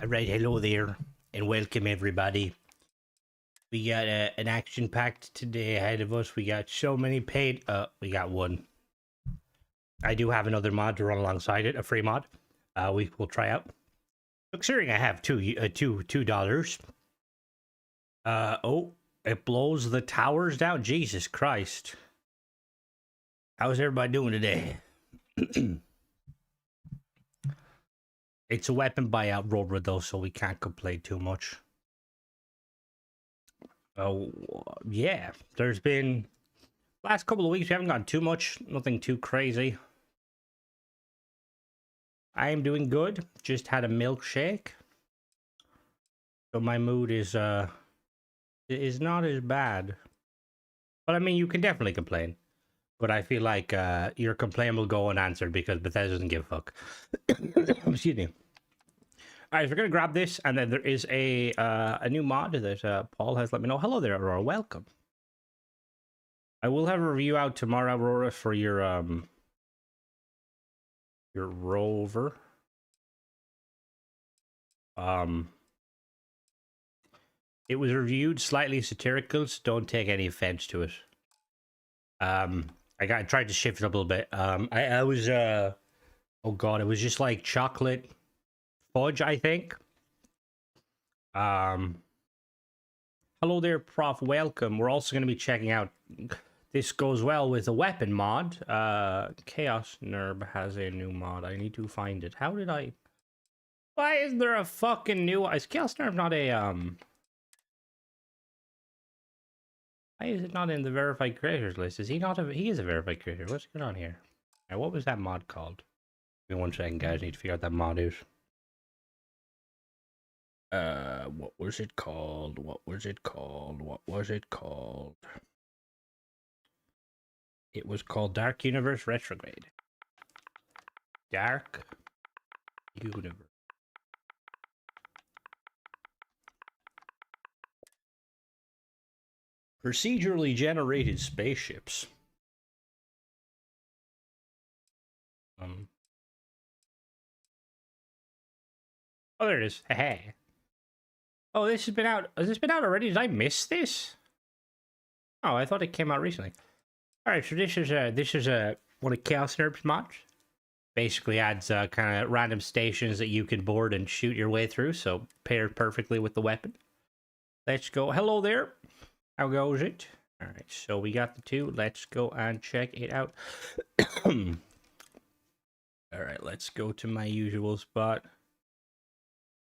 Right, hello there, and welcome everybody. We got an action-packed today ahead of us. We got so many paid. We got one. I do have another mod to run alongside it, a free mod. We will try out. Considering I have $2. Oh, it blows the towers down. Jesus Christ! How's everybody doing today? It's a weapon buyout roller though, so we can't complain too much. Oh, yeah. There's been last couple of weeks we haven't gotten too much, nothing too crazy. I am doing good. Just had a milkshake, so my mood is not as bad. But I mean, you can definitely complain. But I feel like your complaint will go unanswered because Bethesda doesn't give a fuck. Excuse me. All right, so we're gonna grab this, and then there is a new mod that Paul has let me know. Hello there, Aurora. Welcome. I will have a review out tomorrow, Aurora, for your rover. It was reviewed slightly satirical, so don't take any offense to it. I tried to shift it up a little bit. I was oh god, it was just like chocolate fudge, I think. Hello there, Prof. Welcome. We're also going to be checking out. This goes well with a weapon mod. Chaos Nerb has a new mod. I need to find it. How did I? Why isn't there a fucking new? Is Chaos Nerb not a Why is it not in the verified creators list? Is he not a? He is a verified creator. What's going on here? Now, what was that mod called? Give me 1 second, guys. I need to figure out that mod is. What was it called? What was it called? What was it called? It was called Dark Universe Retrograde. Dark Universe. Procedurally generated spaceships. Oh, there it is. Hey. Oh, this has been out. Has this been out already? Did I miss this? Oh, I thought it came out recently. All right, so this is one of Chaos Nerf's mods. Basically adds kind of random stations that you can board and shoot your way through, so paired perfectly with the weapon. Let's go. Hello there. How goes it? All right, so we got the two. Let's go and check it out. All right, let's go to my usual spot.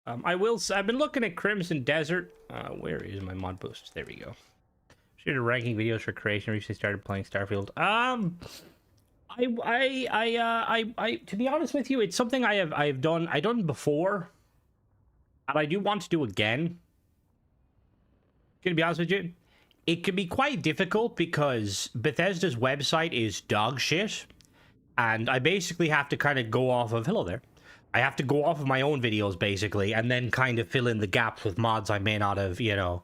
I've been looking at Crimson Desert. Where is my mod boost? There we go. Should have ranking videos for creation. Recently started playing Starfield. To be honest with you, it's something I've done before, and I do want to do again. Gonna be honest with you, it can be quite difficult because Bethesda's website is dog shit, and I basically have to kind of go off of hello there. I have to go off of my own videos basically, and then kind of fill in the gaps with mods I may not have, you know.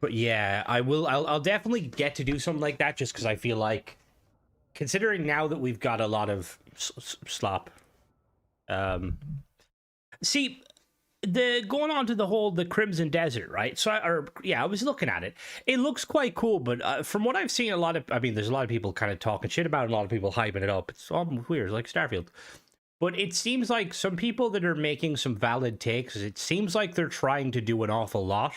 But yeah, I'll definitely get to do something like that just because I feel like, considering now that we've got a lot of slop. See, going on to the Crimson Desert, right? So I was looking at it. It looks quite cool, but from what I've seen, there's a lot of people kind of talking shit about it, a lot of people hyping it up. It's all weird, like Starfield. But it seems like some people that are making some valid takes, it seems like they're trying to do an awful lot.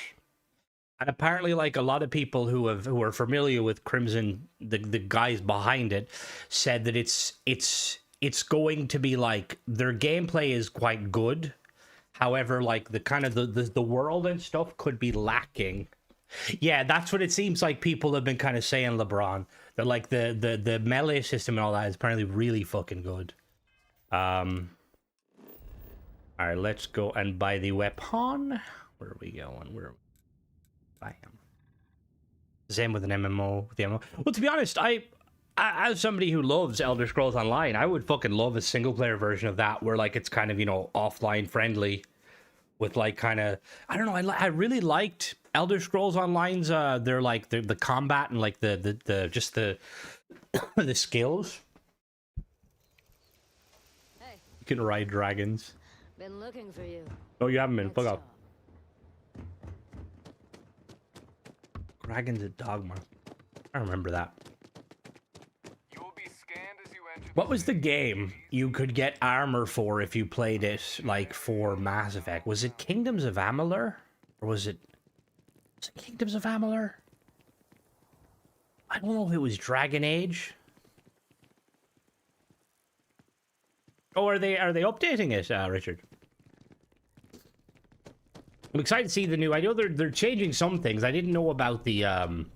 And apparently, like, a lot of people who are familiar with Crimson, the guys behind it, said that it's going to be like their gameplay is quite good. However, like the kind of the world and stuff could be lacking. Yeah, that's what it seems like people have been kind of saying, LeBron. That like the melee system and all that is apparently really fucking good. All right, let's go and buy the weapon. Where are we going? Bam. Same with an MMO. With the MMO. Well, to be honest, I as somebody who loves Elder Scrolls Online, I would fucking love a single player version of that where like it's kind of, you know, offline friendly with like kind of, I don't know, I really liked Elder Scrolls Online's they're like the combat and like the just the the skills. You can ride dragons. Been looking for you. Oh, you haven't been. Fuck Let's off. Dragons at Dogma. I remember that. You will be scanned as you enter. What was the game you could get armor for if you played it, like, for Mass Effect? Was it Kingdoms of Amalur? Or was it Kingdoms of Amalur? I don't know if it was Dragon Age. Oh, are they updating it, Richard? I'm excited to see the new. I know they're changing some things. I didn't know about the didn't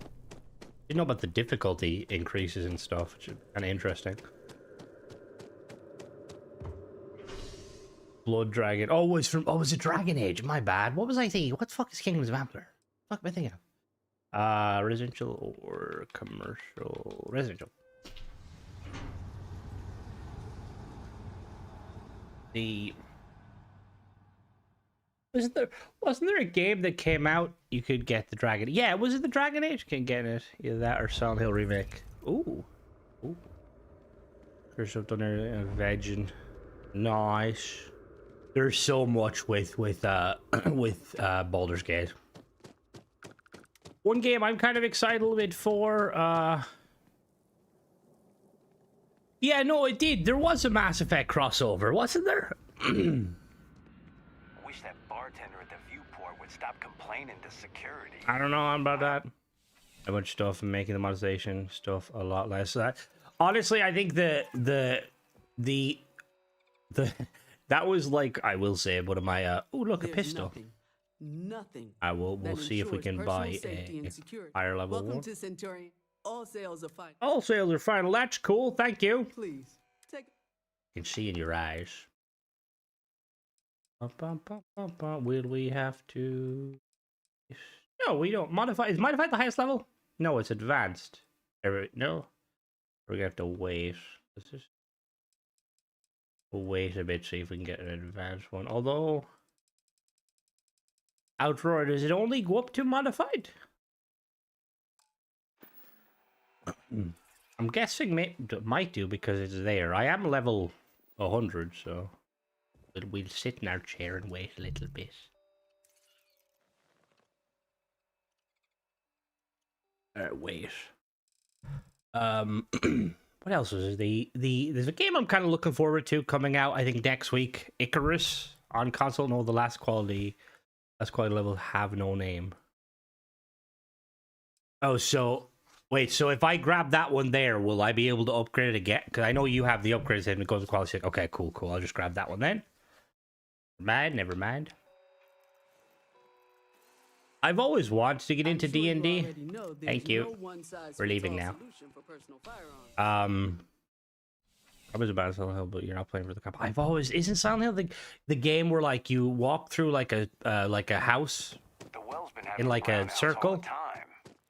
know about the difficulty increases and stuff, which is kind of interesting. Blood Dragon. Oh, was it Dragon Age? My bad. What was I thinking? What the fuck is Kingdoms of Amalur? What am I thinking of? Residential or commercial? Residential. Wasn't there a game that came out you could get the Dragon? Yeah, was it the Dragon Age? Can get it. Either that or Silent Hill remake. Ooh. Curse of Thunder and Vegin. Nice. There's so much with Baldur's Gate. One game I'm kind of excited for, yeah, no, it did. There was a Mass Effect crossover, wasn't there? I wish that bartender at the viewport would stop complaining to security. I don't know about that. A bunch of stuff and making the monetization stuff a lot less. Honestly, I think the that was like, I will say, one of my oh look, a pistol. Nothing. We'll see if we can buy a higher level Welcome one. to Centauri. All sales are fine. All sales are final. That's cool. Thank you. Please take. I can see in your eyes. Will we have to? No, we don't. Modify. Is modified the highest level? No, it's advanced. No, we're gonna have to wait. We'll wait a bit, see if we can get an advanced one. Although, Outroar, does it only go up to modified? I'm guessing it might do because it's there. I am level 100, so we'll sit in our chair and wait a little bit. Wait. What else is there's a game I'm kind of looking forward to coming out, I think next week. Icarus on console. No, the last quality level have no name. Oh, so wait, so if I grab that one there, will I be able to upgrade it again? Because I know you have the upgrades and it goes to quality 6. Okay, cool. I'll just grab that one then. Never mind. I've always wanted to get into D&D. Thank you. We're leaving now. I was about Silent Hill, but you're not playing for the cup. Isn't Silent Hill the game where like you walk through like a house The well's been in like a circle?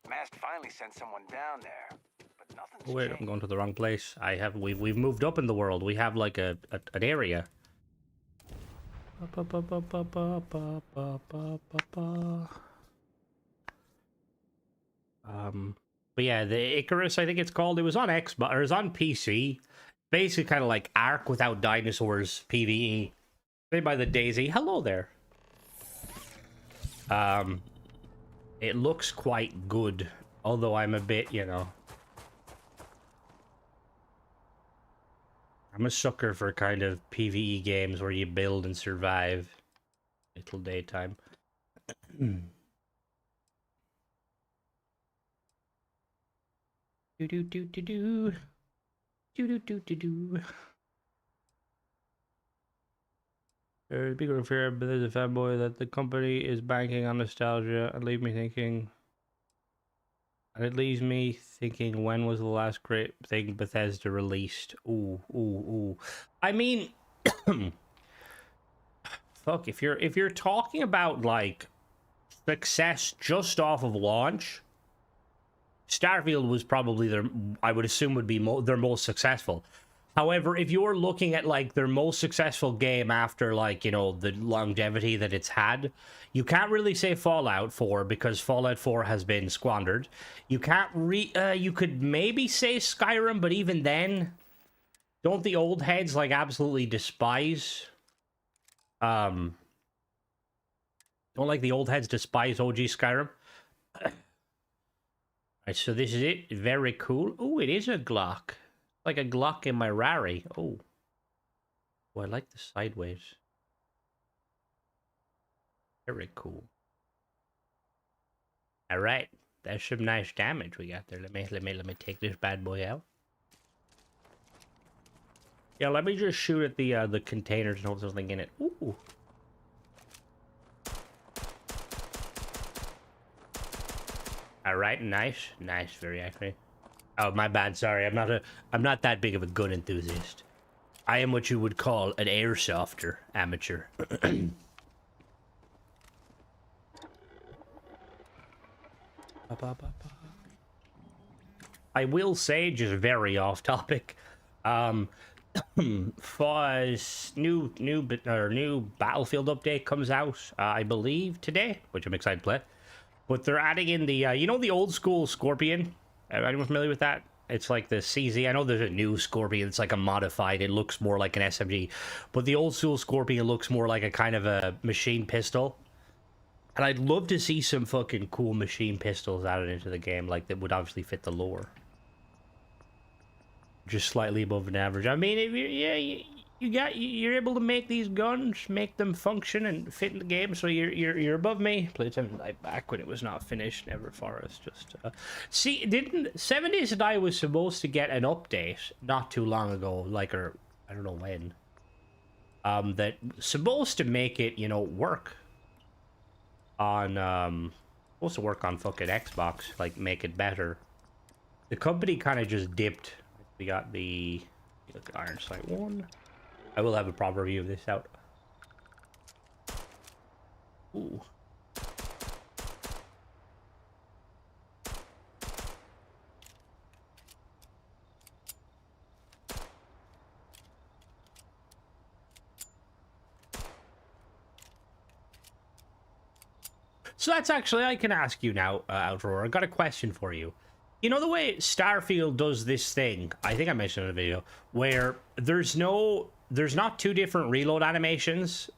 Mast finally sent someone down there, but nothing's Wait, changed. I'm going to the wrong place. We've moved up in the world. We have like an area. But yeah, the Icarus, I think it's called. It was on Xbox, or it was on PC. Basically, kind of like Ark without dinosaurs, PvE. Made by the Daisy. Hello there. It looks quite good, although I'm a bit, I'm a sucker for kind of PvE games where you build and survive. Little daytime. Do. There's a bigger fear, but there's a fanboy that the company is banking on nostalgia and leave me thinking. And it leaves me thinking, when was the last great thing Bethesda released? Ooh. I mean, fuck. If you're talking about like success just off of launch, Starfield was probably I would assume would be their most successful. However, if you're looking at like their most successful game after like, the longevity that it's had, you can't really say Fallout 4 because Fallout 4 has been squandered. You can't you could maybe say Skyrim, but even then, Don't the old heads like absolutely despise don't like the old heads despise OG Skyrim? Alright, so this is it. Very cool. Oh, it is a Glock. Like a Glock in my Rari. Oh. Oh, I like the sideways. Very cool. Alright. That's some nice damage we got there. Let me take this bad boy out. Yeah, let me just shoot at the containers and hold something in it. Ooh. Alright, nice. Nice, very accurate. Oh, my bad, sorry. I'm not that big of a gun enthusiast. I am what you would call an airsofter amateur. I will say, just very off topic, FOSS new Battlefield update comes out, I believe today, which I'm excited to play. But they're adding in the, you know, the old school Scorpion. Anyone familiar with that? It's like the CZ. I know there's a new Scorpion. It's like a modified. It looks more like an SMG, but the old school Scorpion looks more like a kind of a machine pistol. And I'd love to see some fucking cool machine pistols added into the game, like that would obviously fit the lore. Just slightly above an average. I mean, if you're able to make these guns, make them function and fit in the game. So you're above me. Playtime like back when it was not finished. Never for us. Just see, didn't 7 Days to Die was supposed to get an update not too long ago, like, or I don't know when. That supposed to make it, you know, work on supposed to work on fucking Xbox, like make it better. The company kind of just dipped. We got the Iron Sight 1. I will have a proper review of this out. Ooh. So that's actually, I can ask you now, Outroar. I got a question for you. You know the way Starfield does this thing, I think I mentioned in a video, where there's not two different reload animations.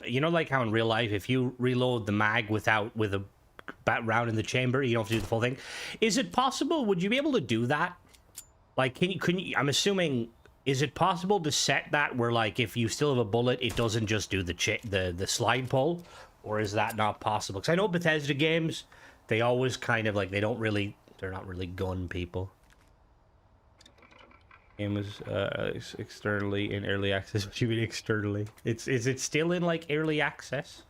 You know, like how in real life, if you reload the mag with a round in the chamber, you don't have to do the full thing. Is it possible? Would you be able to do that? Like, can you? I'm assuming. Is it possible to set that where, like, if you still have a bullet, it doesn't just do the slide pull, or is that not possible? Because I know Bethesda games, they always kind of like they're not really gun people. Game was externally in early access. What do you mean externally? Is it still in like early access?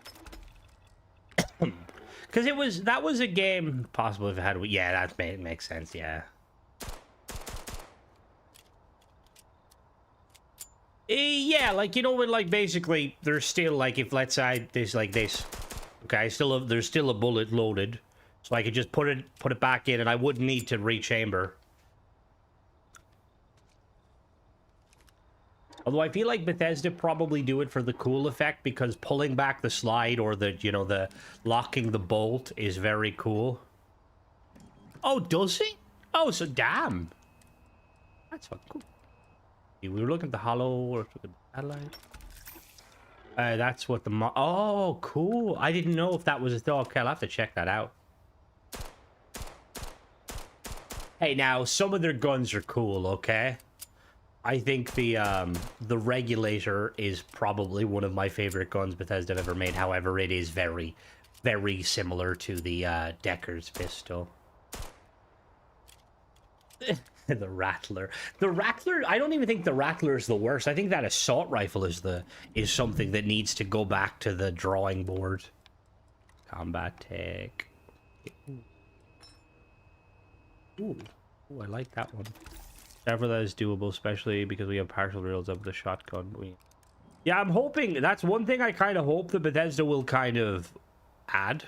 Because that was a game possible if it had. Yeah, that makes sense. Yeah. Yeah, like, you know, when like basically there's still like, if let's say there's like this, okay, there's still a bullet loaded, so I could just put it back in and I wouldn't need to rechamber. Although I feel like Bethesda probably do it for the cool effect, because pulling back the slide or the, you know, the locking the bolt is very cool. Oh, does he? Oh, so damn. That's fucking cool. We were looking at the hollow or the satellite. That's what the oh, cool. I didn't know if that was a thought. Okay, I'll have to check that out. Hey, now some of their guns are cool, okay? I think the Regulator is probably one of my favorite guns Bethesda have ever made. However, it is very, very similar to the Decker's pistol. The Rattler. The Rattler, I don't even think the Rattler is the worst. I think that assault rifle is something that needs to go back to the drawing board. Combat tech. Ooh, I like that one. Several that is doable, especially because we have partial reels of the shotgun. Yeah, I'm hoping, that's one thing I kind of hope that Bethesda will kind of add.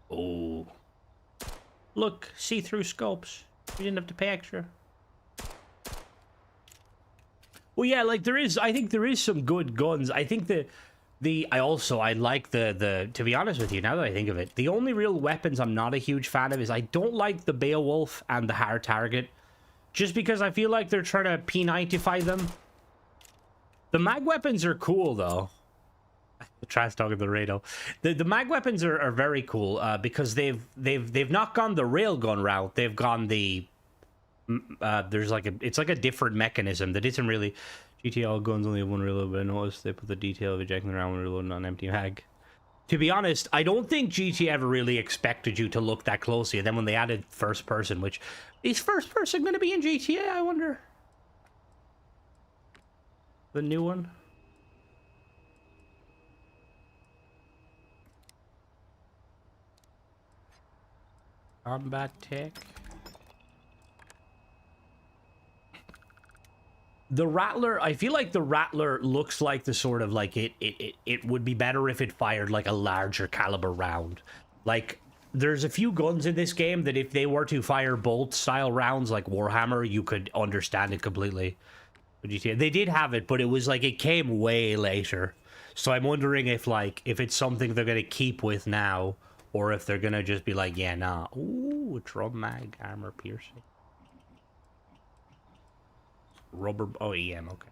Oh. Look, see-through scopes. You didn't have to pay extra. Well, yeah, like I think there is some good guns. I think I like the to be honest with you, now that I think of it, the only real weapons I'm not a huge fan of is I don't like the Beowulf and the Hard Target. just because I feel like they're trying to P90fy them. The mag weapons are cool, though. Trash talking the radio. The mag weapons are very cool because they've not gone the railgun route. They've gone the there's like it's like a different mechanism that isn't really. GTA guns only have one reload, but I noticed they put the detail of ejecting the round when reloading on empty mag. To be honest, I don't think GTA ever really expected you to look that closely. And then when they added first person, which is first person going to be in GTA? I wonder. The new one. Combat tech. The Rattler, I feel like the Rattler looks like the sort of like it would be better if it fired like a larger caliber round. Like there's a few guns in this game that if they were to fire bolt style rounds like Warhammer, you could understand it completely. They did have it, but it was like it came way later. So I'm wondering if it's something they're gonna keep with now, or if they're gonna just be like, yeah, nah. Ooh, drum mag, armor piercing. Rubber, oh, EM, okay.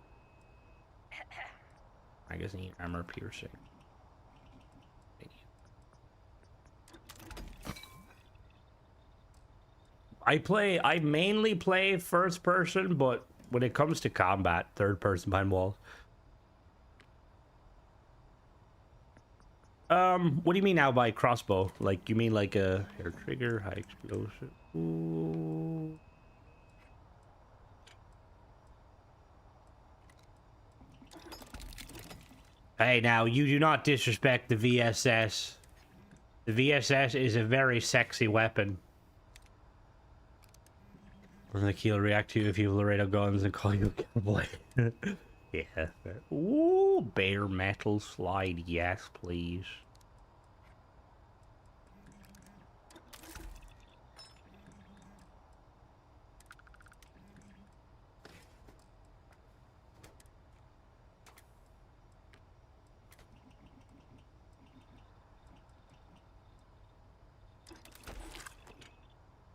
I guess I need armor piercing. I mainly play first person, but when it comes to combat, third person behind walls. What do you mean now by crossbow? Like, you mean like a hair trigger, high explosive? Ooh. Hey, now, you do not disrespect the VSS. The VSS is a very sexy weapon. When the keel react to you if you have Laredo guns and call you a cowboy. Yeah. Ooh, bare metal slide. Yes, please.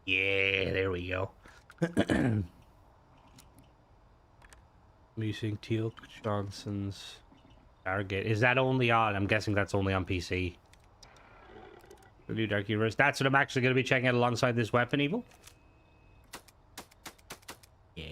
Yeah, there we go. Using Teal Johnson's target. Is that only on? I'm guessing that's only on PC. The new Dark Universe. That's what I'm actually going to be checking out alongside this weapon, Evil. Yeah.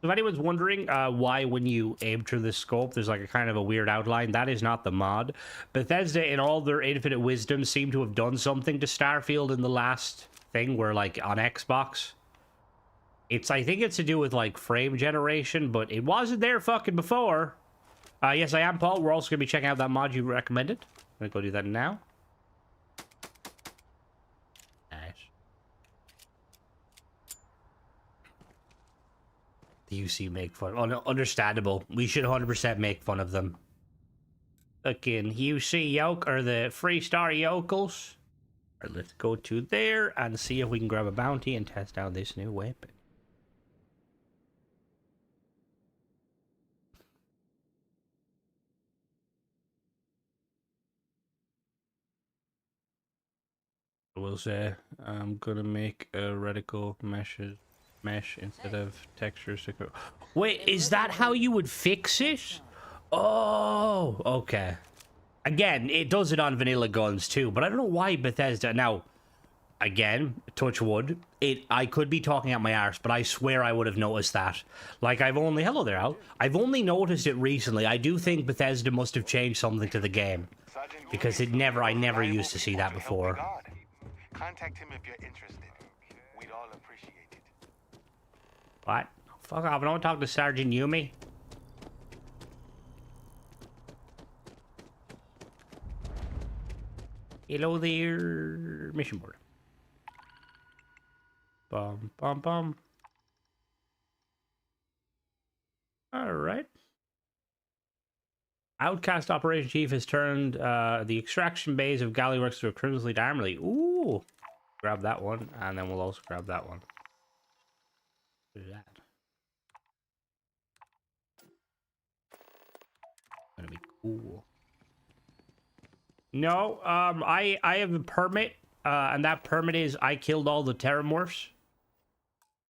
If anyone's wondering why when you aim through the scope, there's like a kind of a weird outline, that is not the mod. Bethesda, in all their infinite wisdom, seem to have done something to Starfield in the last thing where, like, on Xbox. I think it's to do with, like, frame generation, but it wasn't there fucking before. Yes, I am, Paul. We're also going to be checking out that mod you recommended. I'm going to go do that now. Nice. The UC make fun. Oh, no, understandable. We should 100% make fun of them. Fucking UC yoke, or the Freestar yokels. Right, let's go to there and see if we can grab a bounty and test out this new weapon. I will say I'm gonna make a reticle mesh instead of textures. Wait, is that how you would fix it? Oh, okay. Again, it does it on vanilla guns too, but I don't know why Bethesda. Now, again, touch wood, I could be talking out my arse, but I swear I would have noticed that. Like, hello there, Al. I've only noticed it recently. I do think Bethesda must have changed something to the game, because I never used to see that before. Contact him if you're interested. We'd all appreciate it. What? Fuck off, I don't talk to Sergeant Yumi. Hello there, mission board. Bum, bum, bum. Alright. Outcast Operation Chief has turned the extraction bays of Galleyworks to a Crimson Armory. Ooh! Grab that one, and then we'll also grab that one. Look at that. Gonna be cool. No, I have a permit, and that permit is I killed all the Terramorphs.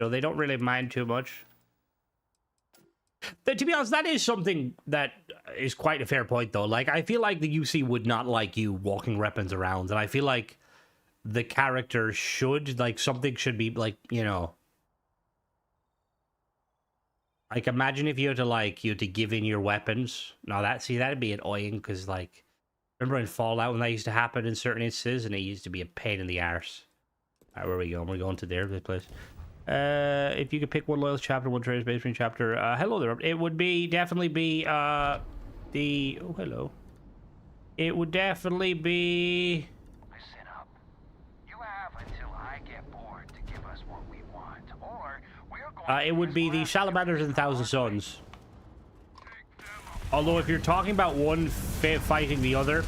So they don't really mind too much. But to be honest, that is something that is quite a fair point, though. Like, I feel like the UC would not like you walking weapons around, and I feel like the character should, like, something should be, like, you know... Like, imagine if you had to, like, you had to give in your weapons. No, that'd be annoying, because, like... Remember in Fallout when that used to happen in certain instances, and it used to be a pain in the arse. Alright, where are we going? We're going to there, this place. If you could pick one loyalist chapter, one trader's base chapter. Hello there. It would definitely be, oh, hello. It would definitely be... Listen up. You have until I get bored to give us what we want, or we're going it would be the Salamanders and Thousand Suns. Although if you're talking about one fighting the other,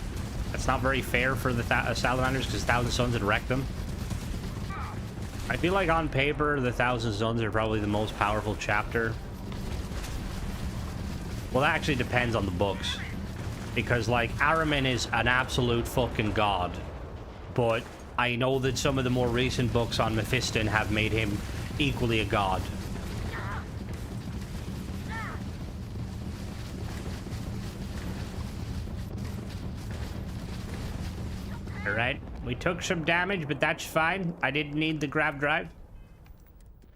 that's not very fair for the Salamanders, because Thousand Suns would wreck them. I feel like on paper, the Thousand Suns are probably the most powerful chapter. Well, that actually depends on the books. Because, like, Aramin is an absolute fucking god. But I know that some of the more recent books on Mephiston have made him equally a god. Alright, we took some damage, but that's fine. I didn't need the grab drive.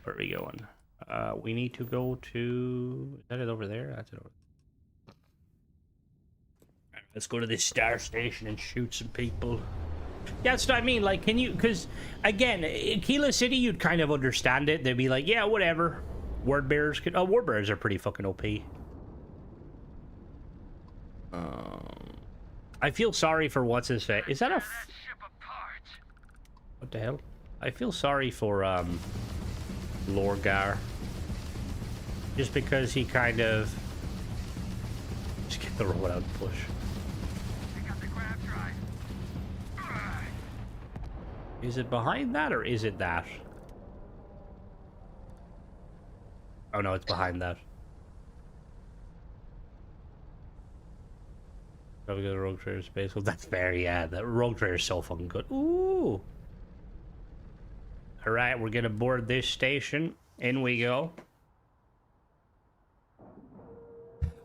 Where are we going? We need to go to... Is that it over there? That's it over there. Right, let's go to this star station and shoot some people. Yeah, that's what I mean. Like, can you... Because, again, in Keela City, you'd kind of understand it. They'd be like, yeah, whatever. Word bearers could... Oh, word bearers are pretty fucking OP. I feel sorry for what's his face. Is that a... What the hell? I feel sorry for, Lorgar. Just because he kind of... Just get the robot out and push. Is it behind that, or is it that? Oh no, it's behind that. Probably go to Rogue Trader Space. Well, that's fair, yeah. The Rogue Trader is so fucking good. Ooh! Alright, we're gonna board this station. In we go.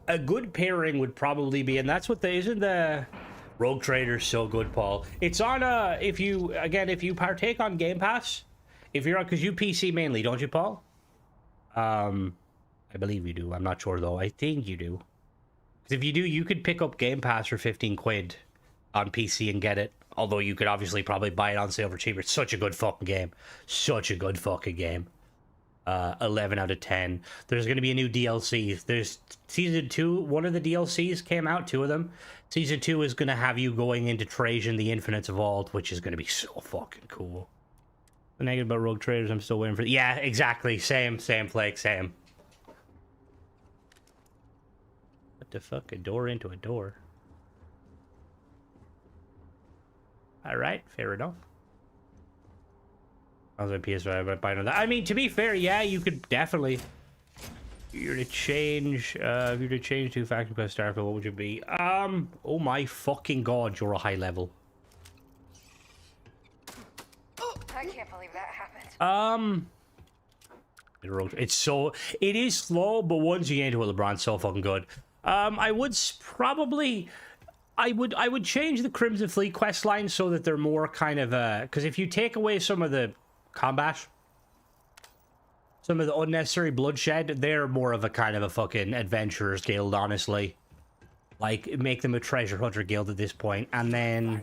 A good pairing would probably be, and that's what isn't the Rogue Trader so good, Paul. It's on if you partake on Game Pass, if you're on, because you PC mainly, don't you, Paul? I believe you do. I'm not sure though. I think you do. Because if you do, you could pick up Game Pass for 15 quid on PC and get it. Although you could obviously probably buy it on sale for cheaper. It's such a good fucking game. Such a good fucking game. 11 out of 10. There's going to be a new DLC. There's Season 2. One of the DLCs came out. 2 of them. Season 2 is going to have you going into Trajan, the Infinites Vault, which is going to be so fucking cool. The negative about Rogue Traders, I'm still waiting for... Yeah, exactly. Same, Flake, same. What the fuck? A door into a door. Alright, fair enough. I was on PS5, but buy another. I mean, to be fair, yeah, you could definitely... You're to change... if you're to change to Factory Quest Starfield, what would you be? Oh my fucking god, you're a high level. I can't believe that happened. It's so... It is slow, but once you get into it, LeBron's so fucking good. I would probably... I would change the Crimson Fleet quest line so that they're more kind of because if you take away some of the combat, some of the unnecessary bloodshed, they're more of a kind of a fucking adventurers guild, honestly. Like, make them a treasure hunter guild at this point, and then...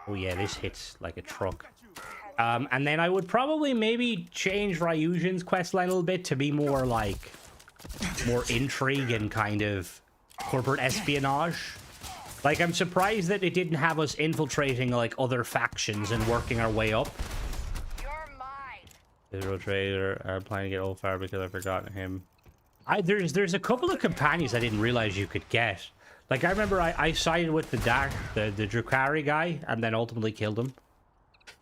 Oh yeah, this hits like a truck. And then I would probably maybe change Ryujian's quest line a little bit to be more like... more intrigue and kind of... corporate espionage. Like, I'm surprised that it didn't have us infiltrating like other factions and working our way up. You're mine. Digital trader, I'm planning to get Ulfar because I forgot him. There's a couple of companions I didn't realize you could get. Like, I remember I sided with the Drukhari guy and then ultimately killed him.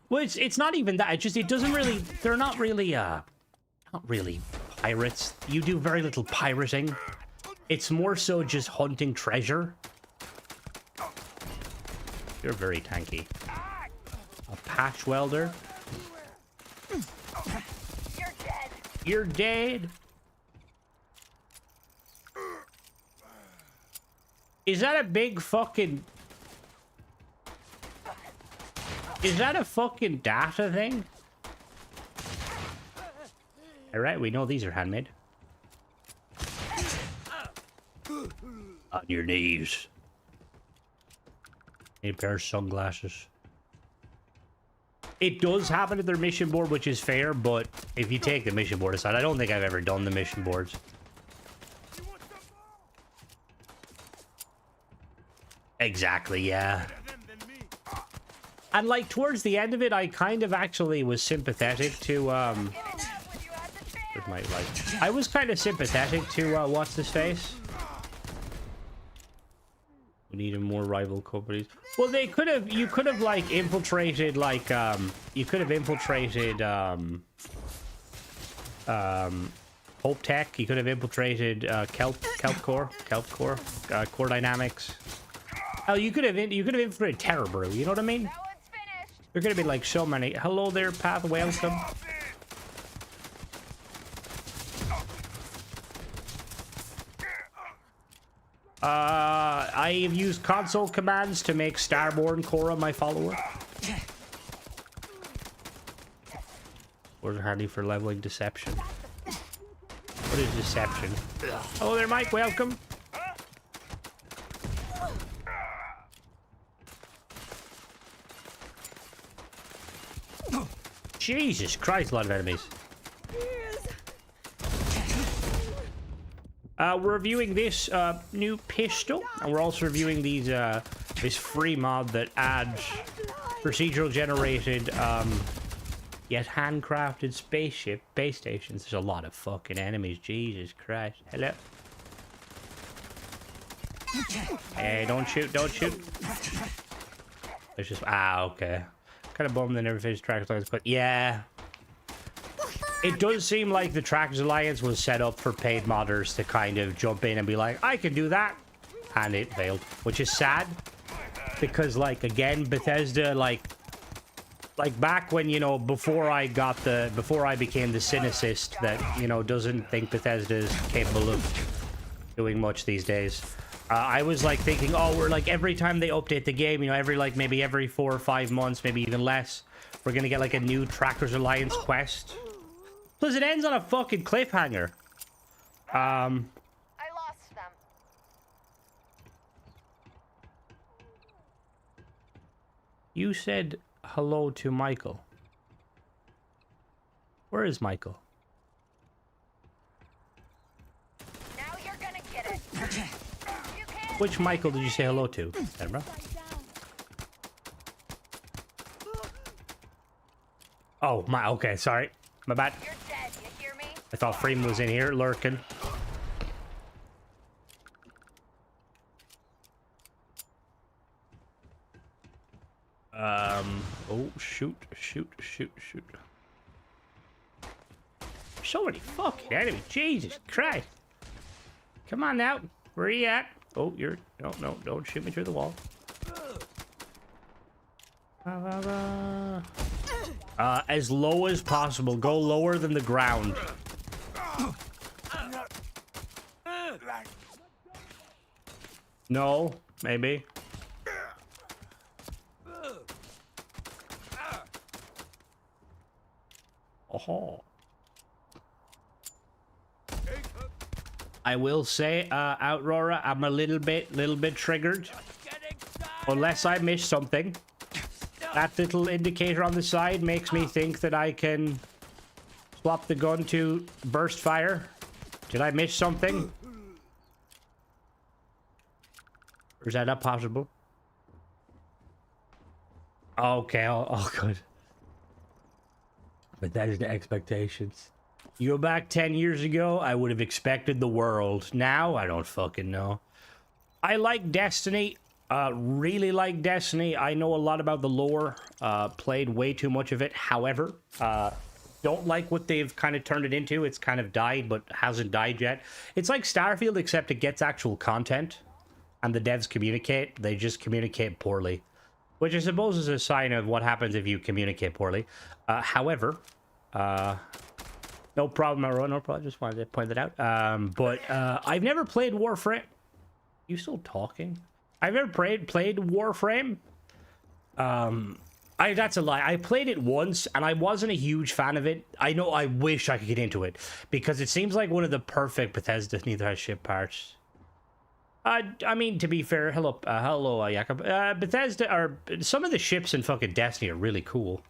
Well, it's not even that. It doesn't really. They're not really pirates. You do very little pirating. It's more so just hunting treasure. You're very tanky. A patch welder. You're dead. Is that a big fucking... Is that a fucking data thing? Alright, we know these are handmade. On your knees. Need a pair of sunglasses. It does happen at their mission board, which is fair, but if you take the mission board aside, I don't think I've ever done the mission boards. Exactly, yeah. And like towards the end of it, I kind of actually was sympathetic to with my like I was kind of sympathetic to what's his face. We needed more rival companies. Well, they could have. You could have like infiltrated like you could have infiltrated Hope Tech. You could have infiltrated Kelp Core, Core Dynamics. Oh, you could have infiltrated Terror Brew. You know what I mean? There could have been like so many. Hello there, Path. Welcome. I have used console commands to make Starborn Cora my follower. Or handy for leveling deception. What is deception? Hello there, Mike. Welcome. Jesus Christ, a lot of enemies. We're reviewing this new pistol, and we're also reviewing these this free mod that adds procedural generated yet handcrafted base stations. There's a lot of fucking enemies. Jesus Christ. Hello. Hey, don't shoot, don't shoot. There's just okay. Kind of bummed they never finished Trackers Alliance, but yeah. It does seem like the Trackers Alliance was set up for paid modders to kind of jump in and be like, I can do that. And it failed, which is sad. Because, like, again, Bethesda, like back when, you know, before I became the cynicist that, you know, doesn't think Bethesda is capable of doing much these days. I was like thinking, oh, we're like every time they update the game, you know, maybe every 4 or 5 months, maybe even less, we're gonna get like a new Trackers Alliance quest. Plus, it ends on a fucking cliffhanger. I lost them. You said hello to Michael. Where is Michael? Now you're gonna get it. You can't. Which Michael did you say hello to, Edinburgh? Oh, okay, sorry. My bad. You're dead, you hear me? I thought Freeman was in here, lurking. Oh, shoot. So many fucking enemies. Jesus Christ. Come on now. Where are you at? Oh, no, don't shoot me through the wall. As low as possible. Go lower than the ground. No, maybe. Oh. I will say, Outrora, I'm a little bit triggered. Unless I missed something. That little indicator on the side makes me think that I can swap the gun to burst fire. Did I miss something? Or is that not possible? Okay, oh good. But that is the expectations. You go back 10 years ago, I would have expected the world. Now, I don't fucking know. I like Destiny. Really like Destiny. I know a lot about the lore. Played way too much of it. However, don't like what they've kind of turned it into. It's kind of died, but hasn't died yet. It's like Starfield, except it gets actual content. And the devs communicate. They just communicate poorly. Which I suppose is a sign of what happens if you communicate poorly. However, no, No problem, Aro. No problem. Just wanted to point that out. But I've never played Warframe. You still talking? I've never played Warframe. That's a lie. I played it once, and I wasn't a huge fan of it. I know. I wish I could get into it because it seems like one of the perfect Bethesda. Neither has ship parts. I mean, to be fair, hello, Jakob. Bethesda are some of the ships in fucking Destiny are really cool.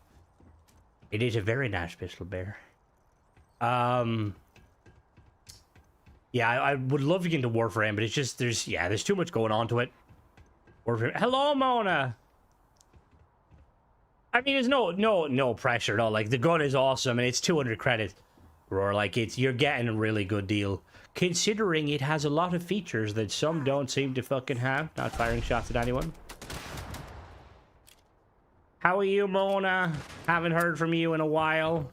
It is a very nice pistol bear. Yeah, I would love to get into Warframe, but it's just there's too much going on to it. Warframe. Hello, Mona. I mean, there's no pressure at all. Like, the gun is awesome, and it's 200 credits. Roar, like, you're getting a really good deal, considering it has a lot of features that some don't seem to fucking have. Not firing shots at anyone. How are you, Mona? Haven't heard from you in a while.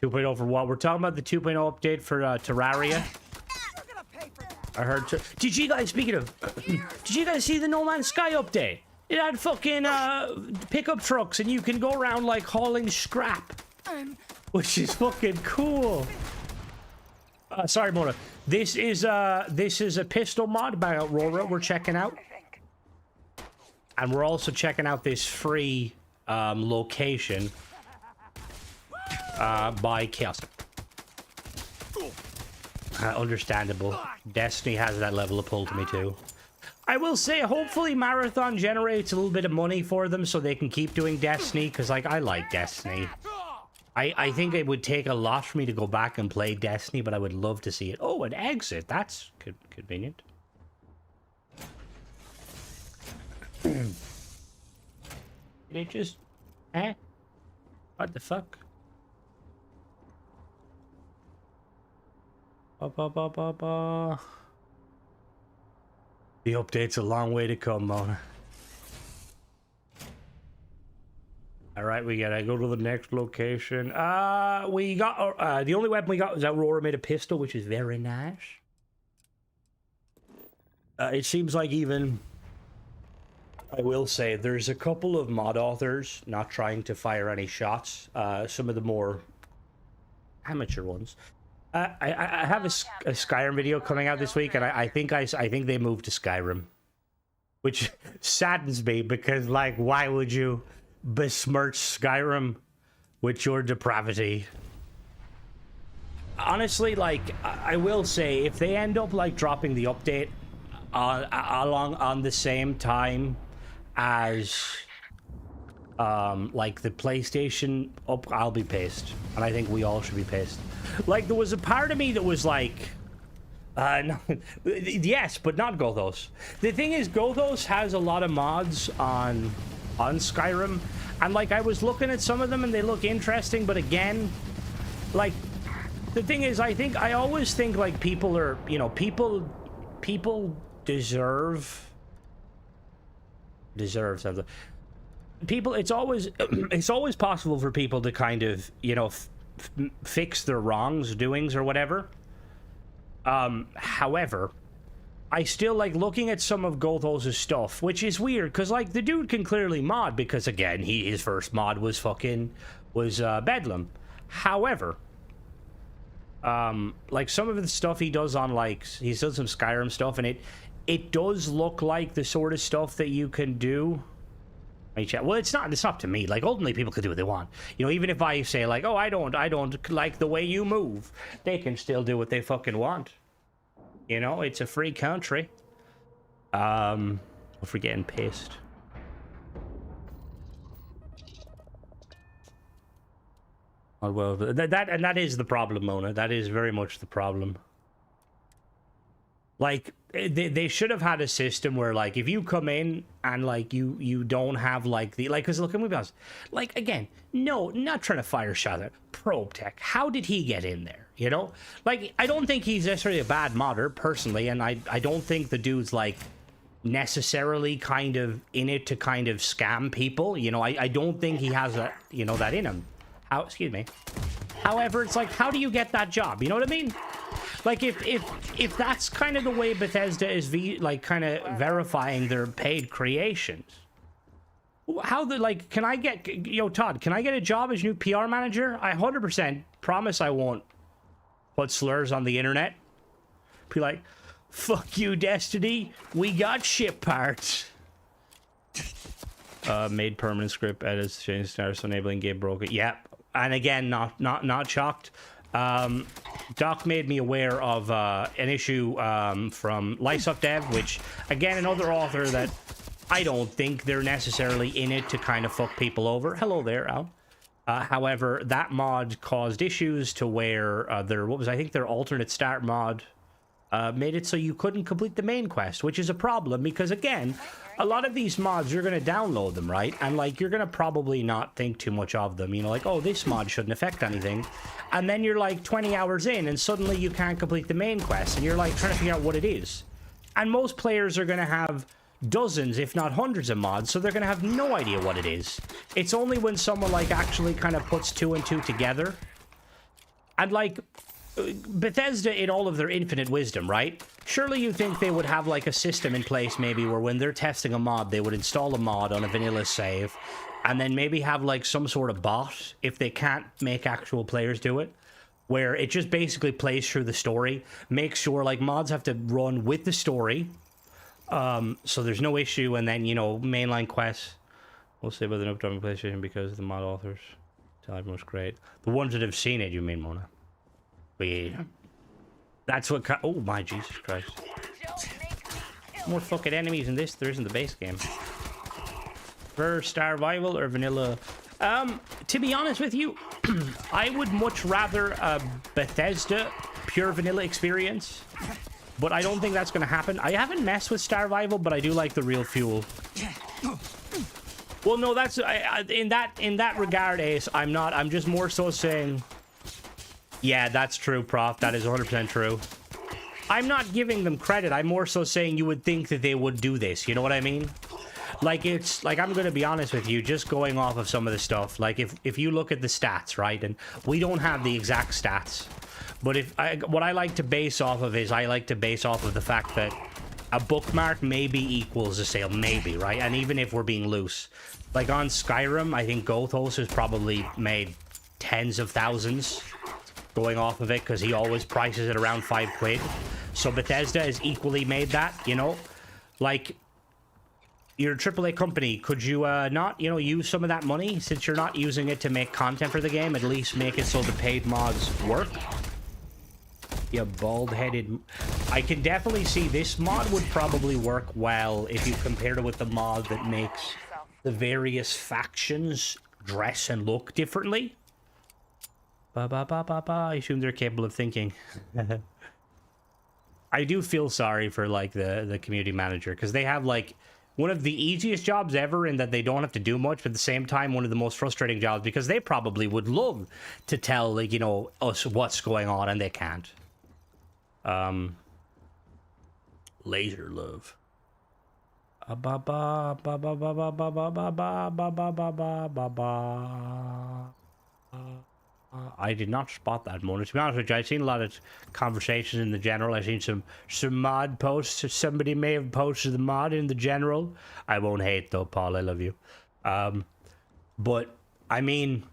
2.0 for what? We're talking about the 2.0 update for Terraria. I heard. Did you guys, speaking of, did you guys see the No Man's Sky update? It had fucking pickup trucks, and you can go around like hauling scrap, which is fucking cool. Sorry, Mona. This is a pistol mod by Aurora. We're checking out, and we're also checking out this free location by Chaos. Understandable. Destiny has that level of pull to me too. I will say, hopefully Marathon generates a little bit of money for them so they can keep doing Destiny, because like I like Destiny. I think it would take a lot for me to go back and play Destiny, but I would love to see it. Oh, an exit. That's convenient. Did it just... What the fuck? The update's a long way to come, Mona. Alright, we gotta go to the next location. We got... the only weapon we got was that Aurora made a pistol, which is very nice. It seems like even... I will say, there's a couple of mod authors not trying to fire any shots. Some of the more amateur ones. I have a Skyrim video coming out this week, and I think they moved to Skyrim, which saddens me because, like, why would you besmirch Skyrim with your depravity? Honestly, like, I will say, if they end up like dropping the update on the same time as like the PlayStation up, I'll be pissed, and I think we all should be pissed. Like, there was a part of me that was like, no, yes, but not Gothos. The thing is, Gothos has a lot of mods on Skyrim, and like I was looking at some of them and they look interesting, but again, like, the thing is, I always think like people are, you know, people deserve something. People, it's always possible for people to kind of, you know, fix their wrongs, doings, or whatever. However, I still like looking at some of Gothos' stuff, which is weird, because like the dude can clearly mod, because again, his first mod was Bedlam. However, like some of the stuff he does on, like, he's done some Skyrim stuff, and it does look like the sort of stuff that you can do. Well, it's not to me. Like, ultimately, people can do what they want. You know, even if I say like, oh, I don't like the way you move, they can still do what they fucking want. You know, it's a free country. If we're getting pissed. Oh, well, that is the problem, Mona. That is very much the problem. Like, they should have had a system where, like, if you come in and, like, you don't have, like, the... Like, because, look, let me be honest. Like, again, no, not trying to fire shot at Probe Tech. How did he get in there, you know? Like, I don't think he's necessarily a bad modder, personally, and I don't think the dude's, like, necessarily kind of in it to kind of scam people. You know, I don't think he has that, you know, that in him. Excuse me. However, it's like, how do you get that job? You know what I mean? Like, if that's kind of the way Bethesda is like kind of verifying their paid creations, how the, like, can I get, yo, Todd, can I get a job as new PR manager? I 100% promise I won't put slurs on the internet. Be like, fuck you, Destiny. We got ship parts. Made permanent script edits, changed status, enabling game broken. Yep. And again, not shocked. Doc made me aware of an issue from Lysup Dev, which, again, another author that I don't think they're necessarily in it to kind of fuck people over. Hello there, Al. However, that mod caused issues to where their alternate start mod made it so you couldn't complete the main quest, which is a problem because, again, a lot of these mods, you're going to download them, right? And, like, you're going to probably not think too much of them. You know, like, oh, this mod shouldn't affect anything. And then you're, like, 20 hours in, and suddenly you can't complete the main quest, and you're, like, trying to figure out what it is. And most players are going to have dozens, if not hundreds of mods, so they're going to have no idea what it is. It's only when someone, like, actually kind of puts 2 and 2 together. And, like, Bethesda, in all of their infinite wisdom, right? Surely you think they would have, like, a system in place, maybe, where when they're testing a mod, they would install a mod on a vanilla save, and then maybe have, like, some sort of bot, if they can't make actual players do it, where it just basically plays through the story, makes sure, like, mods have to run with the story, so there's no issue, and then, you know, mainline quests. We'll see about the upcoming PlayStation because the mod authors tell everyone's great. The ones that have seen it, you mean, Mona? But yeah. That's what... Oh, my Jesus Christ. More fucking enemies in this there is in the base game. For Starfield or vanilla? To be honest with you, I would much rather a Bethesda pure vanilla experience. But I don't think that's going to happen. I haven't messed with Starfield, but I do like the real fuel. Well, no, that's in that regard, Ace. I'm just more so saying, yeah, that's true, Prof. That is 100% true. I'm not giving them credit. I'm more so saying you would think that they would do this. You know what I mean? Like, it's like, I'm going to be honest with you, just going off of some of the stuff. Like, if you look at the stats, right, and we don't have the exact stats. But what I like to base off of is I like to base off of the fact that a bookmark maybe equals a sale, maybe, right? And even if we're being loose, like on Skyrim, I think Gothos has probably made tens of thousands going off of it because he always prices it around £5. So Bethesda has equally made that, you know? Like, you're a AAA company. Could you not, you know, use some of that money since you're not using it to make content for the game? At least make it so the paid mods work. You bald-headed... I can definitely see this mod would probably work well if you compare it with the mod that makes the various factions dress and look differently. I assume they're capable of thinking. I do feel sorry for, like, the community manager, because they have, like, one of the easiest jobs ever in that they don't have to do much, but at the same time, one of the most frustrating jobs, because they probably would love to tell, like, you know, us what's going on, and they can't. Laser love. I did not spot that moment. To be honest with you, I've seen a lot of conversations in the general. I've seen some mod posts. Somebody may have posted the mod in the general. I won't hate though, Paul. I love you. But I mean,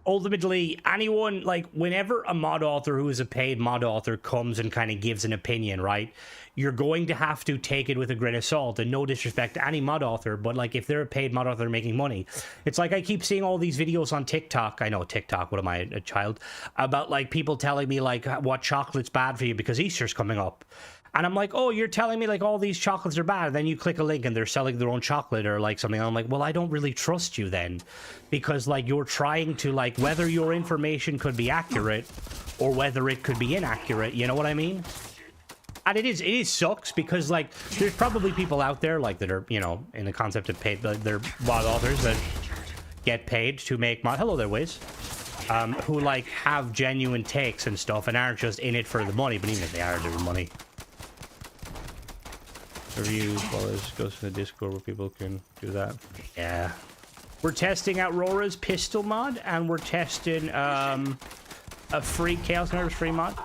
ultimately, anyone, like, whenever a mod author who is a paid mod author comes and kind of gives an opinion, right, you're going to have to take it with a grain of salt. And no disrespect to any mod author, but, like, if they're a paid mod author making money, it's like I keep seeing all these videos on TikTok. I know TikTok, what am I, a child? About, like, people telling me, like, what chocolate's bad for you because Easter's coming up. And I'm like, oh, you're telling me, like, all these chocolates are bad. And then you click a link and they're selling their own chocolate or, like, something. And I'm like, well, I don't really trust you then. Because, like, you're trying to, like, whether your information could be accurate or whether it could be inaccurate. You know what I mean? And it is sucks because, like, there's probably people out there, like, that are, you know, in the concept of paid, like, they're mod authors that get paid to make mod. Hello there, Wiz. Who, like, have genuine takes and stuff and aren't just in it for the money. But even if they are, they're money. Review follows goes to the Discord where people can do that. Yeah, we're testing out Rora's pistol mod, and we're testing a free Chaos Nerves free mod.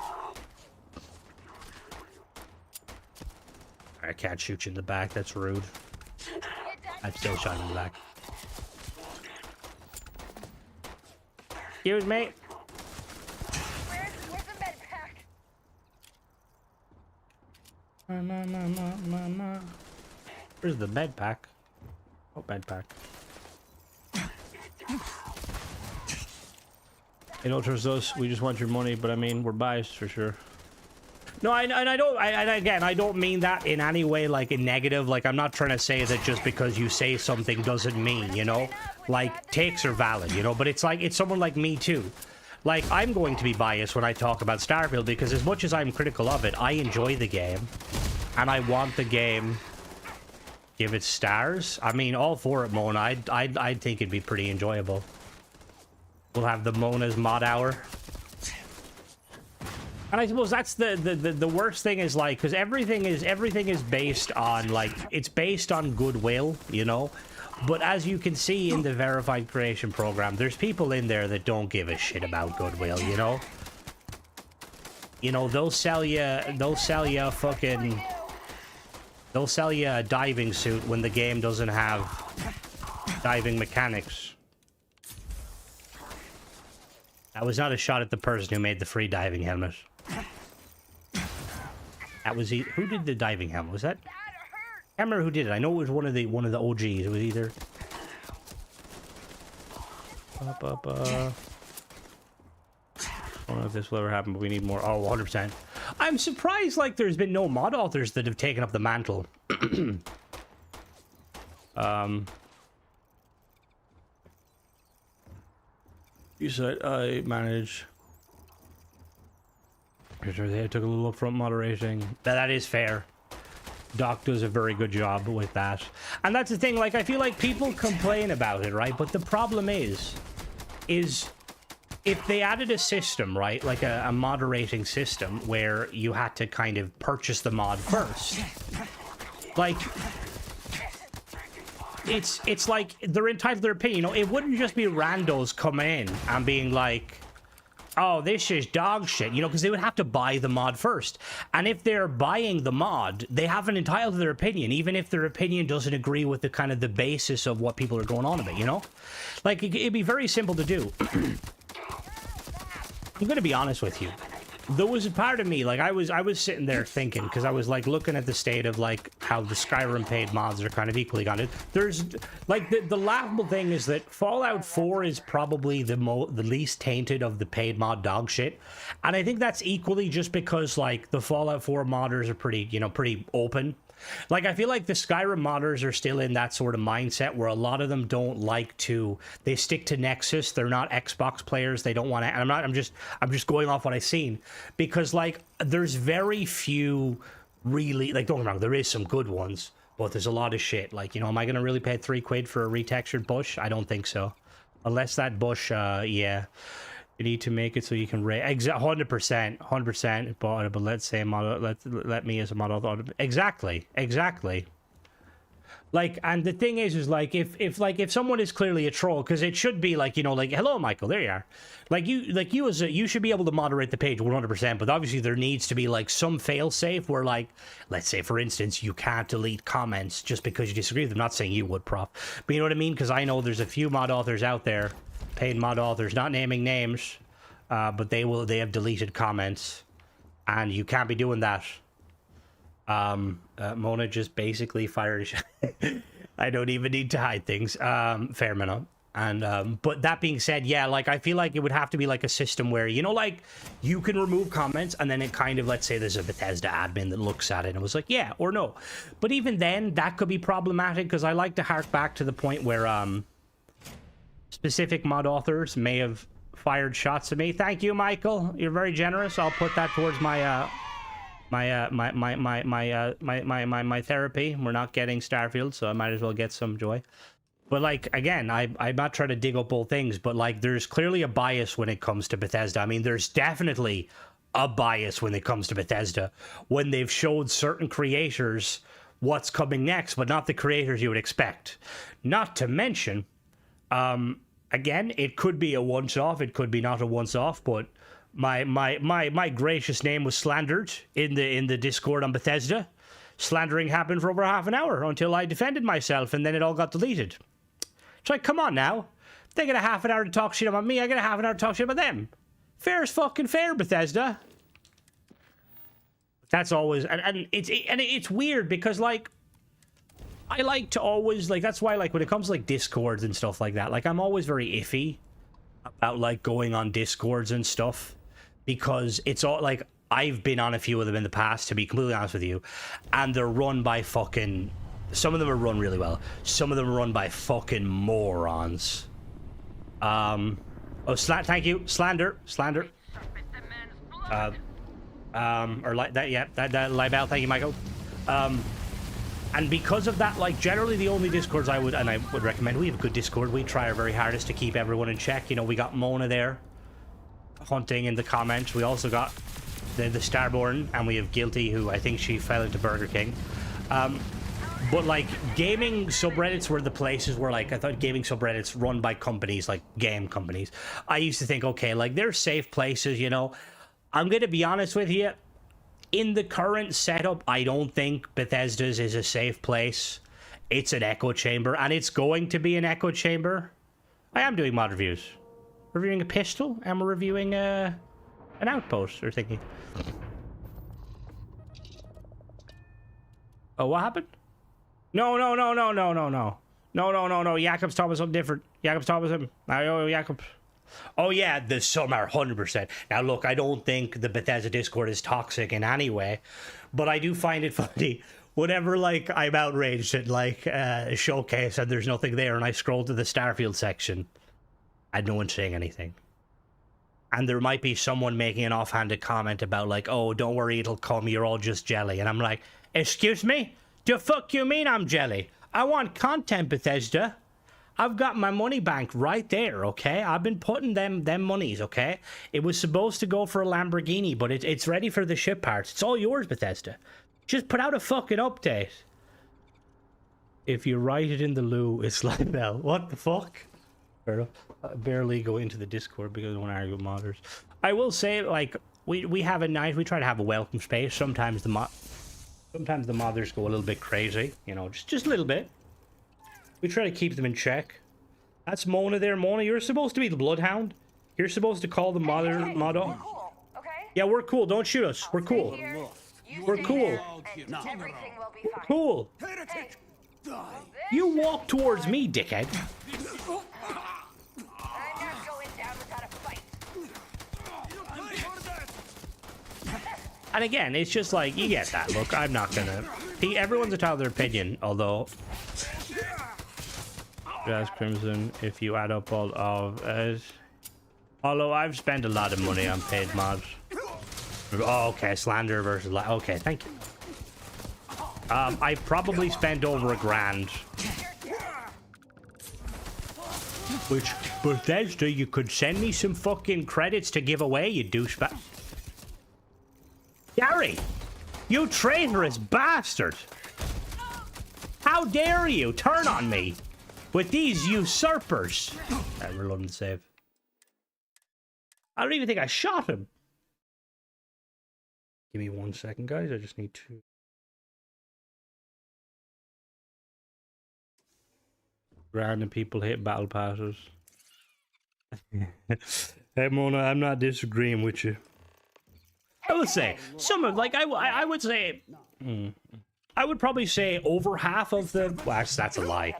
I can't shoot you in the back. That's rude. I'm still shot in the back. Excuse me. Where's the Where's the bed pack? Oh, bed pack. You don't trust us. We just want your money, but I mean, we're biased for sure. No, and I don't. And again, I don't mean that in any way like a negative. Like, I'm not trying to say that just because you say something doesn't mean, you know, like takes are valid, you know. But it's like it's someone like me too. Like, I'm going to be biased when I talk about Starfield because as much as I'm critical of it, I enjoy the game, and I want the game. Give it stars. I mean, all for it, Mona. I'd think it'd be pretty enjoyable. We'll have the Mona's mod hour. And I suppose that's the worst thing is like, because everything is based on like, it's based on goodwill, you know. But as you can see in the verified creation program, there's people in there that don't give a shit about goodwill, you know. You know, they'll sell you a diving suit when the game doesn't have diving mechanics. That was not a shot at the person who made the free diving helmet. That was who did the diving helmet? Was that? I can't remember who did it. I know it was one of the OGs. It was either. I don't know if this will ever happen, but we need more. Oh, 100%. I'm surprised, like, there's been no mod authors that have taken up the mantle. You said I manage. They took a little upfront moderating. That is fair. Doc does a very good job with that. And that's the thing, like, I feel like people complain about it, right? But the problem is if they added a system, right? Like a moderating system where you had to kind of purchase the mod first. Like, it's like they're entitled to their opinion. You know, it wouldn't just be randos coming in and being like, oh, this is dog shit, you know, because they would have to buy the mod first. And if they're buying the mod, they have an entitled to their opinion, even if their opinion doesn't agree with the kind of the basis of what people are going on about, you know? Like, it'd be very simple to do. I'm going to be honest with you. There was a part of me, like, I was sitting there thinking, because I was, like, looking at the state of, like, how the Skyrim paid mods are kind of equally gone. There's, like, the laughable thing is that Fallout 4 is probably the least tainted of the paid mod dog shit. And I think that's equally just because, like, the Fallout 4 modders are pretty, you know, pretty open. Like, I feel like the Skyrim modders are still in that sort of mindset where a lot of them don't like to, they stick to Nexus. They're not Xbox players. They don't want to, and I'm just going off what I've seen because, like, there's very few really, like, don't get me wrong, there is some good ones, but there's a lot of shit. Like, you know, am I going to really pay $3 for a retextured bush? I don't think so. Unless that bush, yeah. You need to make it so you can rate 100%, but let's say model, let me as a model. Exactly. Like, and the thing is like if someone is clearly a troll, because it should be like, you know, like, hello Michael, there you are. You should be able to moderate the page 100%, but obviously there needs to be like some fail safe where, like, let's say for instance you can't delete comments just because you disagree with them. Not saying you would, Prof, but you know what I mean, because I know there's a few mod authors out there, paid mod authors, not naming names, but they have deleted comments, and you can't be doing that. Mona just basically fired a shot. I don't even need to hide things. Fair enough. And but that being said, yeah, like, I feel like it would have to be like a system where, you know, like, you can remove comments and then it kind of, let's say there's a Bethesda admin that looks at it and was like, yeah or no. But even then, that could be problematic, because I like to hark back to the point where specific mod authors may have fired shots at me. Thank you, Michael. You're very generous. I'll put that towards my my therapy. We're not getting Starfield, so I might as well get some joy. But, like, again, I'm not trying to dig up all things, but, like, there's clearly a bias when it comes to Bethesda. I mean, there's definitely a bias when it comes to Bethesda when they've showed certain creators what's coming next, but not the creators you would expect. Not to mention, again, it could be a once-off, it could be not a once-off, but my gracious name was slandered in the Discord on Bethesda. Slandering happened for over half an hour until I defended myself, and then it all got deleted. It's like, come on now. They get a half an hour to talk shit about me, I get a half an hour to talk shit about them. Fair is fucking fair, Bethesda. That's always, and it's weird because like I like to always like, that's why like when it comes to like Discords and stuff like that, like I'm always very iffy about like going on Discords and stuff, because it's all like, I've been on a few of them in the past, to be completely honest with you, and they're run by fucking, some of them are run really well, some of them are run by fucking morons. Oh, thank you, slander. Or like that, yeah, that libel, thank you, Michael. And because of that, like, generally the only Discords I would recommend, we have a good Discord, we try our very hardest to keep everyone in check. You know, we got Mona there, hunting in the comments, we also got the Starborn, and we have Guilty, who I think she fell into Burger King. But like, gaming subreddits were the places where, like, I thought gaming subreddits run by companies, like game companies, I used to think, okay, like, they're safe places, you know. I'm gonna be honest with you, in the current setup, I don't think Bethesda's is a safe place. It's an echo chamber, and it's going to be an echo chamber. I am doing mod reviews. Reviewing a pistol, and we're reviewing an outpost, or thinking. Oh, what happened? No. Jakob's talking about something different. Jakob's talking about something. Jakob. Oh yeah, the some are 100%. Now look, I don't think the Bethesda Discord is toxic in any way, but I do find it funny whenever like I'm outraged at like a showcase and there's nothing there, and I scroll to the Starfield section and no one's saying anything. And there might be someone making an offhanded comment about like, oh, don't worry, it'll come, you're all just jelly. And I'm like, excuse me? The fuck you mean I'm jelly? I want content, Bethesda. I've got my money bank right there, okay? I've been putting them monies, okay? It was supposed to go for a Lamborghini, but it's ready for the ship parts. It's all yours, Bethesda. Just put out a fucking update. If you write it in the loo, it's like, well, what the fuck? Fair enough. I barely go into the Discord because I want to argue with modders. I will say, like, we have a night, we try to have a welcome space. Sometimes the modders go a little bit crazy, you know, just a little bit. We try to keep them in check. That's Mona there. Mona, you're supposed to be the Bloodhound. You're supposed to call the motto. Cool, okay? Yeah, we're cool. Don't shoot us. We're cool. We're cool. Everything will be fine. Cool. Hey, You walk towards me, dickhead. I'm not going down without a fight. And again, it's just like, you get that. Look, I'm not gonna... Everyone's entitled to their opinion, although... Jazz Crimson, if you add up all of it... Although I've spent a lot of money on paid mods. Oh, okay, slander versus... Okay, thank you. I've probably spent over $1,000. Which, Bethesda, you could send me some fucking credits to give away, you douchebag. Gary, you traitorous bastard! How dare you turn on me with these usurpers? I'm reloading the save. I don't even think I shot him. Give me 1 second, guys. I just need to... Random people hit battle passes. Hey, Mona, I'm not disagreeing with you. I would say some of, like, I would say, I would probably say over half of the, well, that's a lie.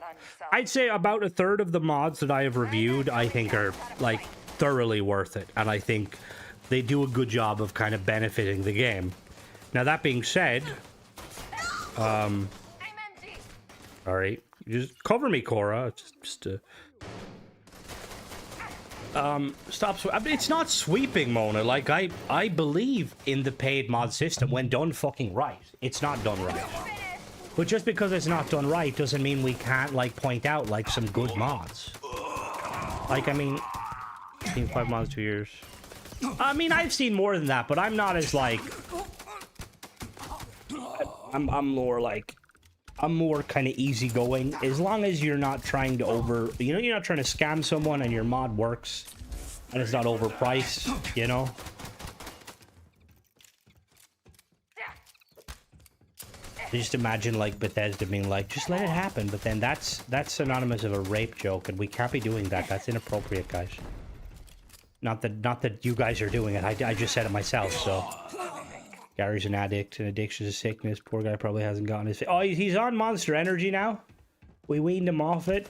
I'd say about a third of the mods that I have reviewed, I think are, like, thoroughly worth it. And I think they do a good job of kind of benefiting the game. Now, that being said, sorry, just cover me, Cora. Just stop. I mean, it's not sweeping, Mona. Like, I believe in the paid mod system when done fucking right. It's not done right. But just because it's not done right doesn't mean we can't, like, point out, like, some good mods. Like, I mean, 5 mods, 2 years. I mean, I've seen more than that, but I'm not as, like... I'm more, like... I'm more kind of easygoing. As long as you're not trying to you know, you're not trying to scam someone and your mod works and it's not overpriced, you know? Just imagine, like, Bethesda being like, just let it happen, but then that's synonymous of a rape joke, and we can't be doing that. That's inappropriate, guys. Not that you guys are doing it. I just said it myself, so... Gary's an addict, and addiction is a sickness. Poor guy probably hasn't gotten his... Oh, he's on Monster Energy now. We weaned him off it.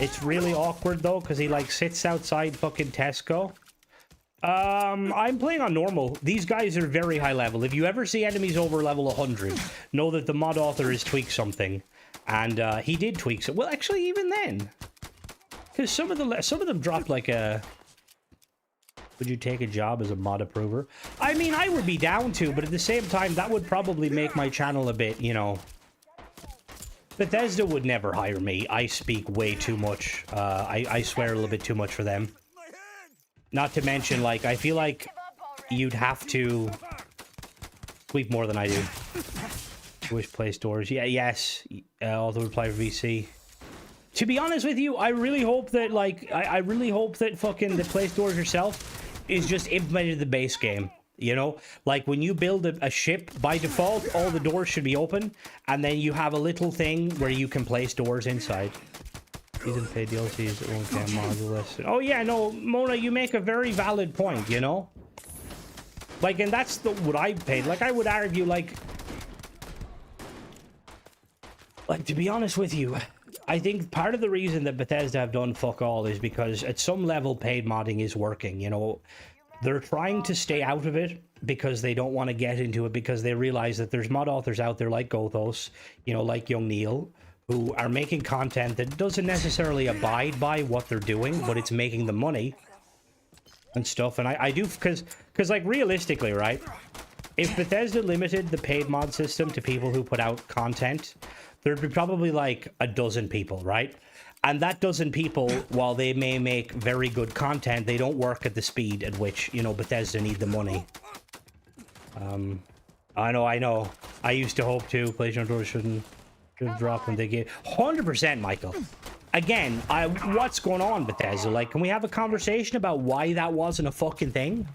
It's really awkward, though, because he, like, sits outside fucking Tesco. I'm playing on normal. These guys are very high level. If you ever see enemies over level 100, know that the mod author has tweaked something. And he did tweak it. Well, actually, even then. Because some of them dropped, like, a... Would you take a job as a mod approver? I mean, I would be down to, but at the same time, that would probably make my channel a bit, you know... Bethesda would never hire me. I speak way too much. I swear a little bit too much for them. Not to mention, like, I feel like you'd have to tweak more than I do. Wish Play Stores. Yeah, yes. Although apply for VC. To be honest with you, I really hope that, like, I really hope that fucking the Play Stores yourself is just implemented the base game. You know, like when you build a ship, by default, all the doors should be open, and then you have a little thing where you can place doors inside. You didn't pay DLCs, it won't get module list. Oh yeah, no, Mona, you make a very valid point, you know? Like, and that's what I paid. Like, I would argue, like, to be honest with you, I think part of the reason that Bethesda have done fuck all is because at some level paid modding is working, you know? They're trying to stay out of it because they don't want to get into it because they realize that there's mod authors out there like Gothos, you know, like Young Neil, who are making content that doesn't necessarily abide by what they're doing, but it's making them money and stuff. And I do, because like realistically, right, if Bethesda limited the paid mod system to people who put out content, there'd be probably like a dozen people, right? And that dozen people, while they may make very good content, they don't work at the speed at which, you know, Bethesda need the money. I know. I used to hope to. PlayStation Doors shouldn't drop when they get 100%, Michael. Again, what's going on, Bethesda? Like, can we have a conversation about why that wasn't a fucking thing?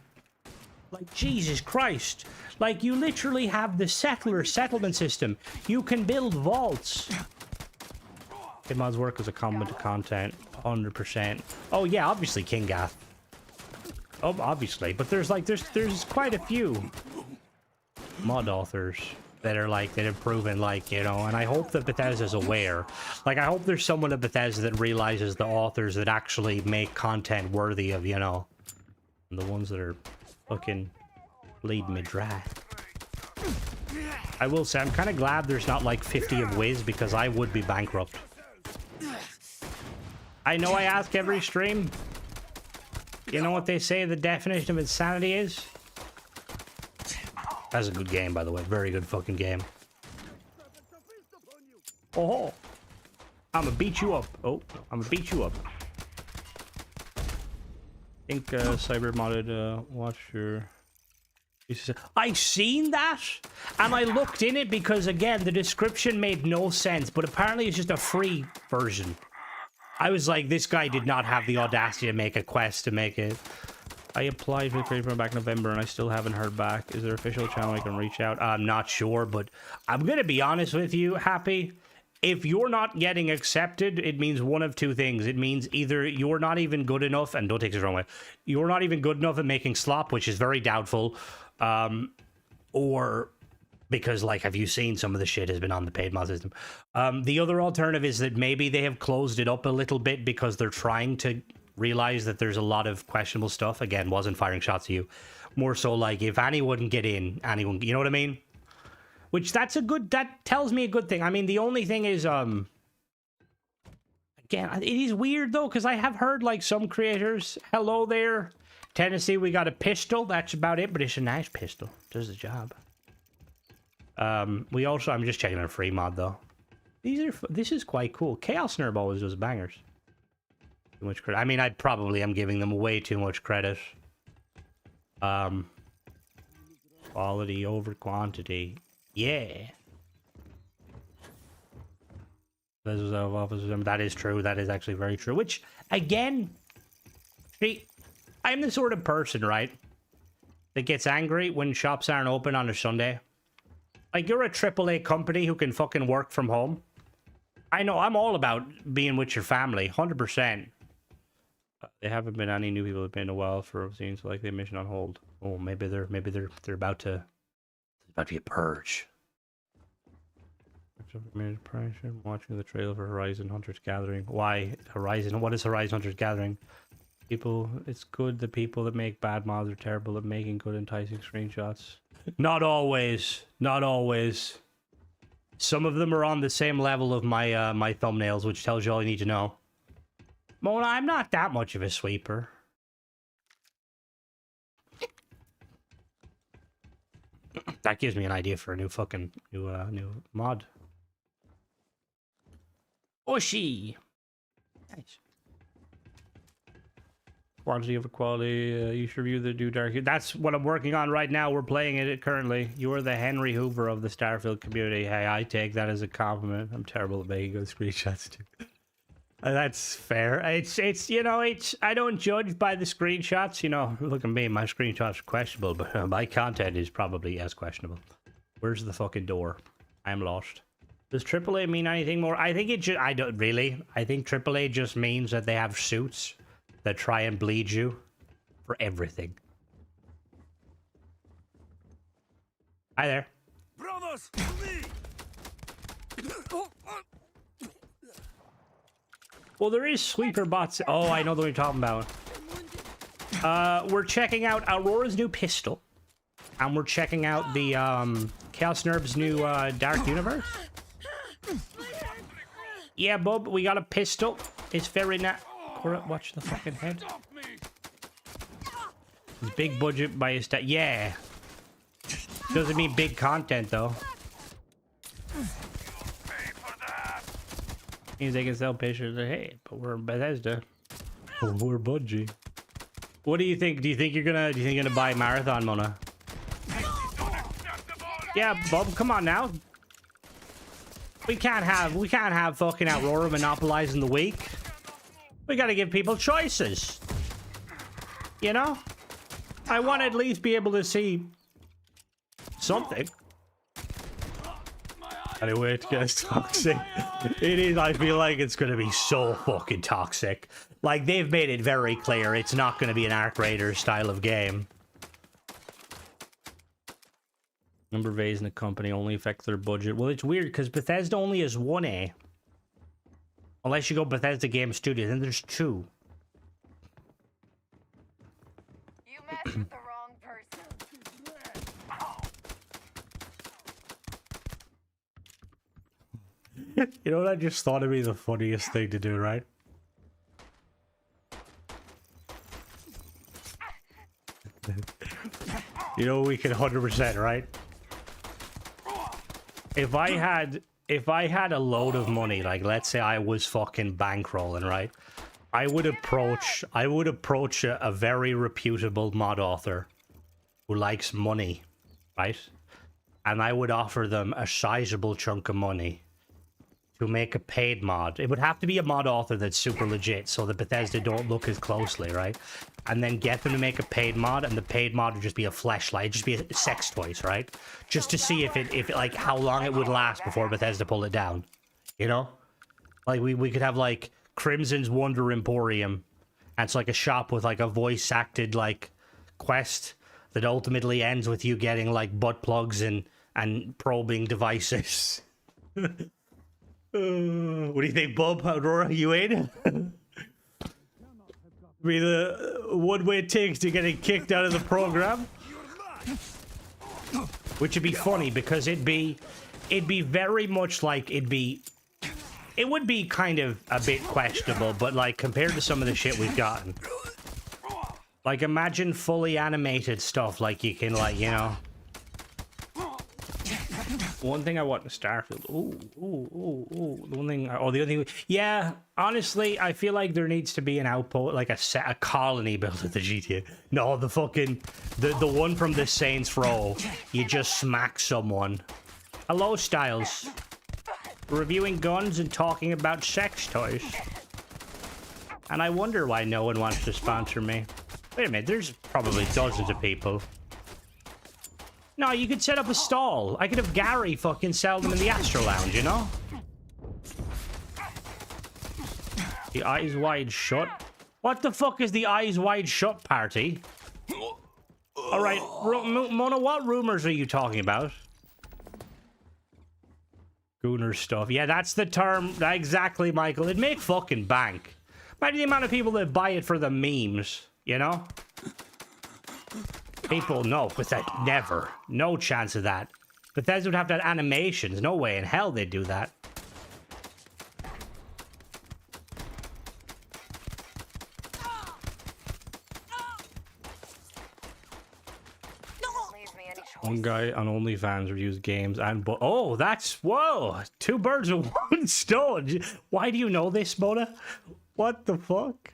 Like, Jesus Christ. Like, you literally have the settlement system. You can build vaults. Paid mods work as a complement to content, 100%. Oh yeah, obviously Kingath. Oh, obviously, but there's quite a few mod authors that are like, that have proven, like, you know, and I hope that Bethesda's aware. Like, I hope there's someone at Bethesda that realizes the authors that actually make content worthy of, you know, the ones that are fucking bleeding me dry. I will say, I'm kind of glad there's not like 50 of Wiz, because I would be bankrupt. I know I ask every stream. You know what they say the definition of insanity is? That's a good game, by the way. Very good fucking game. Oh, I'ma beat you up. Oh, I'ma beat you up. I think Cyber modded watch your... I seen that, and I looked in it because, again, the description made no sense, but apparently it's just a free version. I was like, this guy did not have the audacity to make a quest to make it. I applied for the creative program back in November, and I still haven't heard back. Is there an official channel I can reach out? I'm not sure, but I'm going to be honest with you, Happy. If you're not getting accepted, it means one of two things. It means either you're not even good enough, and don't take this the wrong way, you're not even good enough at making slop, which is very doubtful, or because, like, have you seen some of the shit has been on the paid mod system? The other alternative is that maybe they have closed it up a little bit because they're trying to realize that there's a lot of questionable stuff. Again, wasn't firing shots at you. More so like, if anyone can get in, anyone, you know what I mean? Which, that's a good, that tells me a good thing. I mean, the only thing is, again, it is weird though, because I have heard like some creators, hello there, Tennessee, we got a pistol, that's about it, but it's a nice pistol, does the job. We also, I'm just checking a free mod though. This is quite cool. Chaos Nerb always does bangers. Too much credit. I mean, I probably am giving them way too much credit. Quality over quantity. Yeah. This was out of office. That is true. That is actually very true. Which, again, see, I'm the sort of person, right, that gets angry when shops aren't open on a Sunday. Like, you're a AAA company who can fucking work from home. I know, I'm all about being with your family, 100%. There haven't been any new people that have been in a while for scenes like the mission on hold. Oh, maybe they're about to be a purge. Watching the trailer for Horizon Hunters Gathering. Why Horizon? What is Horizon Hunters Gathering? People, it's good. The people that make bad mods are terrible at making good, enticing screenshots. Not always. Not always. Some of them are on the same level of my my thumbnails, which tells you all you need to know. Mona, I'm not that much of a sweeper. That gives me an idea for a new fucking new mod. Oshi. Nice. Quantity over quality. You should review the Do Dark. That's what I'm working on right now. We're playing it currently. You are the Henry Hoover of the Starfield community. Hey, I take that as a compliment. I'm terrible at making good screenshots too. That's fair. It's you know, I don't judge by the screenshots. You know, look at me. My screenshots are questionable, but my content is probably as questionable. Where's the fucking door? I'm lost. Does AAA mean anything more? I think it just. I don't really. I think AAA just means that they have suits that try and bleed you for everything. Hi there. Brothers, Well, there is sweeper bots. Oh, I know what you're talking about. We're checking out Aurora's new pistol. And we're checking out the Chaos Nerve's new Dark Universe. Yeah, bub, we got a pistol. It's very watch the fucking head. It's big budget by his yeah. Doesn't mean big content though. Means they can sell pictures of hey, but we're Bethesda. We're Bungie. What do you think? Do you think you're gonna buy Marathon, Mona? Yeah, Bob, come on now. We can't have fucking Aurora monopolizing the week. We gotta give people choices. You know? I want to at least be able to see something. Anyway, it gets toxic. It is, I feel like it's gonna be so fucking toxic. Like, they've made it very clear it's not gonna be an Arc Raiders style of game. Number of A's in the company only affects their budget. Well, it's weird because Bethesda only has 1 A. Unless you go Bethesda Game Studios, then there's 2. You messed with the wrong person. You know what I just thought would be the funniest thing to do, right? You know, we can 100%, right? If I had a load of money, like let's say I was fucking bankrolling, right? I would approach a very reputable mod author who likes money, right? And I would offer them a sizable chunk of money to make a paid mod. It would have to be a mod author that's super legit so that Bethesda don't look as closely, right? And then get them to make a paid mod, and the paid mod would just be a fleshlight, just be a sex toys, right? Just to see if it like how long it would last before Bethesda pulled it down. You know? Like we could have like Crimson's Wonder Emporium. And it's like a shop with like a voice acted like quest that ultimately ends with you getting like butt plugs and probing devices. What do you think, Bob? Aurora, you in? Be the one way it takes to getting kicked out of the program. Which would be funny because it'd be very much like it would be kind of a bit questionable, but like compared to some of the shit we've gotten. Like imagine fully animated stuff like you can like, you know. One thing I want in Starfield. Ooh. The one thing. Oh, the other thing. Yeah, honestly, I feel like there needs to be an outpost, like a colony built at the GTA. No, the fucking the one from the Saints Row. You just smack someone. Hello, Styles. Reviewing guns and talking about sex toys. And I wonder why no one wants to sponsor me. Wait a minute. There's probably dozens of people. No, you could set up a stall. I could have Gary fucking sell them in the Astro Lounge, you know? The Eyes Wide Shut? What the fuck is the Eyes Wide Shut party? All right, Mona, what rumors are you talking about? Gooner stuff. Yeah, that's the term. Exactly, Michael. It'd make fucking bank. Imagine the amount of people that buy it for the memes, you know? People, no, but that never. No chance of that. Bethesda would have to have animations. No way in hell they'd do that. One guy on OnlyFans reviews games and oh, that's whoa! 2 birds with 1 stone. Why do you know this, Mona? What the fuck?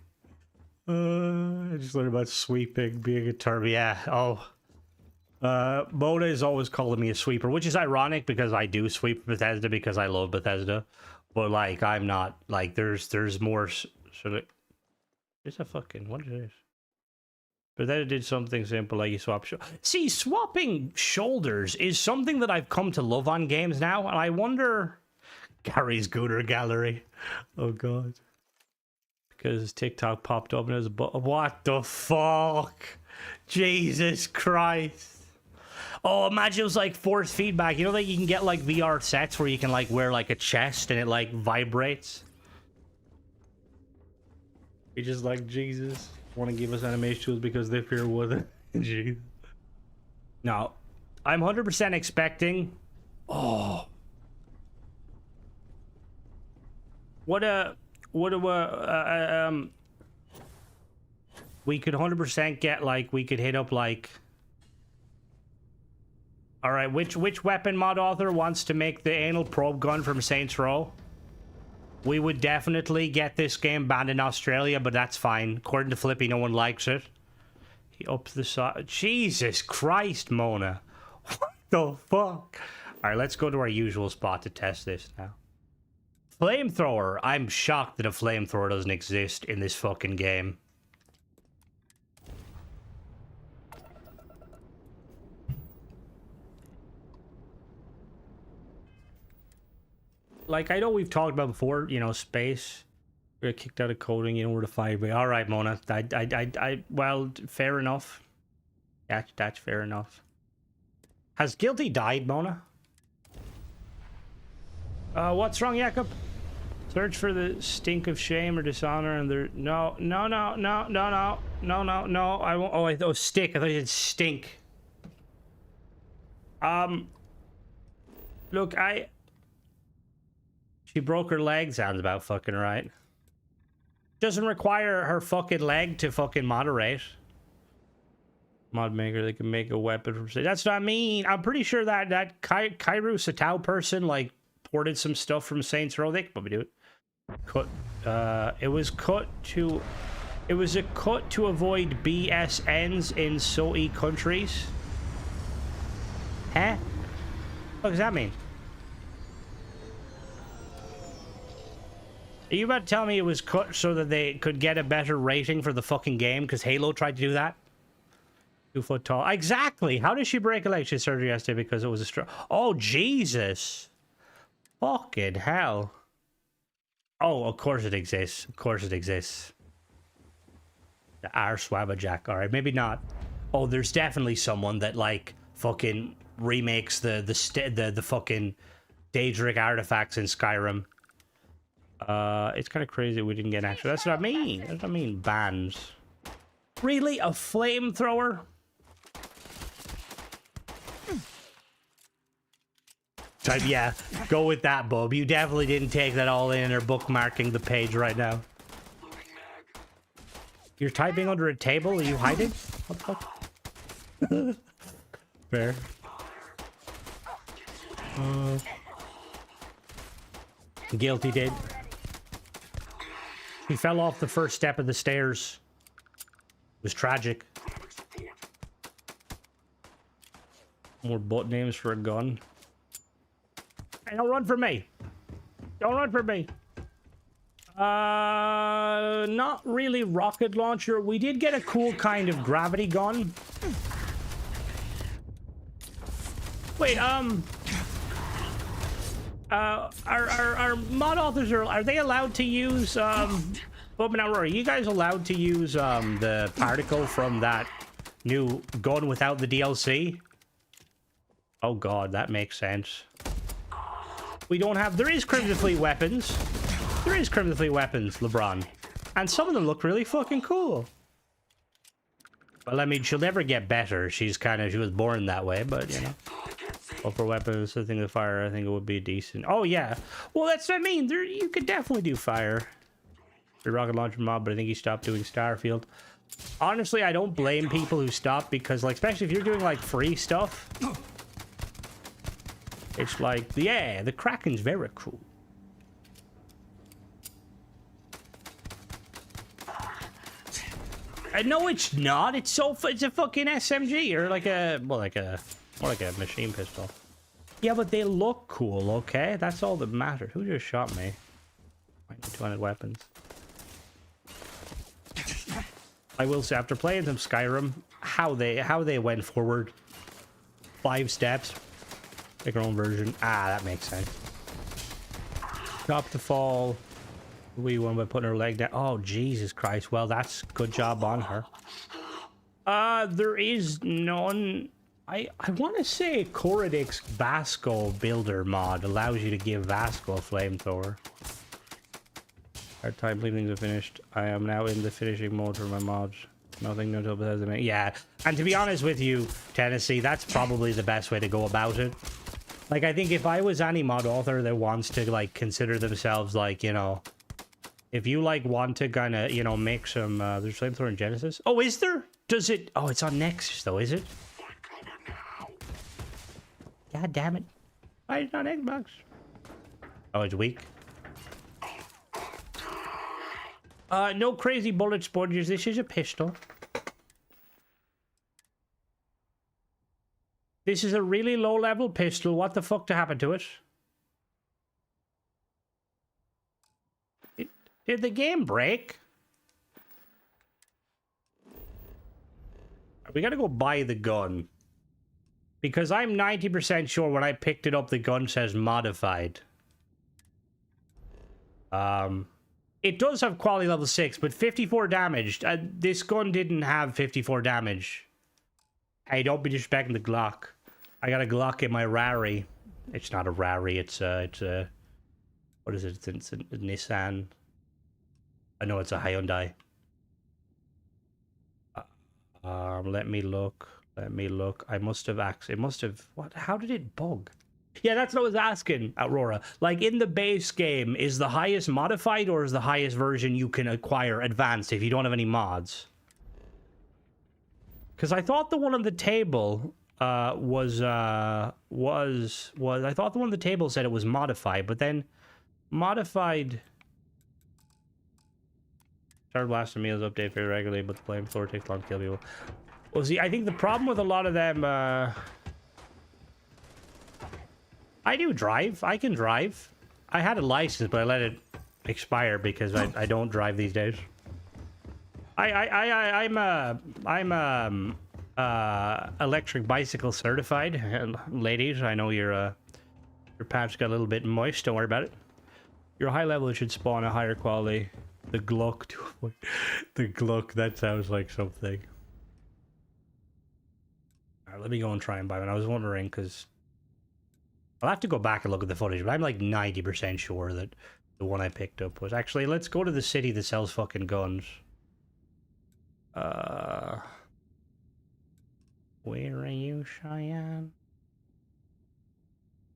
I just learned about sweeping being a term. Yeah. Oh. Mona is always calling me a sweeper, which is ironic because I do sweep Bethesda because I love Bethesda, but like I'm not. Like there's more sort of. It's a fucking what is this? But then it did something simple like you swap. See, swapping shoulders is something that I've come to love on games now, and I wonder. Gary's Gooner Gallery. Oh god. Because TikTok popped up and it was what the fuck? Jesus Christ. Oh, imagine it was like force feedback. You know that you can get like VR sets where you can like wear like a chest and it like vibrates. We just like Jesus. Want to give us animation tools because they fear with it. No, I'm 100% expecting. Oh, we could 100% get like we could hit up like. All right, which weapon mod author wants to make the anal probe gun from Saints Row? We would definitely get this game banned in Australia, but that's fine. According to Flippy, no one likes it. He ups the size. Jesus Christ, Mona. What the fuck? Alright, let's go to our usual spot to test this now. Flamethrower. I'm shocked that a flamethrower doesn't exist in this fucking game. Like, I know we've talked about before, you know, space. We got kicked out of coding, you know, where to find me. All right, Mona. Well, fair enough. That's fair enough. Has Guilty died, Mona? What's wrong, Jakob? Search for the stink of shame or dishonor and there... No. I won't... Oh, stick. I thought you said stink. Look, She broke her leg, sounds about fucking right. Doesn't require her fucking leg to fucking moderate. Mod maker, they can make a weapon from... That's what I mean. I'm pretty sure that Kairu Satao person, like, ported some stuff from Saints Row. They could probably do it. It was a cut to avoid BSNs in SOE countries. Huh? What does that mean? Are you about to tell me it was cut so that they could get a better rating for the fucking game because Halo tried to do that? 2 foot tall. Exactly. How did she break a leg? She had surgery yesterday because it was a stroke. Oh, Jesus. Fucking hell. Oh, of course it exists. Of course it exists. The Swabbajack. All right, maybe not. Oh, there's definitely someone that like fucking remakes the fucking Daedric artifacts in Skyrim. It's kind of crazy we didn't get an actual. That's what I mean. That's what I mean. Bans. Really, a flamethrower? Yeah, go with that, bub. You definitely didn't take that all in or bookmarking the page right now. You're typing under a table? Are you hiding? What the fuck? Fair. Guilty did. He fell off the first step of the stairs. It was tragic. More butt names for a gun. Hey, don't run from me. Don't run from me. Not really rocket launcher. We did get a cool kind of gravity gun. Wait, our mod authors are they allowed to use Bob and Aurora, are you guys allowed to use the particle from that New gun without the DLC. Oh god, that makes sense. We don't have... There is Crimson Fleet weapons. There is Crimson Fleet weapons, LeBron. And some of them look really fucking cool. Well, I mean, she'll never get better. She's kind of... She was born that way, but, you know. Well, for weapons, I think the fire, I think it would be decent. Oh, yeah. Well, that's what I mean. There, you could definitely do fire. The rocket launcher mod, but I think he stopped doing Starfield. Honestly, I don't blame people who stop because, like, especially if you're doing, like, free stuff. It's like, yeah, the Kraken's very cool. No, it's not. It's so... It's a fucking SMG or like a... Well, like a... More like a machine pistol. Yeah, but they look cool, okay? That's all that matters. Who just shot me? 200 weapons. I will say, after playing some Skyrim, how they went forward. 5 steps. Make our own version. Ah, that makes sense. Stop the fall. We won by putting her leg down. Oh, Jesus Christ. Well, that's good job on her. There is none... I want to say Korodic's Vasco builder mod allows you to give Vasco a flamethrower. Hard time believing things are finished. I am now in the finishing mode for my mods. Nothing until Bethesda. Yeah, and to be honest with you, Tennessee, that's probably the best way to go about it. Like, I think if I was any mod author that wants to, like, consider themselves, like, you know... If you, like, want to kind of, you know, make some... there's flamethrower in Genesis? Oh, is there? Does it... Oh, it's on Nexus, though, is it? God damn it. Why is it on Xbox? Oh, it's weak. No crazy bullet sponges. This is a pistol. This is a really low-level pistol. What the fuck to happen to it? Did the game break? We gotta go buy the gun. Because I'm 90% sure when I picked it up, the gun says modified. It does have quality level 6, but 54 damage. This gun didn't have 54 damage. Hey, don't be disrespecting the Glock. I got a Glock in my Rari. It's not a Rari, it's a... What is it? It's a Nissan. I know it's a Hyundai. Let me look. Let me look. I must have it must have... What? How did it bug? Yeah, that's what I was asking, Aurora. Like, in the base game, is the highest modified or is the highest version you can acquire advanced if you don't have any mods? Because I thought the one on the table I thought the one on the table said it was modified, but then modified... Started blasting meals update very regularly, but the flamethrower takes long to kill people. Well, see, I think the problem with a lot of them, I do drive. I can drive. I had a license, but I let it expire because I don't drive these days. I'm electric bicycle certified. And ladies, I know your pants got a little bit moist. Don't worry about it. Your high level, it should spawn a higher quality. The Glock. The Glock. That sounds like something. Let me go and try and buy one. I was wondering because I'll have to go back and look at the footage, but I'm like 90% sure that the one I picked up was actually. Let's go to the city that sells fucking guns. Where are you, Cheyenne?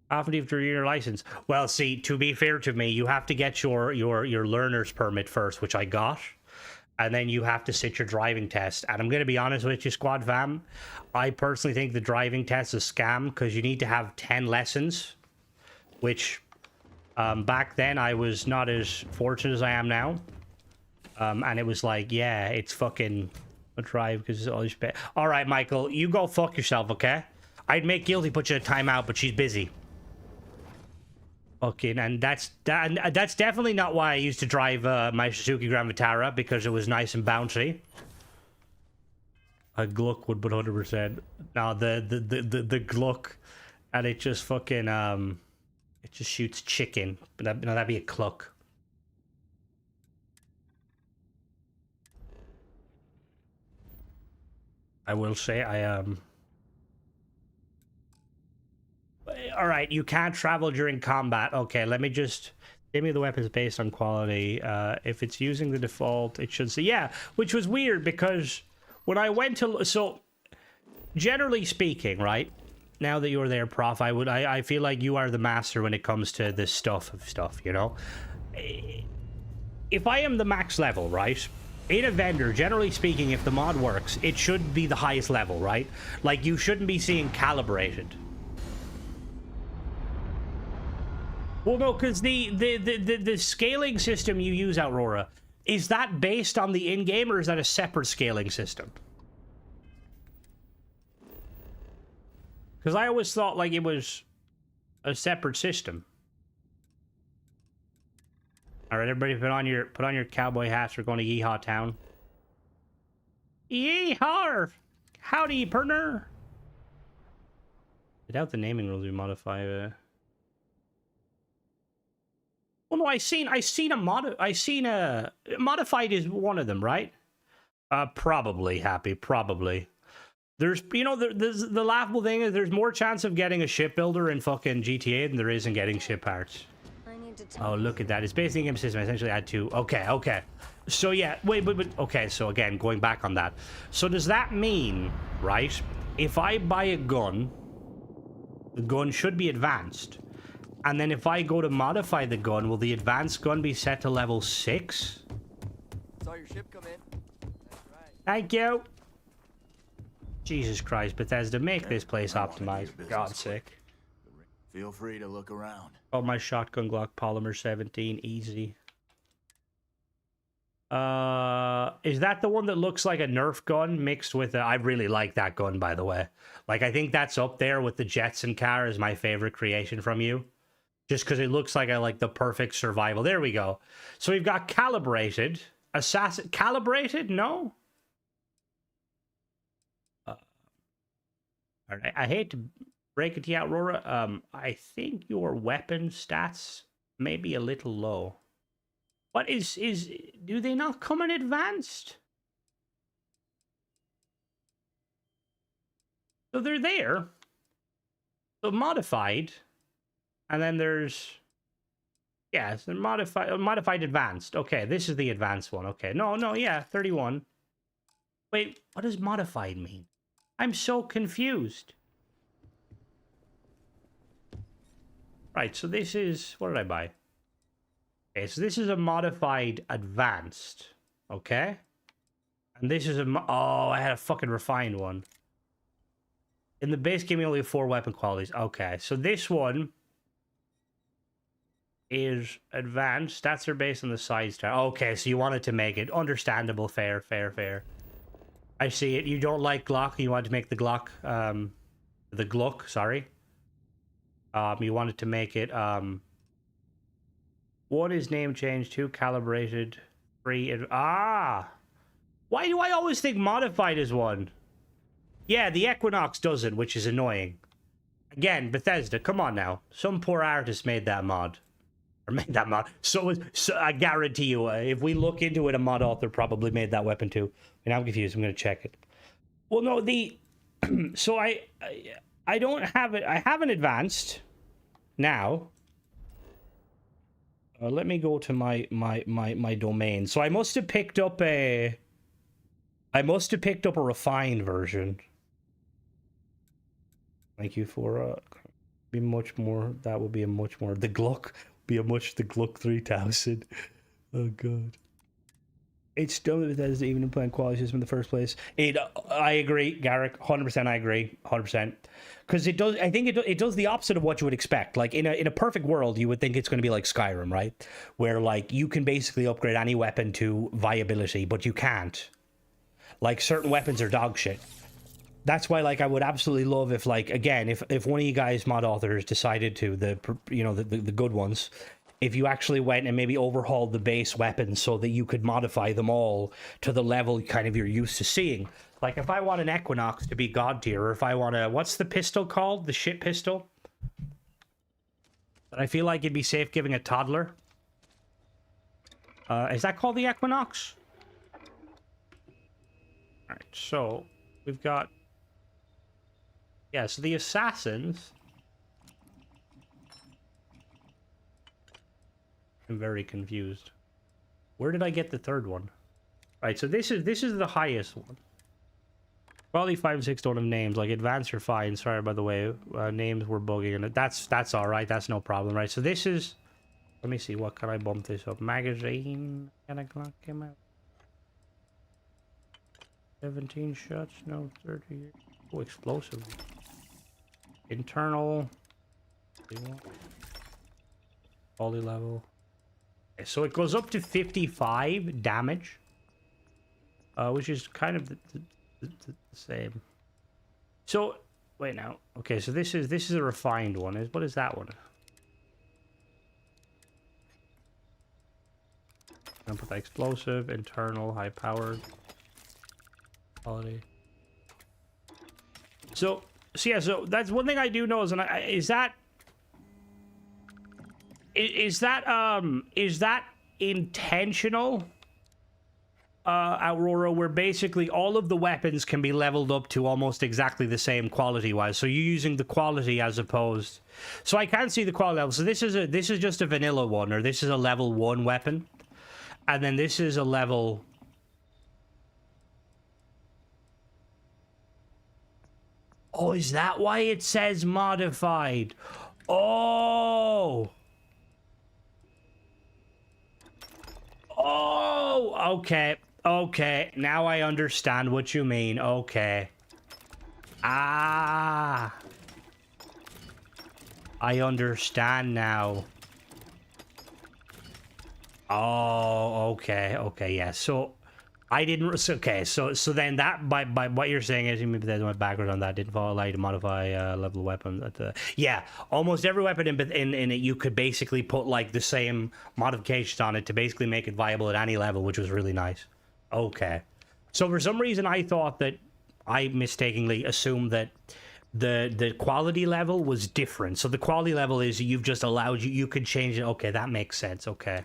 Often you have to renew your license. Well, see, to be fair to me, you have to get your learner's permit first, which I got. And then you have to sit your driving test. And I'm going to be honest with you, Squad Fam. I personally think the driving test is a scam because you need to have 10 lessons. Which, back then, I was not as fortunate as I am now. And it was like, yeah, it's fucking a drive because it's all you pay. All right, Michael, you go fuck yourself, okay? I'd make Guilty put you in a timeout, but she's busy. Okay, and that's definitely not why I used to drive my Suzuki Grand Vitara, because it was nice and bouncy. A Gluck would, but 100%. No, the Gluck, and it just fucking it just shoots chicken. But that'd be a Cluck. I will say I am. All right, you can't travel during combat. Okay, let me just give me the weapons based on quality. If it's using the default, it should say yeah, which was weird because when I went to so generally speaking, right? Now that you're there, Prof, I feel like you are the master when it comes to this stuff, you know? If I am the max level, right? In a vendor, generally speaking, if the mod works, it should be the highest level, right? Like, you shouldn't be seeing calibrated. Well, no, because the scaling system you use, Aurora, is that based on the in-game, or is that a separate scaling system? Because I always thought, like, it was a separate system. All right, everybody, put on your cowboy hats. We're going to Yeehaw Town. Yeehaw! Howdy, partner. I doubt the naming rules we modify. Well, no, I seen a modified is one of them, right? Probably Happy, probably. There's, you know, the laughable thing is there's more chance of getting a shipbuilder in fucking GTA than there is in getting ship parts. Oh, look at that. It's based in the game system. I essentially add two. Okay. So, yeah. Wait, but okay. So, again, going back on that. So, does that mean, right, if I buy a gun, the gun should be advanced. And then if I go to modify the gun, will the advanced gun be set to level 6? Saw your ship come in. That's right. Thank you. Jesus Christ, Bethesda, make this place optimized, for God's sake. Feel free to look around. Oh, my shotgun Glock Polymer 17, easy. Is that the one that looks like a Nerf gun mixed with a... I really like that gun, by the way. Like, I think that's up there with the Jetson car as my favorite creation from you. Just because it looks like the perfect survival. There we go. So we've got calibrated. Assassin... Calibrated? No? All right, I hate to break it to you, Aurora. I think your weapon stats may be a little low. What do they not come in advanced? So they're there. So modified. And then there's... Yeah, so modified advanced. Okay, this is the advanced one. Okay, no, yeah, 31. Wait, what does modified mean? I'm so confused. Right, so this is... What did I buy? Okay, so this is a modified advanced. Okay? And this is a... Oh, I had a fucking refined one. In the base game, you only have 4 weapon qualities. Okay, so this one is advanced. Stats are based on the size tab. Okay, so you wanted to make it understandable. Fair. I see it. You don't like Glock. You wanted to make the Glock, the Gluck, sorry. You wanted to make it, what is name changed to? Calibrated, free, why do I always think modified is one? Yeah, the Equinox doesn't, which is annoying. Again, Bethesda, come on now. Some poor artist made that mod. Or made that mod. So I guarantee you, if we look into it, a mod author probably made that weapon too. And I'm confused. I'm going to check it. Well, no, so I don't have it. I haven't advanced now. Let me go to my domain. So I must have picked up a refined version. Thank you for be much more. That would be a much more. The Gluck be a much the Gluck 3000. Oh god. It's dumb that Bethesda even implement quality system in the first place. I agree, Garrick. 100%. I agree. 100%. Because it does. I think it does the opposite of what you would expect. Like in a perfect world, you would think it's going to be like Skyrim, right? Where like you can basically upgrade any weapon to viability, but you can't. Like certain weapons are dog shit. That's why, like, I would absolutely love if, like, again, if one of you guys mod authors decided to, the good ones, if you actually went and maybe overhauled the base weapons so that you could modify them all to the level kind of you're used to seeing. Like, if I want an Equinox to be god tier, or if I want a, what's the pistol called? The shit pistol? But I feel like it'd be safe giving a toddler. Is that called the Equinox? Alright, so... we've got... Yeah, so the assassins... I'm very confused. Where did I get the third one? Right, so this is the highest one. Quality 5 and 6 don't have names. Like, advanced are fine. Sorry, by the way. Names were bugging. And that's alright. That's no problem, right? So this is... Let me see. What can I bump this up? Magazine. Can I clock him out? 17 shots. No, 30. Oh, explosive. Internal. Quality level. Okay, so it goes up to 55 damage. Which is kind of the same. So wait now. Okay, so this is a refined one. What is that one? I'm gonna put the explosive, internal, high powered, quality. So yeah, so that's one thing I do know is that intentional? Aurora, where basically all of the weapons can be leveled up to almost exactly the same quality-wise. So you're using the quality as opposed... So I can't see the quality level. So this is just a vanilla one, or this is a level 1 weapon. And then this is a level... Oh, is that why it says modified? Oh! Oh, okay. Okay, now I understand what you mean. Okay. Ah. I understand now. Oh, okay. Okay, yeah. So I didn't... Okay, so then that, by what you're saying is, maybe there's my background on that, didn't allow you to modify level weapon at the... Yeah, almost every weapon in it, you could basically put, like, the same modifications on it to basically make it viable at any level, which was really nice. Okay. So for some reason, I thought that... I mistakenly assumed that the quality level was different. So the quality level is you've just allowed... You could change it. Okay, that makes sense. Okay.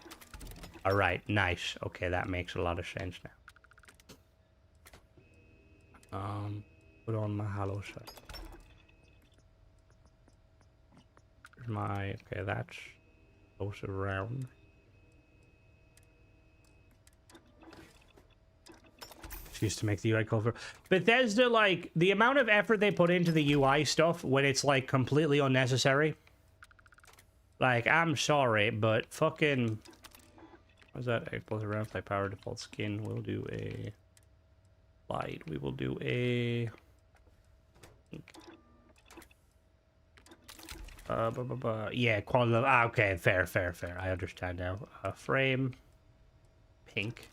All right, nice. Okay, that makes a lot of sense now. Put on my hollow shot. Here's my... Okay, that's... explosive round. Used to make the UI cover. Bethesda, like, the amount of effort they put into the UI stuff when it's, like, completely unnecessary. Like, I'm sorry, but fucking... What's that? Explosive round, high power, default skin. We'll do a... Light. We will do a... Yeah, quality level. Ah, okay, fair. I understand now. Frame. Pink.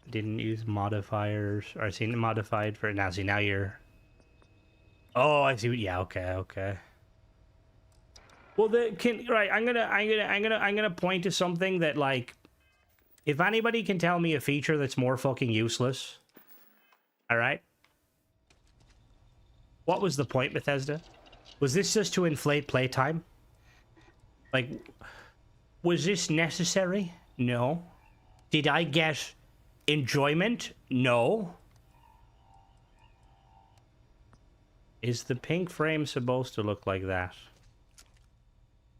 Didn't use modifiers. Or I seen it modified for... Now, see, now you're... Oh, I see. Yeah, okay. Well, right, I'm gonna point to something that, like, if anybody can tell me a feature that's more fucking useless, all right? What was the point, Bethesda? Was this just to inflate playtime? Like, was this necessary? No. Did I get enjoyment? No. Is the pink frame supposed to look like that?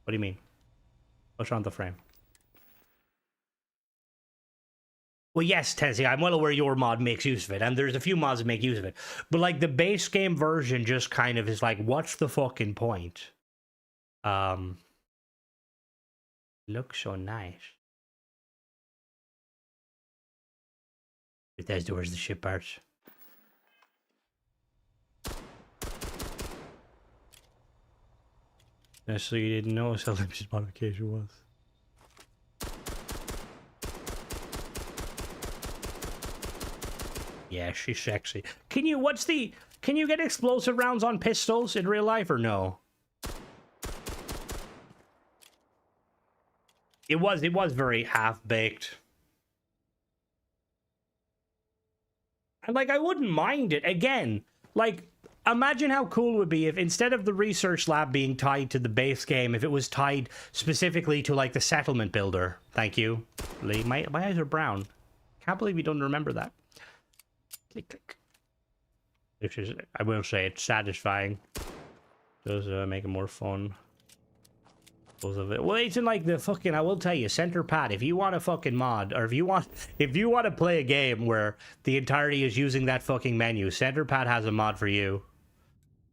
What do you mean? What's wrong with the frame? Well, yes, Tennessee, I'm well aware your mod makes use of it, and there's a few mods that make use of it. But, like, the base game version just kind of is like, what's the fucking point? Looks so nice. Bethesda, where's the ship parts? So you didn't know how limited modification was. Yeah, she's sexy. Can you get explosive rounds on pistols in real life or no? It was very half-baked. And, like, I wouldn't mind it. Again, like, imagine how cool it would be if instead of the research lab being tied to the base game, if it was tied specifically to, like, the settlement builder. Thank you, Lee. My eyes are brown. Can't believe you don't remember that. Click, click. which is, I will say, it's satisfying. Does make it more fun. Well, it's in like the fucking, I will tell you, center pad, if you want a fucking mod, or if you want to play a game where the entirety is using that fucking menu, center pad has a mod for you.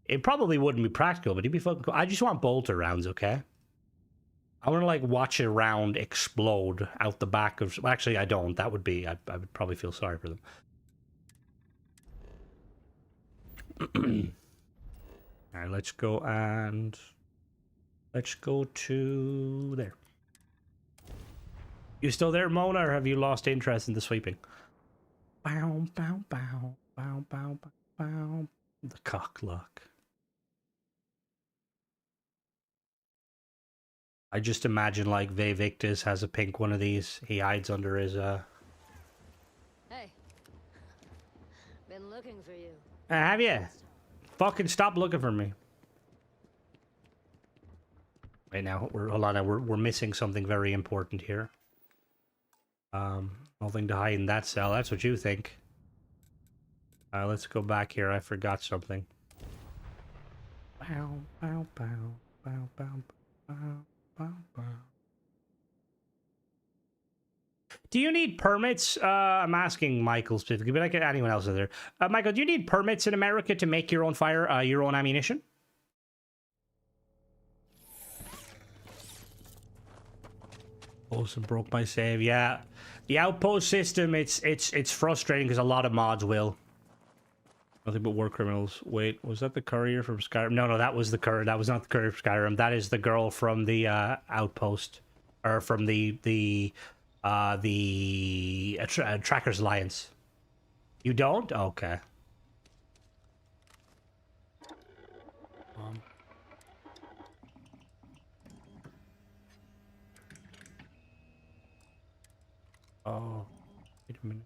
It probably wouldn't be practical, but it'd be fucking cool. I just want bolter rounds, okay? I want to like watch a round explode out the back of, well, actually I don't, that would be, I would probably feel sorry for them. All right, let's go and let's go to there. You still there, Mona, or have you lost interest in the sweeping? Bow, bow, bow, bow, bow, bow, bow. The cock lock. I just imagine like Victus has a pink one of these. He hides under his Hey. Been looking for you. Have you? Fucking stop looking for me. Right now, hold on, we're missing something very important here. Nothing to hide in that cell. That's what you think. Let's go back here. I forgot something. Bow, bow, bow, bow, bow, bow, bow, bow. Do you need permits? I'm asking Michael specifically, but I can anyone else in there. Michael, do you need permits in America to make your own fire, your own ammunition? Also broke my save. Yeah, the outpost system. It's frustrating because a lot of mods will. Nothing but war criminals. Wait, was that the courier from Skyrim? No, that was the courier. That was not the courier from Skyrim. That is the girl from the outpost, or from the Trackers Alliance. You don't? Okay. Oh, wait a minute.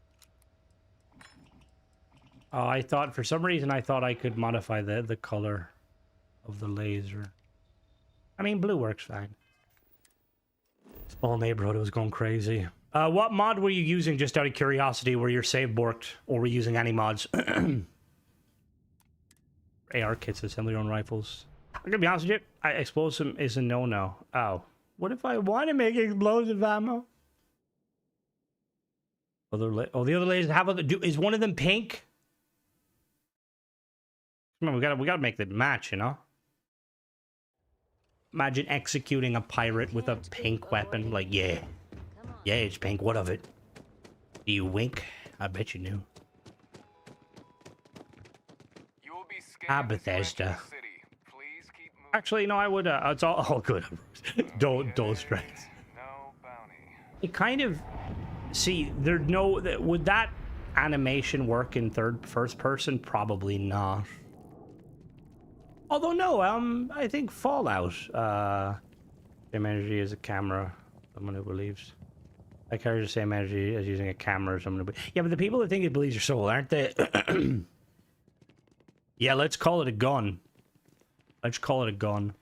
Oh, I thought, for some reason, I thought I could modify the color of the laser. I mean, blue works fine. Small neighborhood, it was going crazy. What mod were you using, just out of curiosity? Were your save borked, or were you using any mods? AR kits, assembly your own rifles. I'm gonna be honest with you, explosive is a no-no. Oh. What if I want to make explosive ammo? The other lasers, how about is one of them pink? Come on, we gotta make the match, you know? Imagine executing a pirate with a pink weapon. Like, yeah. Yeah, it's pink. What of it? Do you wink? I bet you knew. Bethesda. Actually, no, I would. It's all good. don't stress. It kind of. See, there's no. Would that animation work in first person? Probably not. Although no, I think Fallout. Same energy as a camera. Someone who believes. I carry the same energy as using a camera or something. Yeah, but the people that think it believes your soul, aren't they? Yeah, let's call it a gun. Let's call it a gun.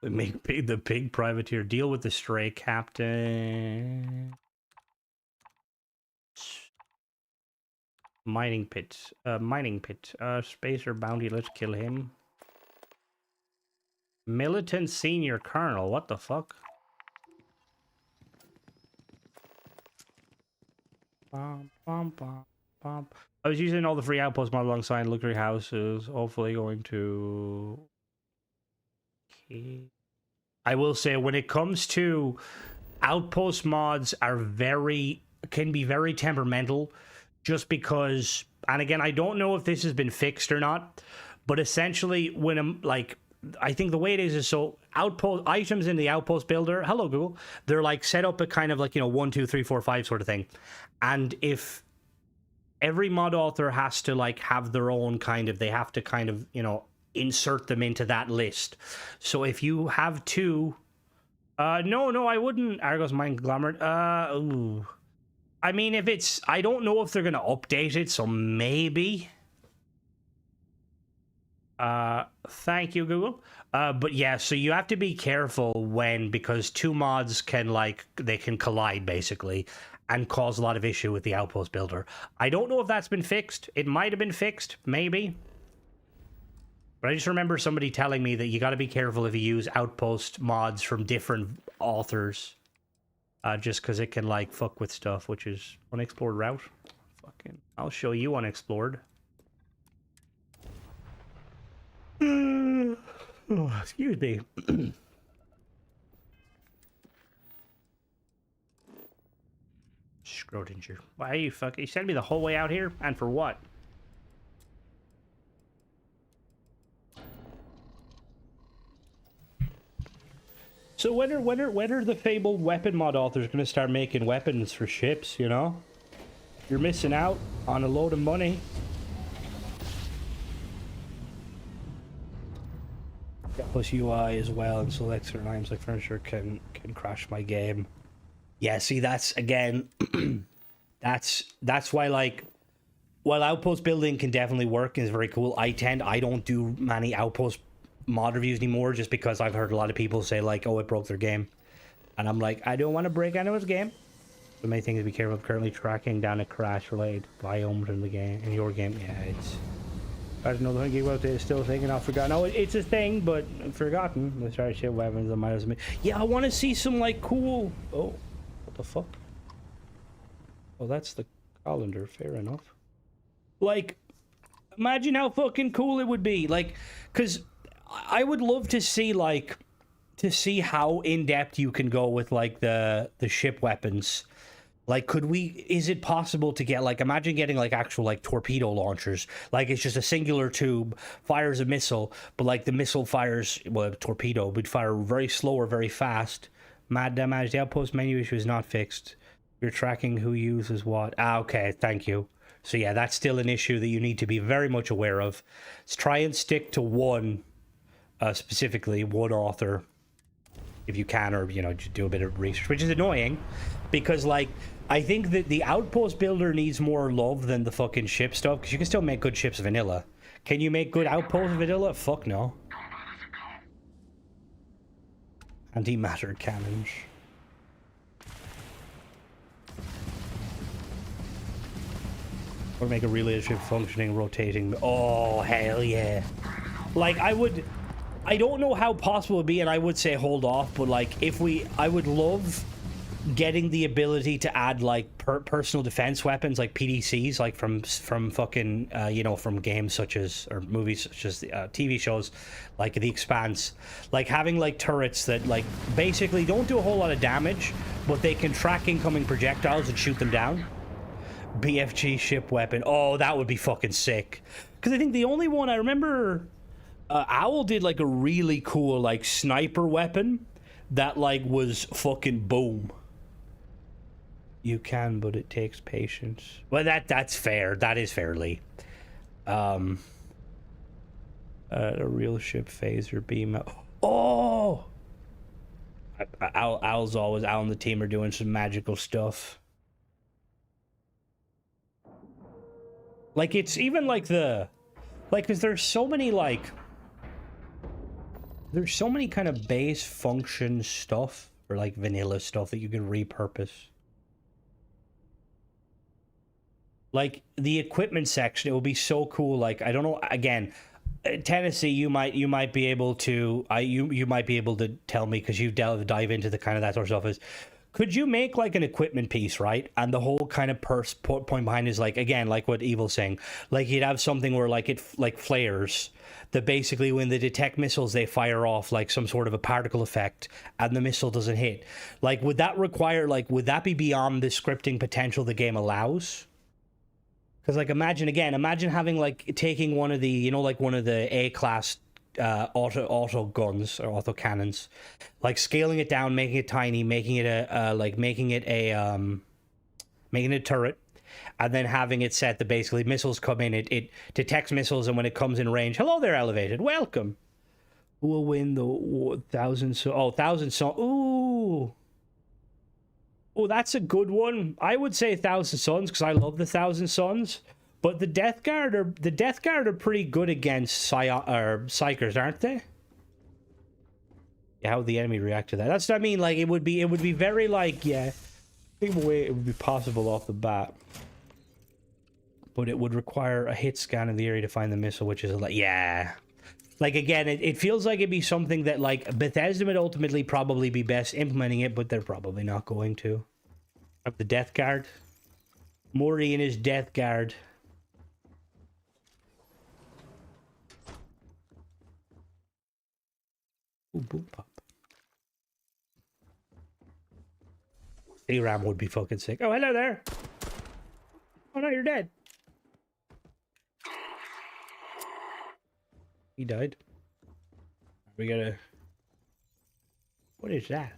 We make the pig privateer. Deal with the stray captain. Mining pit. Spacer bounty. Let's kill him. Militant senior colonel. What the fuck? Bum, bum, bum, bum. I was using all the free outpost mod alongside luxury houses. Hopefully going to... Okay. I will say, when it comes to outpost mods can be very temperamental, just because, and again, I don't know if this has been fixed or not, but essentially when I'm like, I think the way it is so outpost items in the outpost builder, hello Google, they're like set up a kind of like, 1, 2, 3, 4, 5 sort of thing. And if every mod author has to like have their own kind of, they have to kind of, insert them into that list. So if you have two, no, I wouldn't. Argos Mine Conglomerate. Ooh. I mean, if it's, I don't know if they're going to update it, so maybe. Thank you, Google. But yeah, so you have to be careful because two mods can they can collide basically and cause a lot of issue with the outpost builder. I don't know if that's been fixed. It might have been fixed, maybe. But I just remember somebody telling me that you got to be careful if you use outpost mods from different authors. Just because it can fuck with stuff, which is unexplored route. Fucking, I'll show you unexplored. Oh, excuse me. Schrodinger. Why are you fucking... You sent me the whole way out here? And for what? So when are the fabled weapon mod authors going to start making weapons for ships, you know? You're missing out on a load of money. Plus UI as well, and select certain items like furniture can crash my game. Yeah, see, that's again, that's why while outpost building can definitely work and is very cool, I don't do many outpost mod reviews anymore just because I've heard a lot of people say oh, it broke their game, and I'm like, I don't want to break anyone's game. The main thing is be careful of currently tracking down a crash related biomes in the game, in your game. Yeah, it's... I don't know, the thing about it is still a thing and I've forgotten. No, it's a thing, but forgotten. Let's try to ship weapons that might have... Yeah, I want to see some, cool... Oh, what the fuck? Oh, that's the colander. Fair enough. Imagine how fucking cool it would be. Because I would love to see, to see how in-depth you can go with, the ship weapons. Is it possible to get, imagine getting, actual, torpedo launchers. It's just a singular tube, fires a missile, but, the missile fires, well, a torpedo would fire very slow or very fast. Mad damage. The outpost menu issue is not fixed. You're tracking who uses what. Ah, okay, thank you. So, yeah, that's still an issue that you need to be very much aware of. Let's try and stick to one, specifically, one author, if you can, or, just do a bit of research, which is annoying, because, I think that the outpost builder needs more love than the fucking ship stuff, because you can still make good ships vanilla. Can you make good outpost vanilla? Fuck no. Antimatter cannons. Or make a relay ship functioning, rotating. Oh, hell yeah. I don't know how possible it would be, and I would say hold off, but I would love getting the ability to add personal defense weapons like PDCs, from fucking from games such as, or movies such as TV shows like The Expanse, having turrets that basically don't do a whole lot of damage, but they can track incoming projectiles and shoot them down. BFG ship weapon. Oh, that would be fucking sick. Because I think the only one I remember, Owl did a really cool sniper weapon that was fucking boom. You can, but it takes patience. Well, that's fair. That is fairly. A real ship phaser beam. Oh! Owl's always... Owl and the team are doing some magical stuff. It's even because there's so many, there's so many kind of base function stuff, or, vanilla stuff that you can repurpose. The equipment section, it will be so cool. I don't know, again, Tennessee, you might be able to, you might be able to tell me, because you dive into the kind of that sort of stuff, is, could you make an equipment piece, right? And the whole kind of point behind is again, what Evil's saying, you'd have something where it flares, that basically when they detect missiles, they fire off some sort of a particle effect, and the missile doesn't hit. Would that require, would that be beyond the scripting potential the game allows? Because imagine having taking one of the, one of the A-class auto guns or auto cannons, scaling it down, making it tiny, making it a turret, and then having it set that basically missiles come in, it detects missiles, and when it comes in range, hello there, elevated, welcome. Who will win the 1,000 sun? Oh, 1,000 sun. Ooh. Oh, that's a good one. I would say 1,000 Suns, because I love the 1,000 Suns. But the Death Guard are pretty good against Psychers, aren't they? Yeah, how would the enemy react to that? That's what I mean. Like it would be very like, yeah, think of a way it would be possible off the bat. But it would require a hit scan of the area to find the missile, which is like, yeah. Like again, it feels like it'd be something that like Bethesda would ultimately probably be best implementing it, but they're probably not going to. Up the Death Guard. Mori and his Death Guard. Ooh, boom pop. A-Ram would be fucking sick. Oh, hello there. Oh no, you're dead. He died. We gotta... What is that?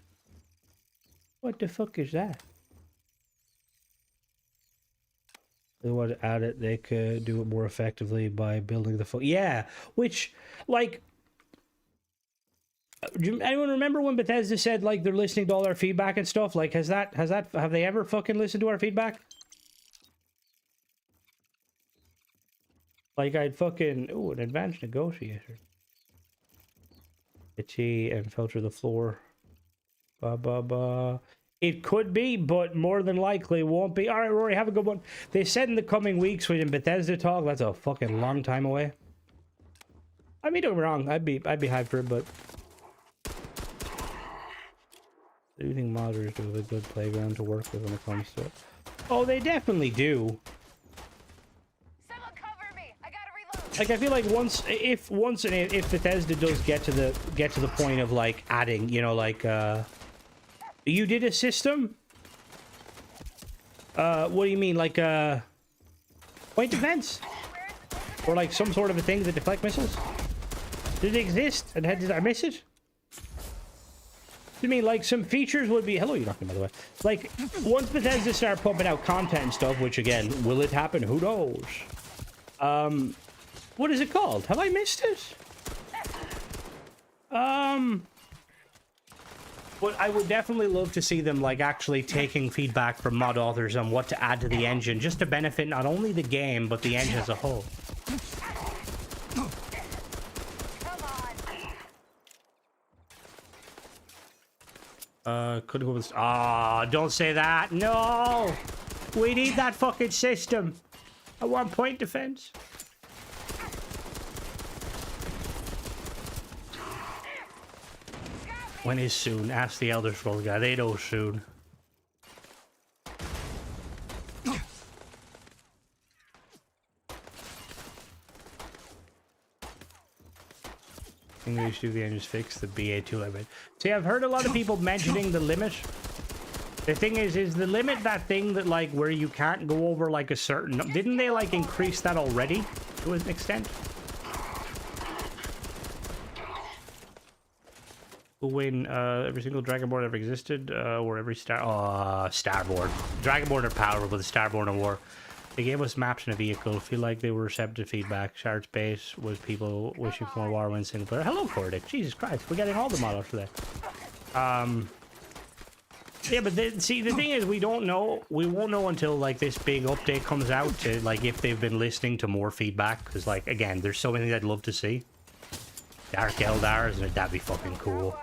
What the fuck is that? They want to add it, they could do it more effectively by building the yeah, which, like... Do anyone remember when Bethesda said, like, they're listening to all our feedback and stuff? Like, have they ever fucking listened to our feedback? Like, I'd fucking... Ooh, an advanced negotiator. Itchy and filter the floor. It could be, but more than likely won't be. Alright, Rory, have a good one. They said in the coming weeks when Bethesda talk, that's a fucking long time away. I mean, don't get me wrong, I'd be hyped for it, but... Do you think modders do have a good playground to work with when it comes to it? Oh, they definitely do. Someone cover me. I gotta reload. Like I feel like if Bethesda does get to the point of like adding, you know, like you did a system? What do you mean, like point defense? Or like some sort of a thing that deflect missiles? Did it exist? And did I miss it? I mean, like, some features would be... Hello, you're knocking, by the way. Like, once Bethesda start pumping out content and stuff, which, again, will it happen? Who knows? What is it called? Have I missed it? But I would definitely love to see them, like, actually taking feedback from mod authors on what to add to the engine, just to benefit not only the game, but the engine as a whole. Could go with... Ah, don't say that. No! We need that fucking system. I want point defense. When is soon? Ask the Elder Scrolls guy. They know soon. English do the engines fix the BA2 limit. See, I've heard a lot of people mentioning the limit. The thing is the limit that thing that, like, where you can't go over, like, a certain... Didn't they, like, increase that already to an extent? Who win every single Dragonborn ever existed, or every Starborn. Dragonborn are powerful, but the Starborn are war. They gave us maps and a vehicle. Feel like they were receptive to feedback. Shard's base was people wishing for more Warwind single player. Hello, Cordic. Jesus Christ, we're getting all the models today. Yeah, but see, the thing is, we don't know. We won't know until, like, this big update comes out to, like, if they've been listening to more feedback. Because, like, again, there's so many I'd love to see. Dark Eldars, and that'd be fucking cool.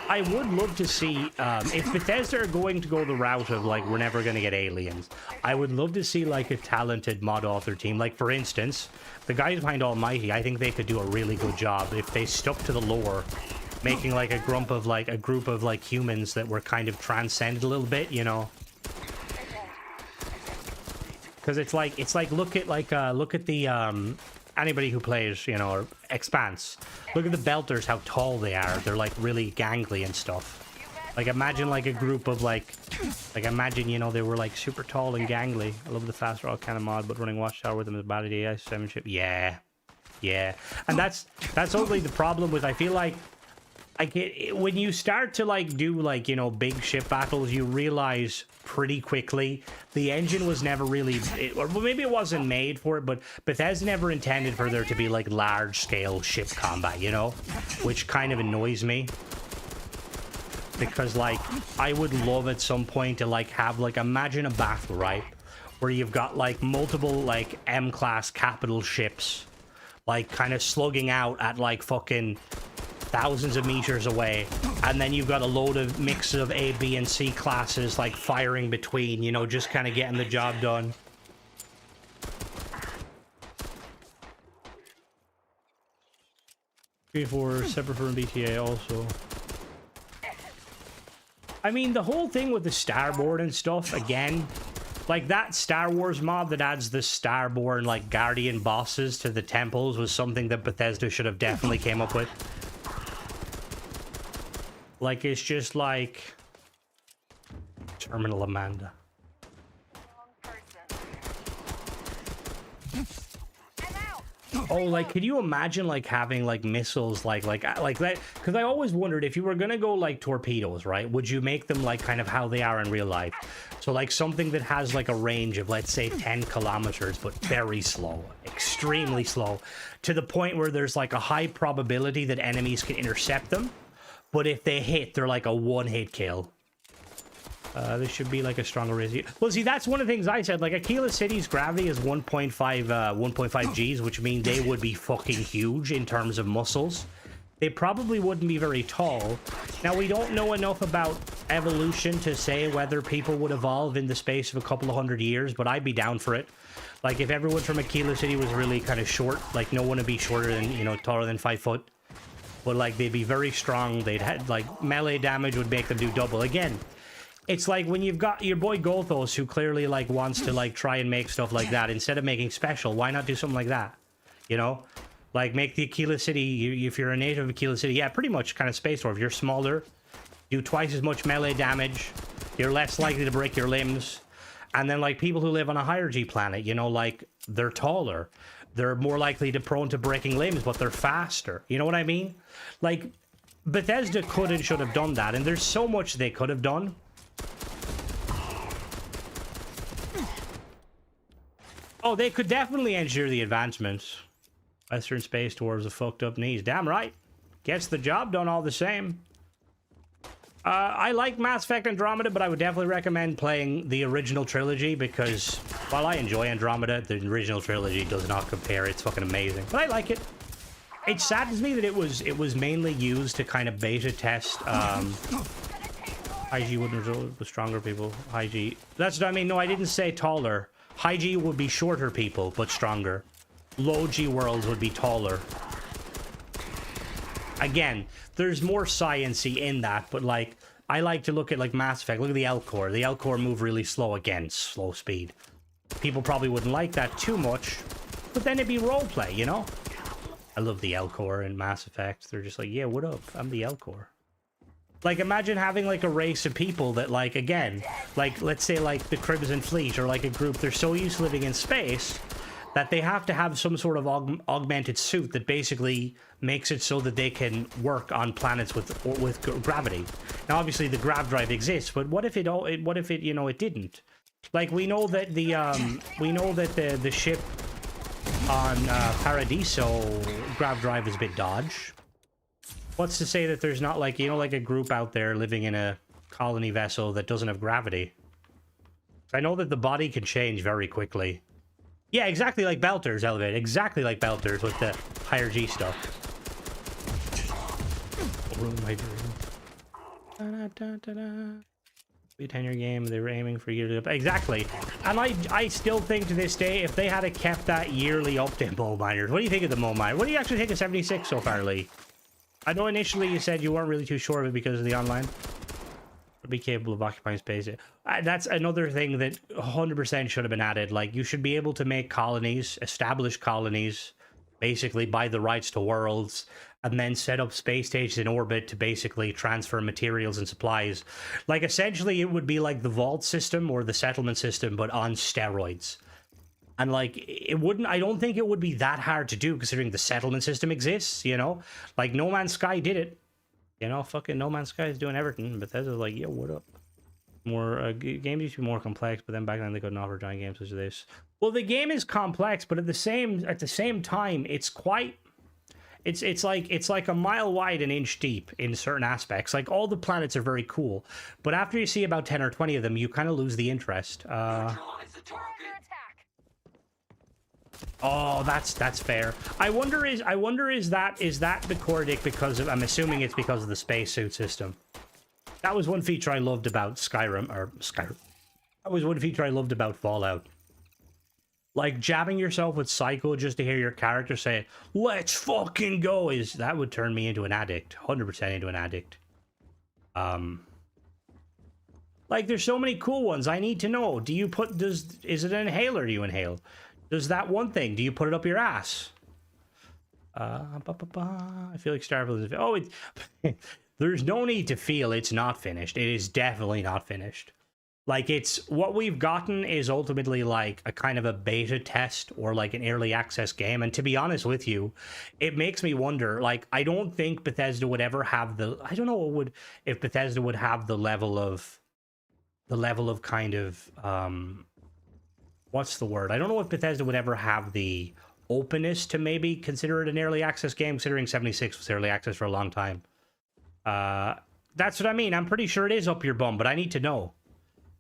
I would love to see, if Bethesda are going to go the route of, like, we're never going to get aliens, I would love to see, like, a talented mod author team. Like, for instance, the guys behind Almighty, I think they could do a really good job if they stuck to the lore, making, like, a group of, like, humans that were kind of transcended a little bit, you know? Because it's like, look at the, anybody who plays, you know, or Expanse. Look at the Belters, how tall they are. They're, like, really gangly and stuff. Like, imagine, like, a group of, like, imagine, you know, they were, like, super tall and gangly. I love the fast rock kind of mod, but running Watchtower with them is a bad idea. 7 ship. Yeah. Yeah. And that's only the problem with, I feel like when you start to, like, do, like, you know, big ship battles, you realize pretty quickly the engine was never really, or maybe it wasn't made for it, but Bethesda never intended for there to be, like, large scale ship combat, you know, which kind of annoys me. because like I would love at some point to like have like, imagine a battle, right, where you've got like multiple like M-class capital ships like kind of slugging out at like fucking thousands of meters away, and then you've got a load of mix of A, B, and C classes like firing between, you know, just kind of getting the job done. Before separate from BTA also. I mean, the whole thing with the starboard and stuff, again, like that Star Wars mod that adds the starborn like guardian bosses to the temples was something that Bethesda should have definitely came up with. Like, it's just like Terminal Amanda. Oh, like, could you imagine like having like missiles like that? Because I always wondered, if you were gonna go like torpedoes, right, would you make them like kind of how they are in real life? So like something that has like a range of, let's say, 10 kilometers, but very slow, extremely slow, to the point where there's like a high probability that enemies can intercept them, but if they hit, they're like a one-hit kill. This should be like a stronger resistance. Well, see, that's one of the things I said. Like, Aquila City's gravity is 1.5 Gs, which means they would be fucking huge in terms of muscles. They probably wouldn't be very tall. Now, we don't know enough about evolution to say whether people would evolve in the space of a couple of 100 years, but I'd be down for it. Like, if everyone from Aquila City was really kind of short, like, no one would be shorter than, you know, taller than 5 foot. But, like, they'd be very strong. They'd have, like, melee damage would make them do double. Again, it's like when you've got your boy Gothos, who clearly like wants to like try and make stuff like that. Instead of making special, why not do something like that? You know, like make the Aquila City, if you're a native of Aquila City, yeah, pretty much kind of Space Dwarf. You're smaller, do twice as much melee damage, you're less likely to break your limbs. And then like people who live on a higher G planet, you know, like they're taller, they're more likely to prone to breaking limbs, but they're faster. You know what I mean? Like Bethesda could and should have done that, and there's so much they could have done. Oh, they could definitely ensure the advancements. Western Space Dwarves have fucked up knees. Damn right. Gets the job done all the same. I like Mass Effect Andromeda, but I would definitely recommend playing the original trilogy, because while I enjoy Andromeda, the original trilogy does not compare. It's fucking amazing. But I like it. It saddens me that it was mainly used to kind of beta test High G wouldn't result with stronger people. High G. That's what I mean. No, I didn't say taller. High G would be shorter people, but stronger. Low G worlds would be taller. Again, there's more science-y in that, but like, I like to look at like Mass Effect. Look at the L-Core. The L-Core move really slow again. Slow speed. People probably wouldn't like that too much, but then it'd be roleplay, you know? I love the L-Core in Mass Effect. They're just like, yeah, what up? I'm the L-Core. Like, imagine having, like, a race of people that, like, again, like, let's say, like, the Crimson Fleet, or, like, a group, they're so used to living in space that they have to have some sort of augmented suit that basically makes it so that they can work on planets with gravity. Now, obviously, the grav drive exists, but what if it, you know, it didn't? Like, we know that the ship on Paradiso grav drive is a bit dodge. What's to say that there's not, like, you know, like a group out there living in a colony vessel that doesn't have gravity? I know that the body can change very quickly. Yeah, exactly like Belters, Elevate. Exactly like Belters with the higher G stuff. Ruin my dream. Be a 10-year game, they were aiming for yearly up. Exactly. And I still think to this day, if they had kept that yearly update, Mole Miners. What do you think of the Mole Miner? What do you actually think of 76 so far, Lee? I know initially you said you weren't really too sure of it because of the online. Be capable of occupying space. That's another thing that 100% should have been added. Like, you should be able to make colonies, establish colonies, basically buy the rights to worlds, and then set up space stations in orbit to basically transfer materials and supplies. Like, essentially, it would be like the vault system or the settlement system, but on steroids. And, like, it wouldn't, I don't think it would be that hard to do, considering the settlement system exists, you know? Like, No Man's Sky did it. You know, fucking No Man's Sky is doing everything. Bethesda's like, yo, what up? More games used to be more complex, but then back then they couldn't offer giant games such as this. Well, the game is complex, but at the same time, it's quite It's like a mile wide, an inch deep in certain aspects. Like all the planets are very cool, but after you see about 10 or 20 of them, you kind of lose the interest. We're under attack. Oh, that's fair. I wonder is that the Cordic because of, I'm assuming it's because of the spacesuit system. That was one feature I loved about Skyrim. That was one feature I loved about Fallout. Like jabbing yourself with Psycho just to hear your character say, "Let's fucking go," that would turn me into an addict. 100% into an addict. Like there's so many cool ones. I need to know. Is it an inhaler you inhale? Does that one thing, do you put it up your ass? I feel like Starfield is... Oh, there's no need to feel it's not finished. It is definitely not finished. Like, what we've gotten is ultimately like a kind of a beta test or like an early access game. And to be honest with you, it makes me wonder, like, I don't think Bethesda would ever have I don't know if Bethesda would have the level of kind of, what's the word? I don't know if Bethesda would ever have the openness to maybe consider it an early access game, considering 76 was early access for a long time. That's what I mean. I'm pretty sure it is up your bum, but I need to know.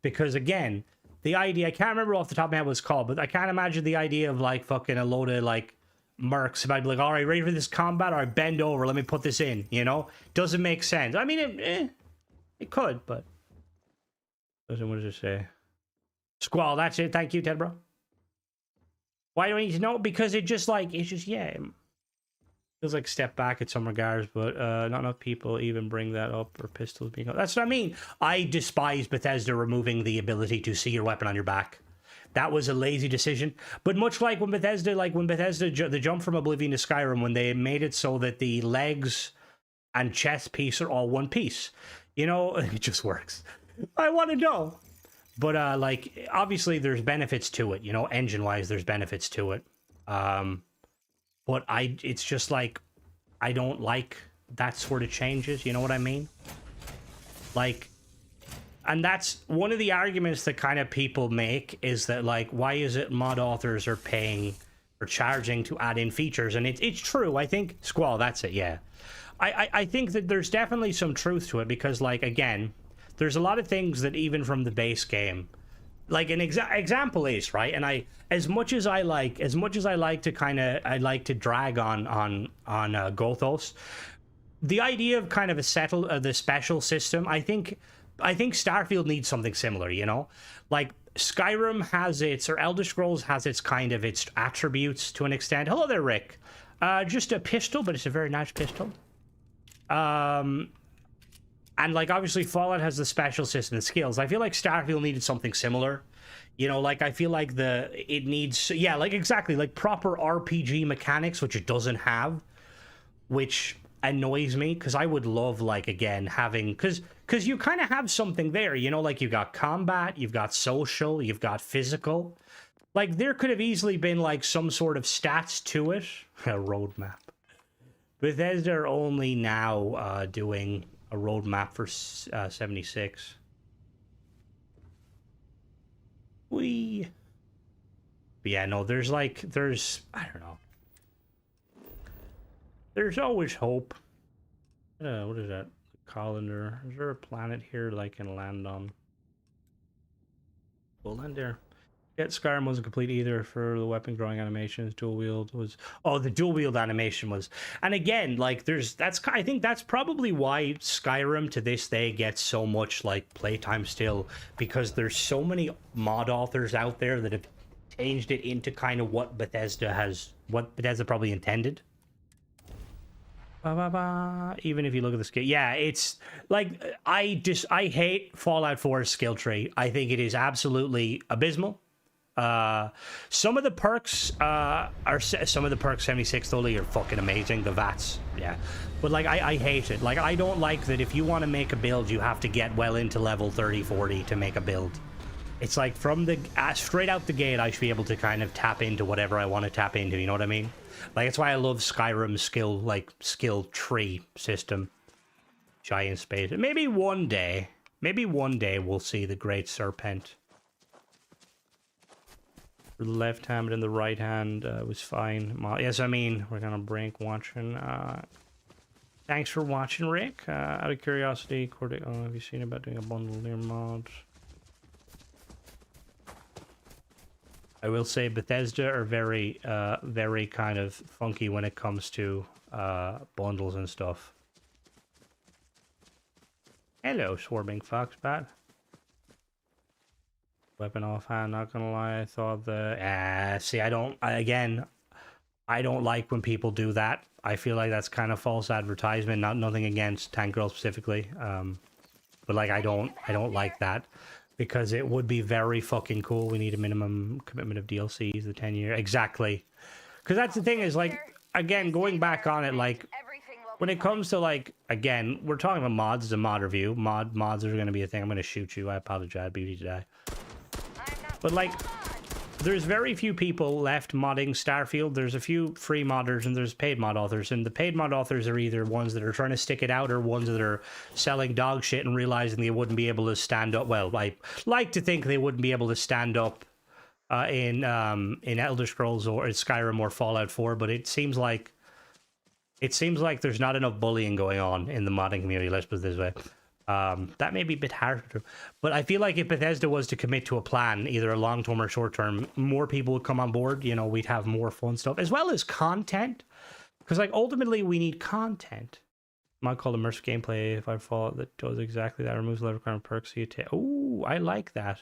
Because again, the idea, I can't remember off the top of my head what it's called, but I can't imagine the idea of like fucking a load of like mercs if I'd be like, all right, ready for this combat? All right, bend over, let me put this in, you know? Doesn't make sense. I mean, it could, but... What does it say? Squall, that's it. Thank you, Ted, bro. Why do I need to know? Because yeah. It feels like step back at some regards, but not enough people even bring that up, or pistols being... That's what I mean. I despise Bethesda removing the ability to see your weapon on your back. That was a lazy decision. But much like when Bethesda, the jump from Oblivion to Skyrim, when they made it so that the legs and chest piece are all one piece. You know, it just works. I want to know. But, like, obviously there's benefits to it, you know, engine-wise there's benefits to it. But it's just like, I don't like that sort of changes, you know what I mean? Like, and that's one of the arguments that kind of people make is that, like, why is it mod authors are paying or charging to add in features? And it's true, I think, Squall, that's it, yeah. I think that there's definitely some truth to it because, like, again... There's a lot of things that even from the base game, like an example is, right? And as much as I like to drag on Gothos, the idea of kind of the special system, I think Starfield needs something similar, you know? Like Skyrim has or Elder Scrolls has its attributes to an extent. Hello there, Rick. Just a pistol, but it's a very nice pistol. And, like, obviously, Fallout has the special system and skills. I feel like Starfield needed something similar. You know, like, I feel like it needs... Yeah, like, exactly. Like, proper RPG mechanics, which it doesn't have. Which annoys me, because I would love, like, again, having... Because you kind of have something there, you know? Like, you've got combat, you've got social, you've got physical. Like, there could have easily been, like, some sort of stats to it. A roadmap. Bethesda are only now doing... a roadmap for 76. But yeah, no, there's I don't know. There's always hope. What is that? Colander. Is there a planet here that I can land on? We'll land there. Yet Skyrim wasn't complete either for the weapon growing animations. Dual wield was... Oh, the dual wield animation was... And again, like, I think that's probably why Skyrim to this day gets so much, like, playtime still. Because there's so many mod authors out there that have changed it into kind of what Bethesda probably intended. Even if you look at the skill... Yeah, it's... Like, I hate Fallout 4's skill tree. I think it is absolutely abysmal. Some of the perks 76 totally are fucking amazing. The VATs, yeah, but like I hate it. Like I don't like that if you want to make a build you have to get well into level 30-40 to make a build. It's like from the straight out the gate I should be able to kind of tap into whatever I want to tap into, you know what I mean? Like that's why I love Skyrim's skill tree system. Giant space. Maybe one day we'll see the Great Serpent for the left hand, but in the right hand was fine. Yes, I mean, we're gonna break watching. Thanks for watching, Rick. Out of curiosity, Cordic, oh, have you seen about doing a bundle near mod? I will say Bethesda are very, very kind of funky when it comes to bundles and stuff. Hello, swarming foxbat. Weapon offhand, not gonna lie, I thought the... see, I don't like when people do that. I feel like that's kind of false advertisement. Nothing against Tank Girl specifically, but like I don't like that because it would be very fucking cool. We need a minimum commitment of DLCs, the 10-year exactly. Because that's the thing is like again going back on it like when it comes to like again we're talking about mods as a mod review. Mods are going to be a thing. I'm going to shoot you. I apologize, beauty today. But like. There's very few people left modding Starfield. There's a few free modders and there's paid mod authors. And the paid mod authors are either ones that are trying to stick it out or ones that are selling dog shit and realizing they wouldn't be able to stand up. Well, I like to think they wouldn't be able to stand up in Elder Scrolls or in Skyrim or Fallout 4. But it seems like there's not enough bullying going on in the modding community. Let's put it this way. That may be a bit harder to, but I feel like if Bethesda was to commit to a plan, either a long-term or short-term, more people would come on board. You know, we'd have more fun stuff as well as content, because like ultimately we need content. I might call immersive gameplay if I follow that does exactly that. Removes level requirement perks. So you take. Oh, I like that.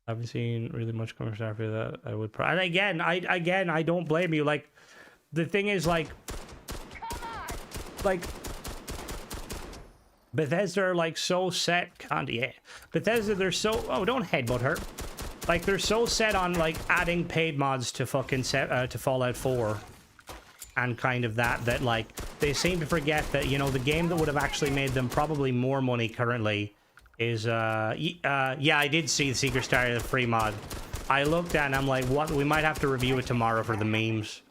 I haven't seen really much coming after that. I would. And again, I don't blame you. Like, the thing is, like. Bethesda are like so set, yeah. Bethesda, they're so, oh, don't headbutt her. Like they're so set on like adding paid mods to fucking to Fallout 4, and kind of that like they seem to forget that you know the game that would have actually made them probably more money currently is yeah, I did see the Secret Star, the free mod. I looked at it and I'm like, what? We might have to review it tomorrow for the memes.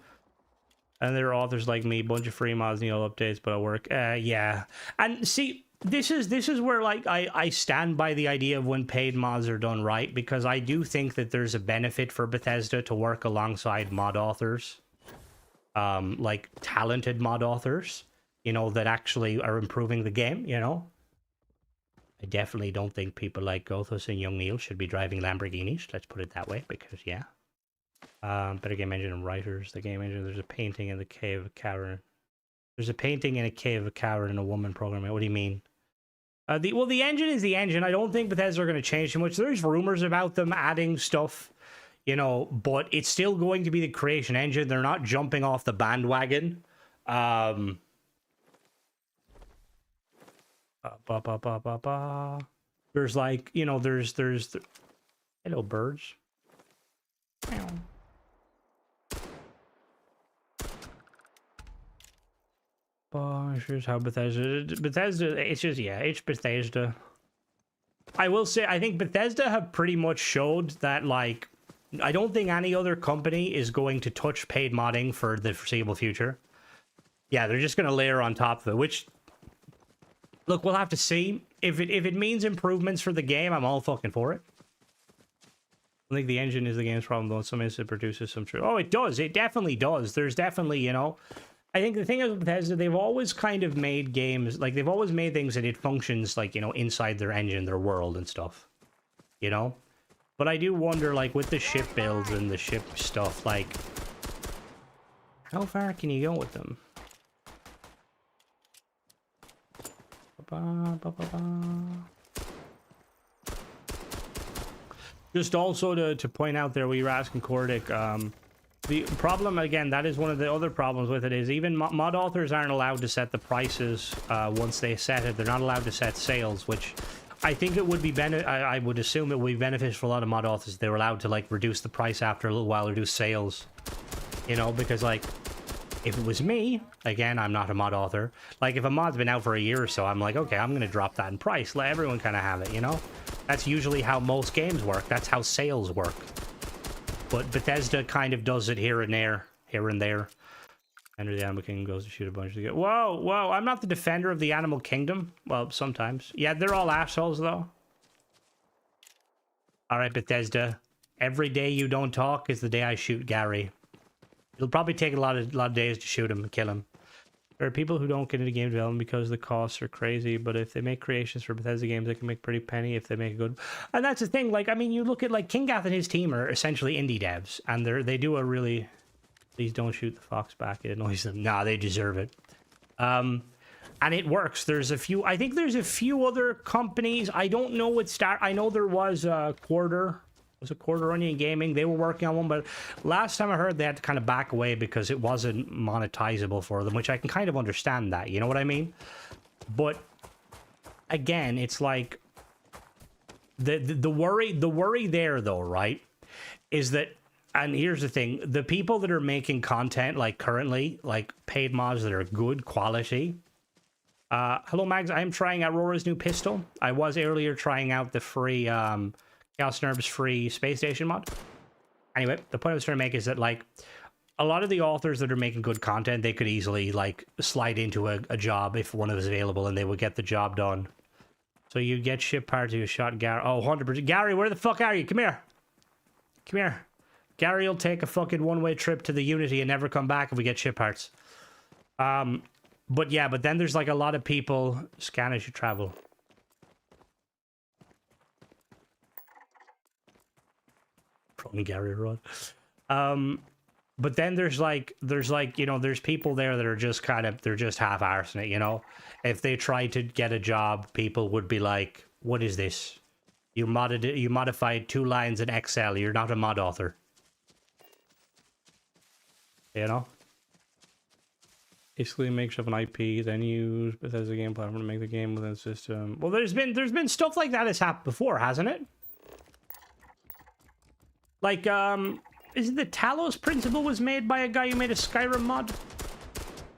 And there are authors like me, bunch of free mods, you know, updates, but I work. Yeah, and see. This is where like I stand by the idea of when paid mods are done right, because I do think that there's a benefit for Bethesda to work alongside mod authors, like talented mod authors, you know, that actually are improving the game, you know. I definitely don't think people like Gothos and Young Neil should be driving Lamborghinis, let's put it that way, because yeah. Better game engine and writers, the game engine, there's a painting in the cave of Karen. There's a painting in a cave of Karen and a woman programming. What do you mean? The engine is the engine. I don't think Bethesda are going to change too much. There's rumors about them adding stuff, you know, but it's still going to be the creation engine. They're not jumping off the bandwagon. There's like, you know, there's hello birds. Here's how Bethesda, it's just, yeah, it's Bethesda. I will say, I think Bethesda have pretty much showed that, like, I don't think any other company is going to touch paid modding for the foreseeable future. Yeah, they're just going to layer on top of it, which, look, we'll have to see. If it means improvements for the game, I'm all fucking for it. I think the engine is the game's problem, though. In some instance, it produces some true. Oh, it does. It definitely does. There's definitely, you know... I think the thing is with Bethesda, they've always kind of made games, like, they've always made things that it functions, like, you know, inside their engine, their world and stuff. You know? But I do wonder, like, with the ship builds and the ship stuff, like, how far can you go with them? Just also to point out there, we were asking Cordic, the problem, again, that is one of the other problems with it, is even mod authors aren't allowed to set the prices once they set it. They're not allowed to set sales, which I think it would be I would assume it would be beneficial for a lot of mod authors if they were allowed to, like, reduce the price after a little while, reduce sales. You know, because, like, if it was me, again, I'm not a mod author, like, if a mod's been out for a year or so, I'm like, okay, I'm going to drop that in price. Let everyone kind of have it, you know? That's usually how most games work. That's how sales work. But Bethesda kind of does it here and there. Enter the Animal Kingdom, goes to shoot a bunch of... Whoa, I'm not the defender of the Animal Kingdom. Well, sometimes. Yeah, they're all assholes, though. All right, Bethesda. Every day you don't talk is the day I shoot Gary. It'll probably take a lot of days to shoot him and kill him. There are people who don't get into game development because the costs are crazy, but if they make creations for Bethesda games, they can make pretty penny if they make a good. And that's the thing. Like, I mean, you look at like King Gath and his team are essentially indie devs, and they do a really. Please don't shoot the fox back. It annoys them. Nah, they deserve it. And it works. There's a few. I think there's a few other companies. I don't know what I know there was a Quarter. Was it Quarter Onion Gaming? They were working on one, but last time I heard they had to kind of back away because it wasn't monetizable for them, which I can kind of understand that. You know what I mean? But again, it's like the worry there though, right? Is that. And here's the thing, the people that are making content, like currently, like paid mods that are good quality. Hello, Mags. I am trying out Rora's new pistol. I was earlier trying out the free Chaos Nerves free Space Station mod. Anyway, the point I was trying to make is that, like, a lot of the authors that are making good content, they could easily, like, slide into a job if one was available and they would get the job done. So you get ship parts, you shot Gary. Oh, 100%. Gary, where the fuck are you? Come here. Come here. Gary will take a fucking one-way trip to the Unity and never come back if we get ship parts. But yeah, but then there's like a lot of people. Scan as you travel. From Gary Rod. But then there's like, you know, there's people there that are just kind of, they're just half-arsing it, you know? If they try to get a job, people would be like, what is this? You modded it, you modified 2 lines in Excel, you're not a mod author. You know? Basically makes up an IP, then use Bethesda game platform to make the game within the system. Well, there's been stuff like that has happened before, hasn't it? Like, is it the Talos principle was made by a guy who made a Skyrim mod?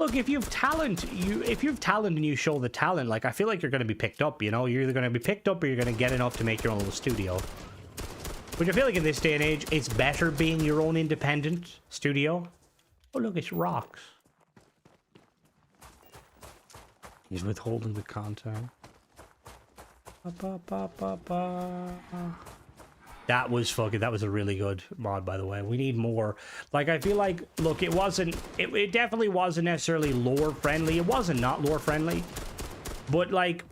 Look, if you have talent, and you show the talent, like, I feel like you're going to be picked up, you know? You're either going to be picked up or you're going to get enough to make your own little studio. Which I feel like in this day and age, it's better being your own independent studio. Oh, look, it's rocks. He's withholding the content. That was a really good mod, by the way. We need more. Like, I feel like, look, it definitely wasn't necessarily lore friendly. It wasn't not lore friendly. But, like,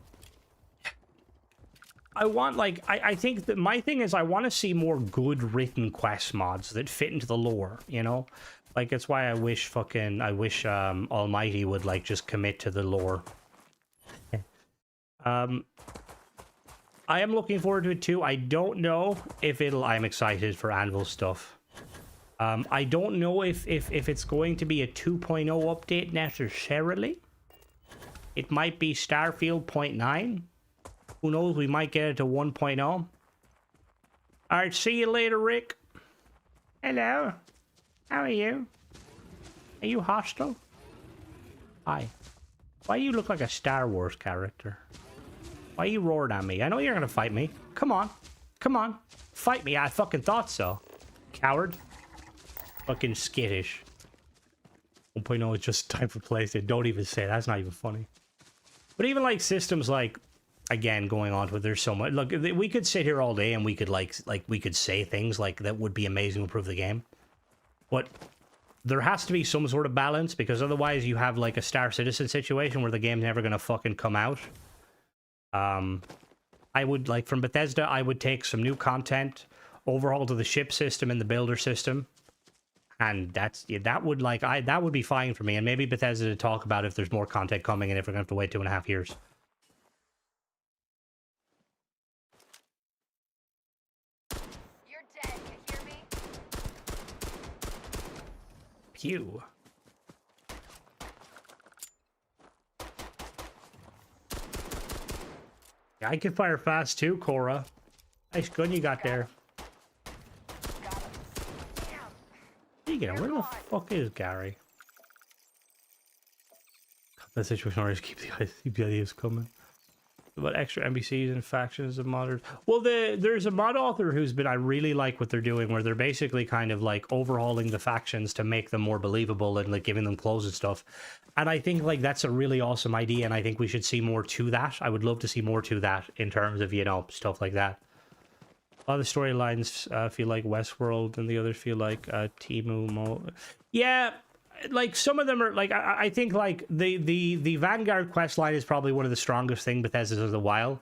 I think that my thing is I want to see more good written quest mods that fit into the lore, you know? Like, it's why I wish Almighty would, like, just commit to the lore. I am looking forward to it too. I don't know if I'm excited for Anvil stuff. I don't know if it's going to be a 2.0 update necessarily. It might be Starfield 0.9. Who knows? We might get it to 1.0. All right, see you later, Rick. Hello. How are you? Are you hostile? Hi. Why do you look like a Star Wars character? Why you roared at me? I know you're gonna fight me. Come on. Come on. Fight me. I fucking thought so. Coward. Fucking skittish. 1.0 is just time for PlayStation. Don't even say it. That's not even funny. But even like systems like, again, going on with there's so much. Look, we could sit here all day and we could we could say things like that would be amazing to improve the game. But there has to be some sort of balance, because otherwise you have like a Star Citizen situation where the game's never gonna fucking come out. I would, like, from Bethesda, I would take some new content, overhaul to the ship system and the builder system, and that would be fine for me. And maybe Bethesda to talk about if there's more content coming and if we're gonna have to wait 2.5 years. You're dead, you hear me? Pew. I can fire fast too, Cora. Nice gun you got there. Speaking of, where the fuck is Gary? That situation always keeps the ideas coming. About extra NPCs and factions and modders. Well, there's a mod author who's been, I really like what they're doing, where they're basically kind of like overhauling the factions to make them more believable and like giving them clothes and stuff. And I think like that's a really awesome idea, and I think we should see more to that. I would love to see more to that in terms of, you know, stuff like that. A lot of the storylines feel like Westworld, and the others feel like Temu Mo. Yeah, like some of them are like I think like the Vanguard quest line is probably one of the strongest thing Bethesda does in a while.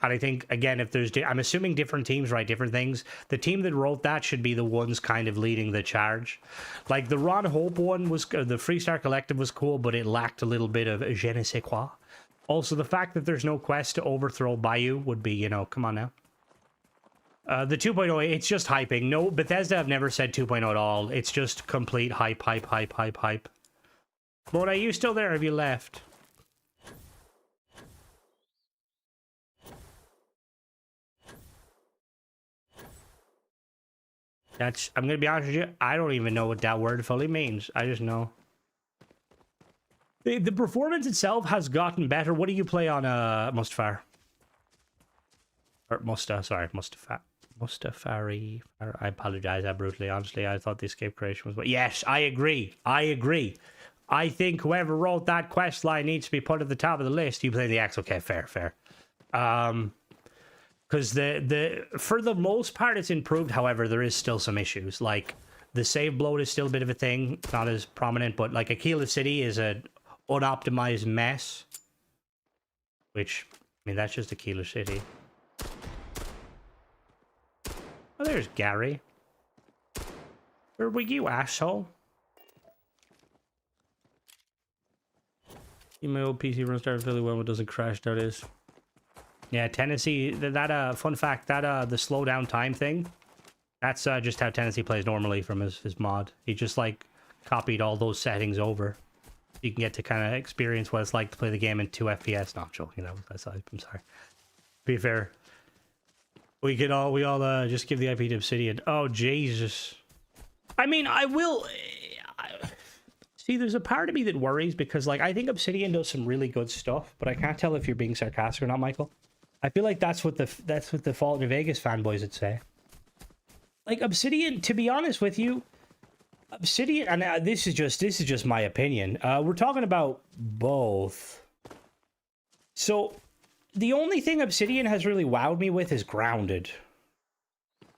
And I think again, if there's I'm assuming different teams write different things. The team that wrote that should be the ones kind of leading the charge. Like the Ron Hope one was the Freestar Collective was cool, but it lacked a little bit of je ne sais quoi. Also, the fact that there's no quest to overthrow Bayou would be, you know, come on now. The 2.0, it's just hyping. No, Bethesda have never said 2.0 at all. It's just complete hype. But are you still there? Have you left? I'm gonna be honest with you, I don't even know what that word fully means. I just know. The performance itself has gotten better. What do you play on Mustafar? Or Mustafari. I apologize, brutally. Honestly, I thought the escape creation was. But yes, I agree. I think whoever wrote that quest line needs to be put at the top of the list. You play the X, okay? Fair. Because the for the most part it's improved. However, there is still some issues. Like the save bloat is still a bit of a thing. It's not as prominent, but like Aquila City is a unoptimized mess. Which, I mean, that's just Aquila City. Oh, there's Gary. Where were you, asshole? My old PC runs Starfield really well, but doesn't crash, that is. Yeah, Tennessee, that fun fact, that the slowdown time thing, that's just how Tennessee plays normally from his mod. He just, like, copied all those settings over. You can get to kind of experience what it's like to play the game in 2 FPS. No, I'm joking, I'm sorry. To be fair. We all just give the IP to Obsidian. Oh, Jesus. I mean, I will... See, there's a part of me that worries because, like, I think Obsidian does some really good stuff, but I can't tell if you're being sarcastic or not, Michael. I feel like that's what the Fallout New Vegas fanboys would say. Like, Obsidian, to be honest with you, Obsidian, and this is just my opinion. We're talking about both. So, the only thing Obsidian has really wowed me with is Grounded.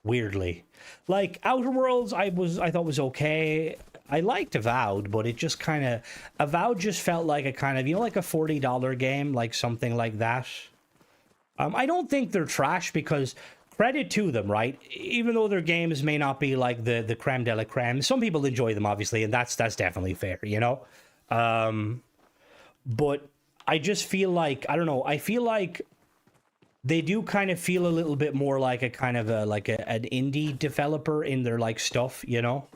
Weirdly. Like, Outer Worlds, I thought was okay. I liked Avowed, but it just kind of... Avowed just felt like a kind of, you know, like a $40 game, like something like that. I don't think they're trash because credit to them, right? Even though their games may not be like the creme de la creme, some people enjoy them, obviously, and that's definitely fair, you know? But I just feel like, I don't know, I feel like they do kind of feel a little bit more like a kind of an indie developer in their, like, stuff, you know?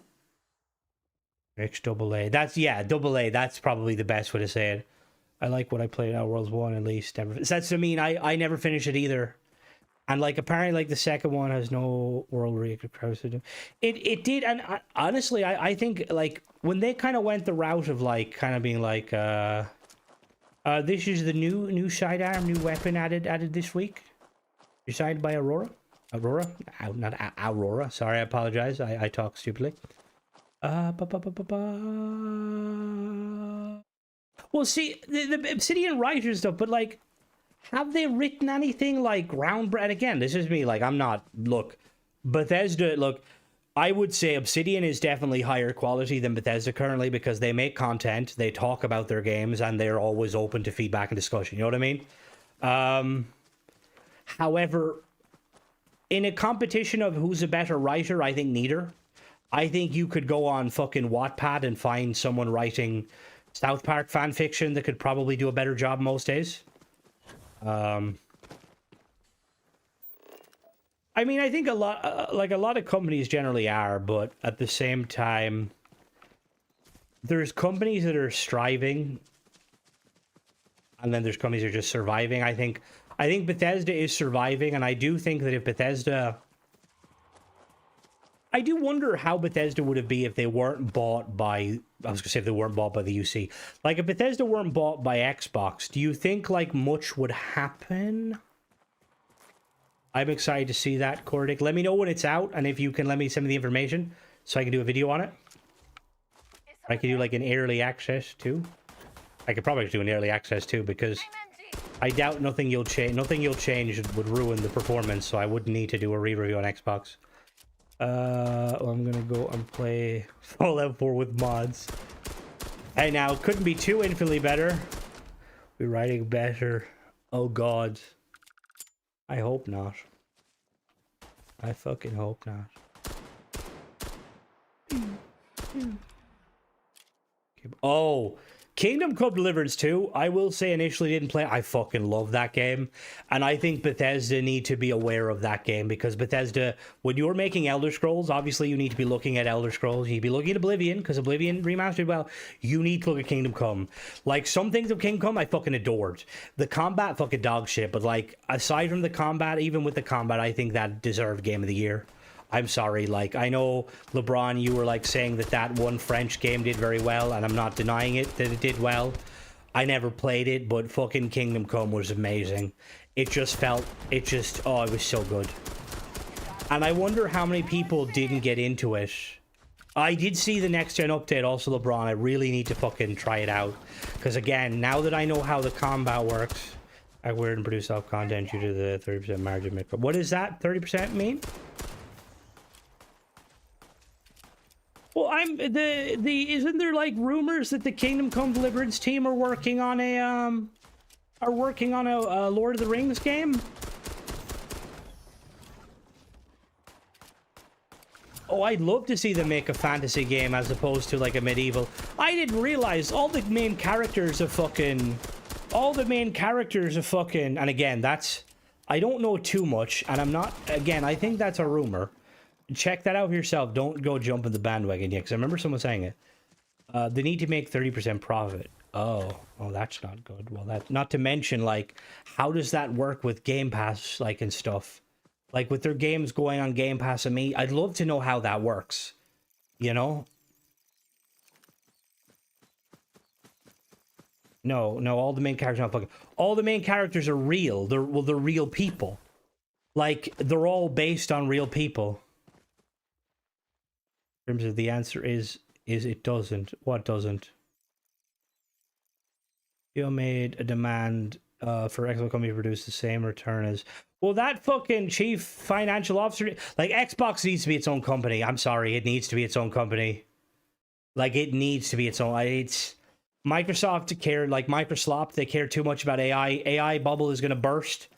XAA. AA. That's probably the best way to say it. I like what I played at Worlds 1 at least. That's to mean I never finished it either. And like apparently like the second one has no world reactive. It did, and honestly I think like when they kind of went the route of like kind of being like this is the new sidearm, new weapon added this week. Designed by Aurora. Not Aurora. Sorry, I apologize. I talk stupidly. Well, see, the Obsidian writers stuff, but like, have they written anything like groundbreaking? And again, this is me, like, I'm not, look, Bethesda, look, I would say Obsidian is definitely higher quality than Bethesda currently because they make content, they talk about their games, and they're always open to feedback and discussion, you know what I mean? However, in a competition of who's a better writer, I think neither. I think you could go on fucking Wattpad and find someone writing South Park fan fiction that could probably do a better job most days. I mean, I think a lot of companies generally are, but at the same time, there's companies that are striving, and then there's companies that are just surviving. I think Bethesda is surviving, and I do think that if Bethesda... I do wonder how Bethesda would have been if they weren't bought by... I was going to say if they weren't bought by the UC. Like, if Bethesda weren't bought by Xbox, do you think, like, much would happen? I'm excited to see that, Cordic. Let me know when it's out, and if you can let me send me the information so I can do a video on it. I could do, like, an early access, too. I could probably do an early access, too, because I doubt nothing you'll change would ruin the performance, so I wouldn't need to do a re-review on Xbox. Well, I'm gonna go and play Fallout 4 with mods. Hey, now, it couldn't be too infinitely better. We're writing better. Oh, God. I hope not. I fucking hope not. Oh, Kingdom Come Deliverance 2, I will say initially didn't play. I fucking love that game. And I think Bethesda need to be aware of that game, because Bethesda, when you're making Elder Scrolls, obviously you need to be looking at Elder Scrolls. You need to be looking at Oblivion, because Oblivion remastered well. You need to look at Kingdom Come. Like, some things of Kingdom Come I fucking adored. The combat fucking dog shit, but like, aside from the combat, even with the combat, I think that deserved Game of the Year. I'm sorry, like, I know, LeBron, you were, like, saying that one French game did very well, and I'm not denying it, that it did well. I never played it, but fucking Kingdom Come was amazing. It just felt, oh, it was so good. And I wonder how many people didn't get into it. I did see the next-gen update, also, LeBron. I really need to fucking try it out. Because, again, now that I know how the combat works, I weird and produce self-content due to the 30% margin. What does that 30% mean? Well, isn't there like rumors that the Kingdom Come Deliverance team are working on a Lord of the Rings game? Oh, I'd love to see them make a fantasy game as opposed to like a medieval. I didn't realize all the main characters are fucking, and again, I don't know too much, and I'm not, again, I think that's a rumor. Check that out for yourself. Don't go jump in the bandwagon yet, because I remember someone saying it. They need to make 30% profit. Oh, that's not good. Well, that, not to mention, like, how does that work with Game Pass, like, and stuff? Like, with their games going on Game Pass and me, I'd love to know how that works. You know? No, all the main characters are not fucking... All the main characters are real. They're real people. Like, they're all based on real people. In terms of the answer is it doesn't. What doesn't? You made a demand for Xbox company to produce the same return as... Well, that fucking chief financial officer... Like, Xbox needs to be its own company. I'm sorry, it needs to be its own company. Like, it needs to be its own... It's... Microsoft care... Like, Microsoft, they care too much about AI. AI bubble is going to burst.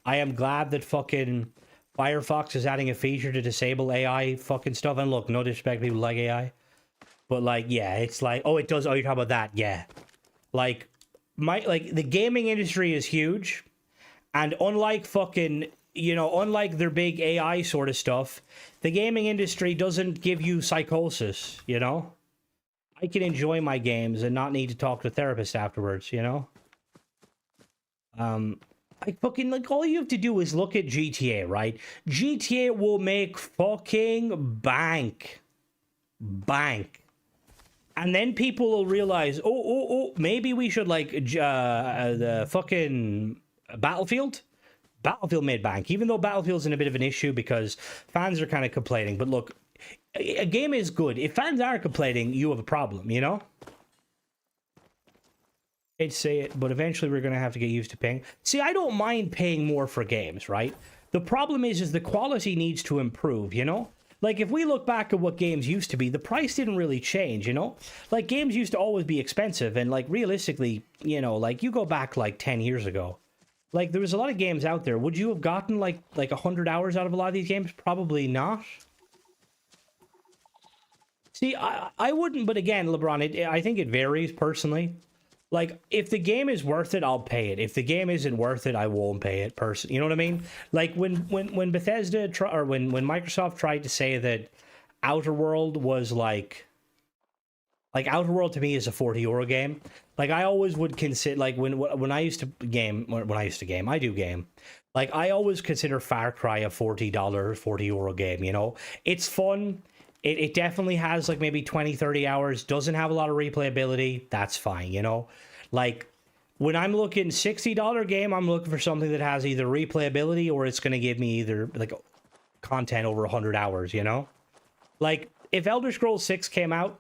I am glad that fucking... Firefox is adding a feature to disable AI fucking stuff. And look, no disrespect, people like AI. But, like, yeah, it's like... Oh, it does... Oh, you're talking about that? Yeah. Like, the gaming industry is huge. And unlike fucking... You know, unlike their big AI sort of stuff, the gaming industry doesn't give you psychosis, you know? I can enjoy my games and not need to talk to a therapist afterwards, you know? I fucking, like, all you have to do is look at GTA, right? GTA will make fucking bank. And then people will realize, maybe we should, like, the fucking Battlefield? Battlefield made bank, even though Battlefield's in a bit of an issue because fans are kind of complaining. But look, a game is good. If fans are complaining, you have a problem, you know? I'd say it, but eventually we're going to have to get used to paying. See, I don't mind paying more for games, right? The problem is the quality needs to improve, you know? Like, if we look back at what games used to be, the price didn't really change, you know? Like, games used to always be expensive, and, like, realistically, you know, like, you go back, like, 10 years ago. Like, there was a lot of games out there. Would you have gotten, like 100 hours out of a lot of these games? Probably not. See, I wouldn't, but again, LeBron, I think it varies, personally. Like, if the game is worth it, I'll pay it. If the game isn't worth it, I won't pay it. You know what I mean? Like, when Bethesda when Microsoft tried to say that Outer World was like Outer World to me is a €40 game. Like, I always would consider, like, when I used to game, I do game. Like, I always consider Far Cry a €40 game. You know, it's fun. It definitely has, like, maybe 20, 30 hours. Doesn't have a lot of replayability. That's fine, you know? Like, when I'm looking $60 game, I'm looking for something that has either replayability or it's going to give me either, like, content over 100 hours, you know? Like, if Elder Scrolls 6 came out,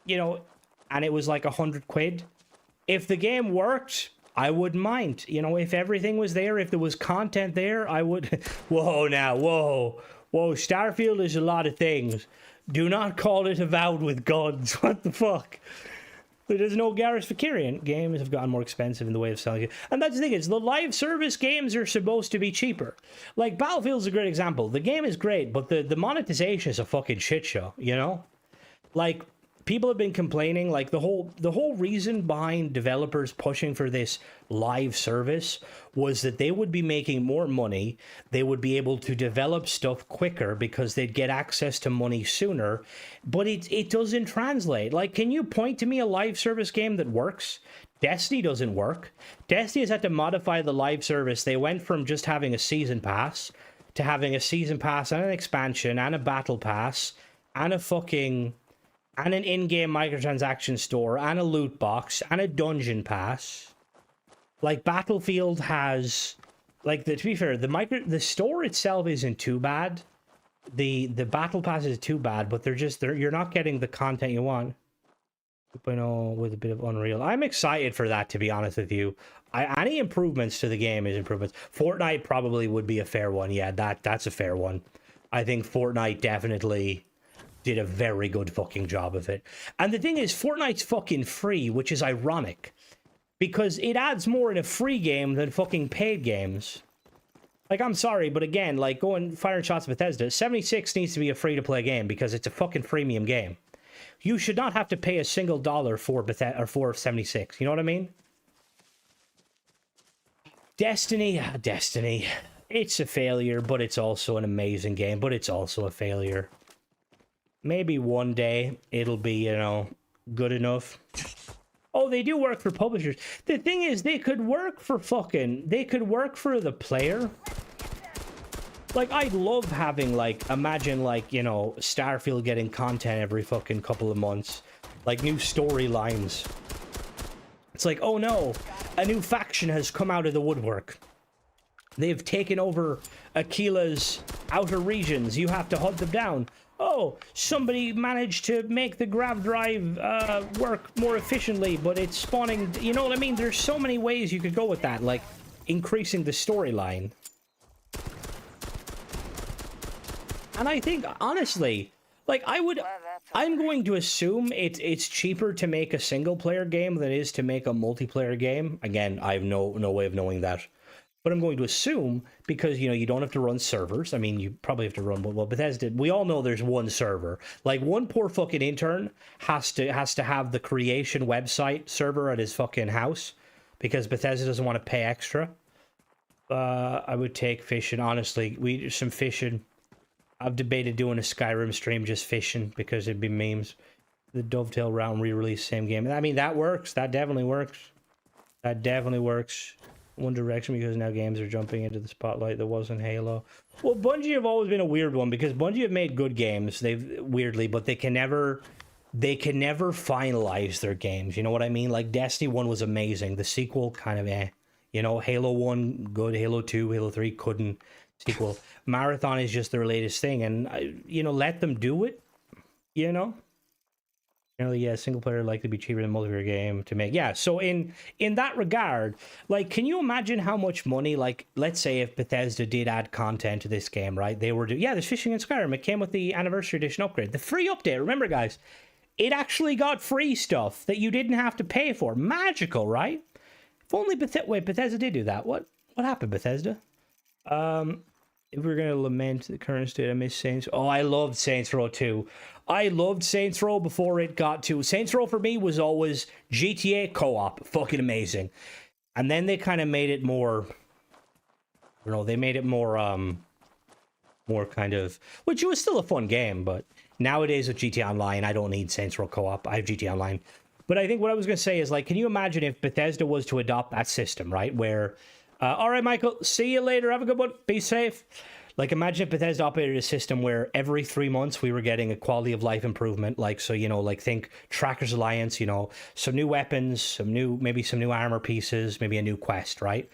you know, and it was, like, £100, if the game worked, I wouldn't mind. You know, if everything was there, if there was content there, I would. Whoa, now, whoa. Whoa, Starfield is a lot of things. Do not call it avowed with guns. What the fuck? There's no Garrus Vakarian. Games have gotten more expensive in the way of selling it. And that's the thing, is the live service games are supposed to be cheaper. Like, Battlefield's a great example. The game is great, but the monetization is a fucking shit show, you know? Like, people have been complaining, like, the whole reason behind developers pushing for this live service was that they would be making more money, they would be able to develop stuff quicker because they'd get access to money sooner, but it doesn't translate. Like, can you point to me a live service game that works? Destiny doesn't work. Destiny has had to modify the live service. They went from just having a season pass to having a season pass and an expansion and a battle pass and a fucking... and an in-game microtransaction store, and a loot box, and a dungeon pass. Like, Battlefield has... like, to be fair, the store itself isn't too bad. The battle pass is too bad, but you're not getting the content you want. 2.0 with a bit of Unreal. I'm excited for that, to be honest with you. Any improvements to the game is improvements. Fortnite probably would be a fair one. Yeah, that's a fair one. I think Fortnite definitely did a very good fucking job of it. And the thing is, Fortnite's fucking free, which is ironic. Because it adds more in a free game than fucking paid games. Like, I'm sorry, but again, like, going firing shots at Bethesda, 76 needs to be a free-to-play game because it's a fucking freemium game. You should not have to pay a single dollar for Bethesda or for 76. You know what I mean? Destiny. It's a failure, but it's also an amazing game, but it's also a failure. Maybe one day it'll be, you know, good enough. Oh, they do work for publishers. The thing is, they could work for the player. Like, I'd love having, like, imagine, like, you know, Starfield getting content every fucking couple of months. Like, new storylines. It's like, oh no, a new faction has come out of the woodwork. They've taken over Aquila's outer regions. You have to hunt them down. Oh, somebody managed to make the grav drive work more efficiently, but it's spawning... You know what I mean? There's so many ways you could go with that, like increasing the storyline. And I think, honestly, like, I'm going to assume it's cheaper to make a single-player game than it is to make a multiplayer game. Again, I have no way of knowing that. But I'm going to assume, because, you know, you don't have to run servers. I mean, you probably have to run... Well, Bethesda... We all know there's one server. Like, one poor fucking intern has to have the creation website server at his fucking house because Bethesda doesn't want to pay extra. I would take fishing. Honestly, some fishing. I've debated doing a Skyrim stream just fishing because it'd be memes. The Dovetail round re-release, same game. I mean, that works. That definitely works. That definitely works. One Direction, because now games are jumping into the spotlight that wasn't Halo. Well, Bungie have always been a weird one because Bungie have made good games. They've weirdly, but they can never finalize their games. You know what I mean? Like Destiny 1 was amazing. The sequel kind of You know, Halo 1 good, Halo 2, Halo 3 couldn't. Sequel. Marathon is just their latest thing, and you know, let them do it. You know. Generally, yeah, single player likely to be cheaper than multiplayer game to make. Yeah, so in that regard, like, can you imagine how much money, like, let's say if Bethesda did add content to this game, right? They were there's fishing in Skyrim. It came with the Anniversary Edition upgrade. The free update, remember, guys, it actually got free stuff that you didn't have to pay for. Magical, right? If only Bethesda did do that. What happened, Bethesda? If we're going to lament the current state, I miss Saints. Oh, I loved Saints Row 2. I loved Saints Row before it got to... Saints Row for me was always GTA co-op. Fucking amazing. And then they kind of made it more... I don't know, they made it more, more kind of... Which was still a fun game, but nowadays with GTA Online, I don't need Saints Row co-op. I have GTA Online. But I think what I was going to say is, like, can you imagine if Bethesda was to adopt that system, right? Where... all right, Michael, see you later. Have a good one. Be safe. Like, imagine if Bethesda operated a system where every 3 months we were getting a quality of life improvement. Like, so, you know, like, think Trackers Alliance, you know, some new weapons, maybe some new armor pieces, maybe a new quest, right?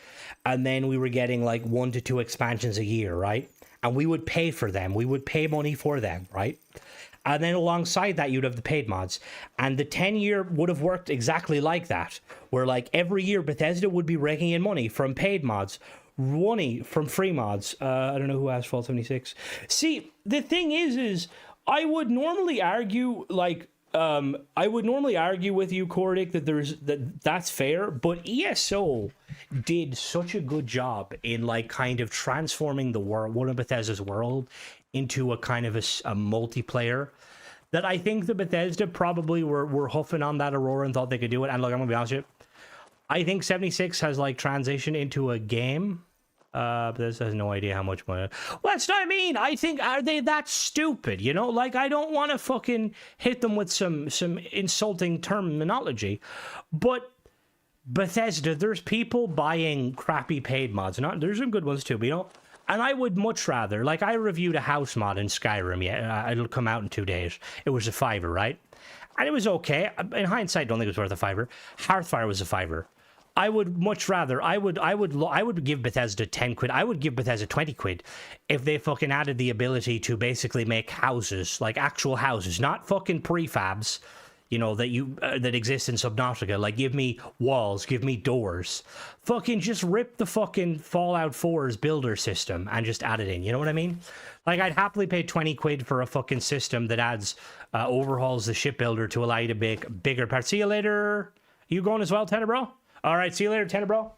And then we were getting, like, 1 to 2 expansions a year, right? And we would pay for them. We would pay money for them, right? And then alongside that, you'd have the paid mods. And the 10-year would have worked exactly like that, where like every year Bethesda would be raking in money from paid mods, money from free mods. I don't know who asked Fallout 76. See, the thing is I would normally argue like I would normally argue with you, Cordic, that that's fair, but ESO did such a good job in like kind of transforming the world, one of Bethesda's world, into a kind of a multiplayer, that I think the Bethesda probably were huffing on that Aurora and thought they could do it. And look, I'm gonna be honest with you, I think 76 has like transitioned into a game. But this has no idea how much money. Well, that's what I mean. I think, are they that stupid? You know, like I don't want to fucking hit them with some insulting terminology, but Bethesda, there's people buying crappy paid mods. Not there's some good ones too, but you know. And I would much rather, like I reviewed a house mod in Skyrim. Yeah, it'll come out in 2 days. It was a $5, right? And it was okay. In hindsight, I don't think it was worth a $5. Hearthfire was a $5. I would much rather, I would give Bethesda 10 quid. I would give Bethesda 20 quid if they fucking added the ability to basically make houses, like actual houses, not fucking prefabs, you know, that exist in Subnautica. Like, give me walls, give me doors. Fucking just rip the fucking Fallout 4's builder system and just add it in. You know what I mean? Like, I'd happily pay 20 quid for a fucking system that adds, overhauls the shipbuilder to allow you to make bigger parts. See you later. You going as well, Tenebro? All right, see you later, Tenebro.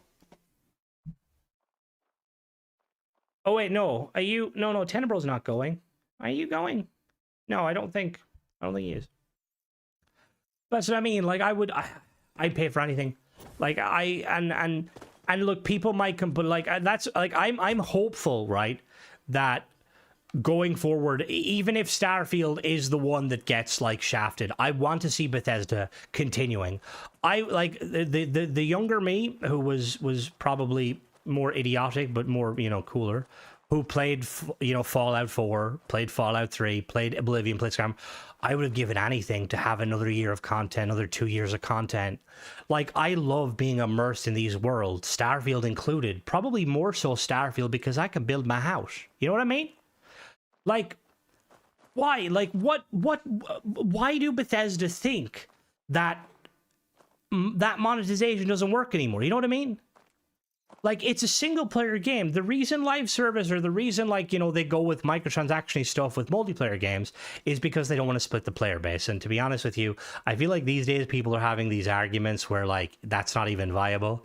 Oh, wait, no. Are you... No, Tenebro's not going. Are you going? No, I don't think he is. That's what I mean. Like, I'd pay for anything. Like, and look, people might come... But, like, that's... Like, I'm hopeful, right, that going forward, even if Starfield is the one that gets like shafted, I want to see Bethesda continuing. I like the younger me, who was probably more idiotic but more, you know, cooler, who played, you know, Fallout 4, played Fallout 3, played Oblivion, played Skyrim. I would have given anything to have another year of content, another 2 years of content. Like, I love being immersed in these worlds, Starfield included. Probably more so Starfield because I can build my house. You know what I mean? Like, why? Like, why do Bethesda think that that monetization doesn't work anymore? You know what I mean? Like, it's a single player game. The reason live service, or the reason, like, you know, they go with microtransaction stuff with multiplayer games is because they don't want to split the player base. And to be honest with you, I feel like these days people are having these arguments where, like, that's not even viable.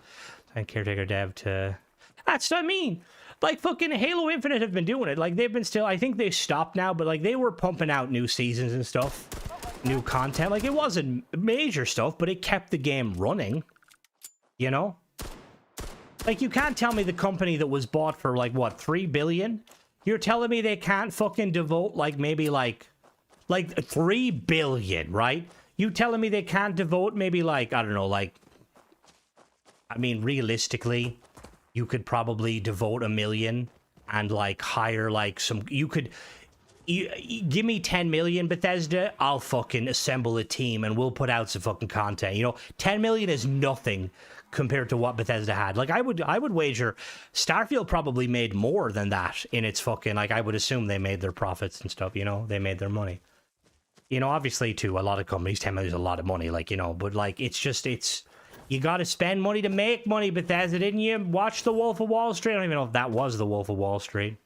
And Caretaker Dev to... That's what I mean. Like, fucking Halo Infinite have been doing it. Like, they've been still... I think they stopped now, but, like, they were pumping out new seasons and stuff. New content. Like, it wasn't major stuff, but it kept the game running. You know? Like, you can't tell me the company that was bought for, like, what, 3 billion? You're telling me they can't fucking devote, like, maybe, like 3 billion, right? You telling me they can't devote maybe, like, I don't know, like... I mean, realistically... You could probably devote 1 million and like hire like some... You could... give me 10 million, Bethesda, I'll fucking assemble a team and we'll put out some fucking content. You know, 10 million is nothing compared to what Bethesda had. Like, I would wager Starfield probably made more than that in its fucking... Like, I would assume they made their profits and stuff, you know? They made their money. You know, obviously, to a lot of companies, 10 million is a lot of money, like, you know, but like, it's just... You got to spend money to make money, Bethesda, didn't you? Watch The Wolf of Wall Street. I don't even know if that was The Wolf of Wall Street.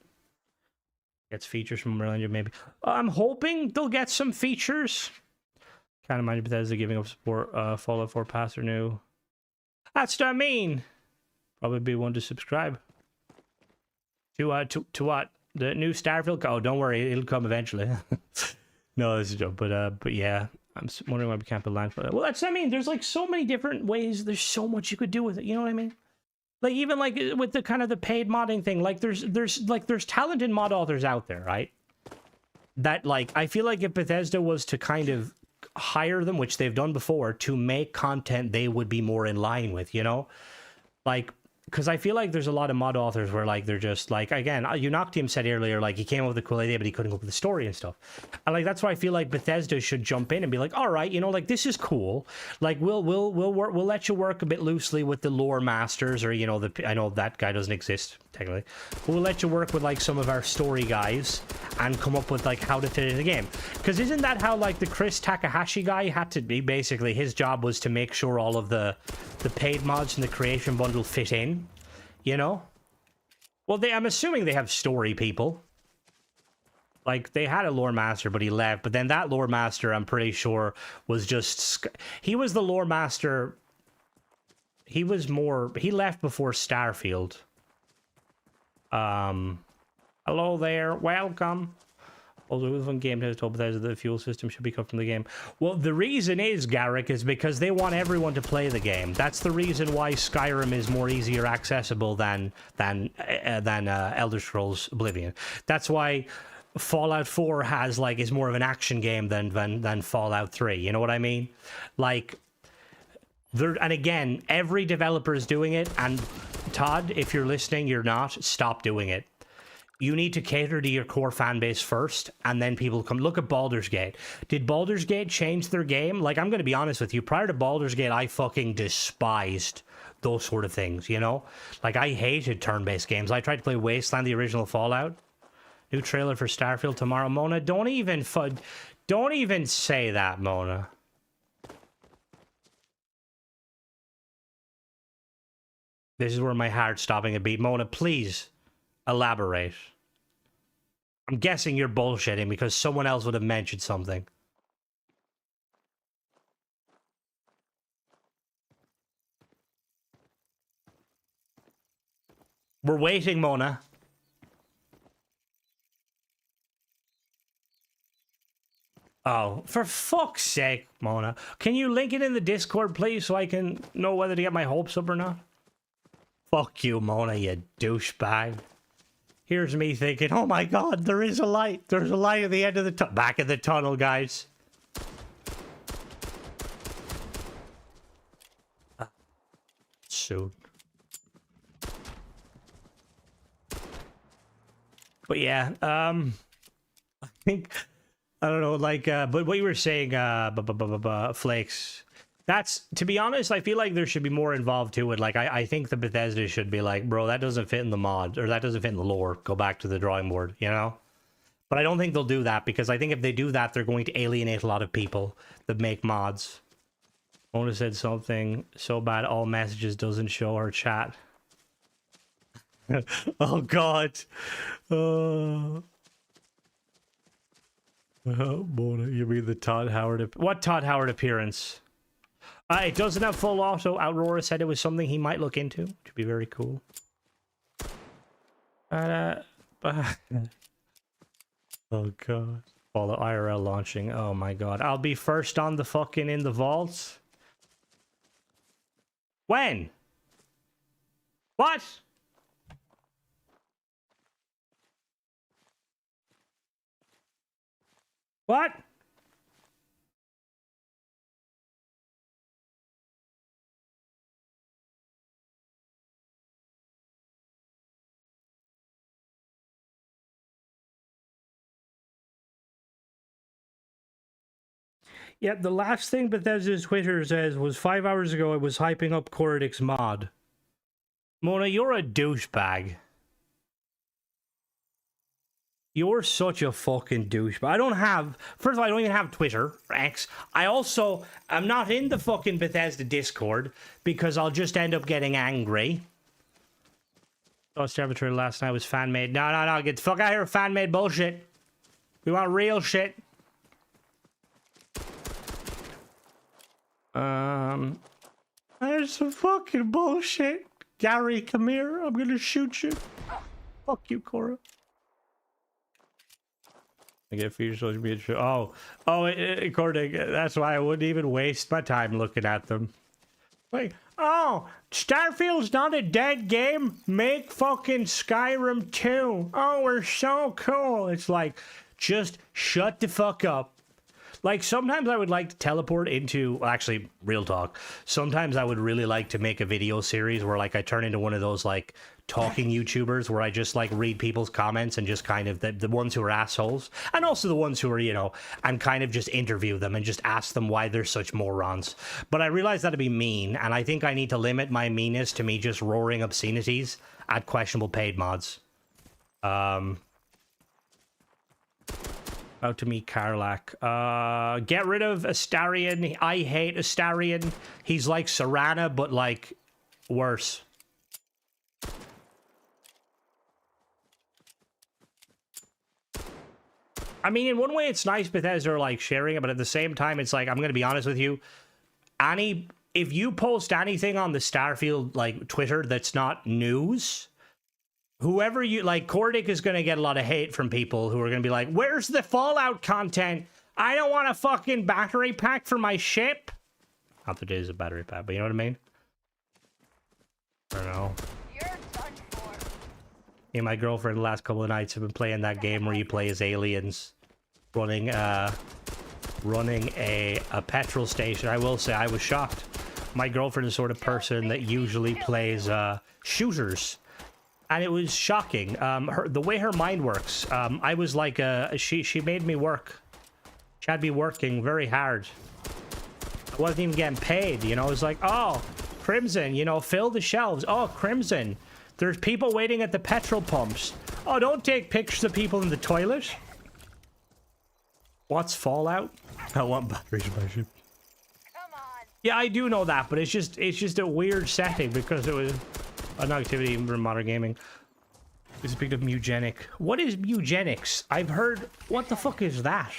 Gets features from Merlin, maybe. I'm hoping they'll get some features. Kind of mind Bethesda giving up support. Fallout 4 Pass or new. That's what I mean. Probably be one to subscribe. To what? The new Starfield? Oh, don't worry, it'll come eventually. No, this is a joke. But yeah. I'm wondering why we can't build land for that. Well, that's what I mean. There's like so many different ways. There's so much you could do with it. You know what I mean? Like, even like with the kind of the paid modding thing, like there's talented mod authors out there, right? That, like, I feel like if Bethesda was to kind of hire them, which they've done before, to make content they would be more in line with, you know? Like, because I feel like there's a lot of mod authors where, like, they're just, like, again, Unoctium said earlier, like, he came up with a cool idea, but he couldn't go up with the story and stuff. And, like, that's why I feel like Bethesda should jump in and be like, all right, you know, like, this is cool. Like, we'll let you work a bit loosely with the lore masters, or, you know, I know that guy doesn't exist. technically. We'll let you work with like some of our story guys and come up with like how to fit it in the game. Because isn't that how like the Chris Takahashi guy had to be? Basically, his job was to make sure all of the paid mods in the creation bundle fit in. You know? Well, I'm assuming they have story people. Like, they had a lore master, but he left. But then that lore master, I'm pretty sure, was just... He was the lore master... He was more... He left before Starfield. Hello there. Welcome. Also, when game has told Bethesda the fuel system should be cut from the game. Well, the reason is, Garrick, is because they want everyone to play the game. That's the reason why Skyrim is more easier accessible than Elder Scrolls Oblivion. That's why Fallout 4 has like is more of an action game than Fallout 3. You know what I mean? Like, and again, every developer is doing it. And Todd, if you're listening, you're not. Stop doing it. You need to cater to your core fan base first, and then people come. Look at Baldur's Gate. Did Baldur's Gate change their game? Like, I'm going to be honest with you. Prior to Baldur's Gate, I fucking despised those sort of things, you know? Like, I hated turn-based games. I tried to play Wasteland, the original Fallout. New trailer for Starfield tomorrow. Mona, don't even say that, Mona. This is where my heart's stopping a beat. Mona, please elaborate. I'm guessing you're bullshitting because someone else would have mentioned something. We're waiting, Mona. Oh, for fuck's sake, Mona. Can you link it in the Discord, please, so I can know whether to get my hopes up or not? Fuck you, Mona, you douchebag. Here's me thinking, oh my god, there is a light. There's a light at the end of the back of the tunnel, guys. Soon. But yeah, I think, I don't know, like, but what you were saying, Flakes, that's, to be honest, I feel like there should be more involved to it. Like, I think the Bethesda should be like, bro, that doesn't fit in the mod, or that doesn't fit in the lore. Go back to the drawing board, you know? But I don't think they'll do that, because I think if they do that, they're going to alienate a lot of people that make mods. Mona said something so bad all messages doesn't show her chat. Oh, God. Oh, Mona, you mean the Todd Howard... What Todd Howard appearance? It doesn't have full auto. Aurora said it was something he might look into, which would be very cool. Oh, God. Follow IRL launching. Oh, my God. I'll be first on the fucking in the vaults. When? What? What? Yeah, the last thing Bethesda's Twitter says was 5 hours ago I was hyping up Corridix mod. Mona, you're a douchebag. You're such a fucking douchebag. I don't have... First of all, I don't even have Twitter, or X. I'm not in the fucking Bethesda Discord because I'll just end up getting angry. Lost Avatar last night was fan-made. No. Get the fuck out of here with fan-made bullshit. We want real shit. There's some fucking bullshit. Gary, come here. I'm gonna shoot you. Fuck you, Cora. I get featured social media. According. That's why I wouldn't even waste my time looking at them. Like, oh, Starfield's not a dead game. Make fucking Skyrim 2. Oh, we're so cool. It's like, just shut the fuck up. Like, sometimes I would like to teleport into, well, actually, real talk. Sometimes I would really like to make a video series where, like, I turn into one of those, like, talking YouTubers where I just like read people's comments and just kind of the ones who are assholes, and also the ones who are, you know, and kind of just interview them and just ask them why they're such morons. But I realize that'd be mean, and I think I need to limit my meanness to me just roaring obscenities at questionable paid mods. About to meet Karlak. Get rid of Astarion. I hate Astarion. He's like Serana, but like worse. I mean, in one way, it's nice Bethesda are like sharing it, but at the same time, it's like, I'm going to be honest with you. If you post anything on the Starfield like Twitter that's not news, whoever you like, Cordic is going to get a lot of hate from people who are going to be like, where's the Fallout content? I don't want a fucking battery pack for my ship. Not that it is a battery pack, but you know what I mean? I don't know. You're done for. Me and my girlfriend the last couple of nights have been playing that game where you play as aliens running a petrol station. I will say I was shocked. My girlfriend is the sort of person that usually plays shooters. And it was shocking. The way her mind works. I was like, she made me work. She had me working very hard. I wasn't even getting paid, you know. It was like, oh, Crimson, you know, fill the shelves. Oh, Crimson, there's people waiting at the petrol pumps. Oh, don't take pictures of people in the toilet. What's Fallout? I want batteries in my ship. Come on. Yeah, I do know that, but it's just a weird setting because it was an activity in modern gaming. It's picked up Mugenic. What is Mugenics? I've heard. What the fuck is that?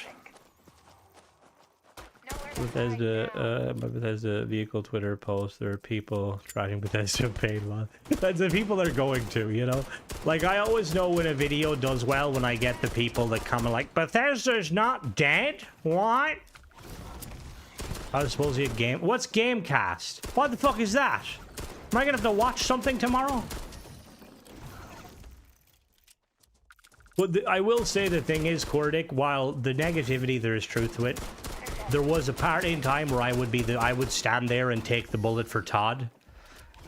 Bethesda, my Bethesda vehicle Twitter post. There are people trying Bethesda paid lot. That's the people they're going to, you know. Like I always know when a video does well when I get the people that come and like, Bethesda's not dead. What? I suppose you game. What's Gamecast? What the fuck is that? Am I gonna have to watch something tomorrow? Well, I will say the thing is, Cordic, while the negativity, there is truth to it. There was a part in time where I would stand there and take the bullet for Todd.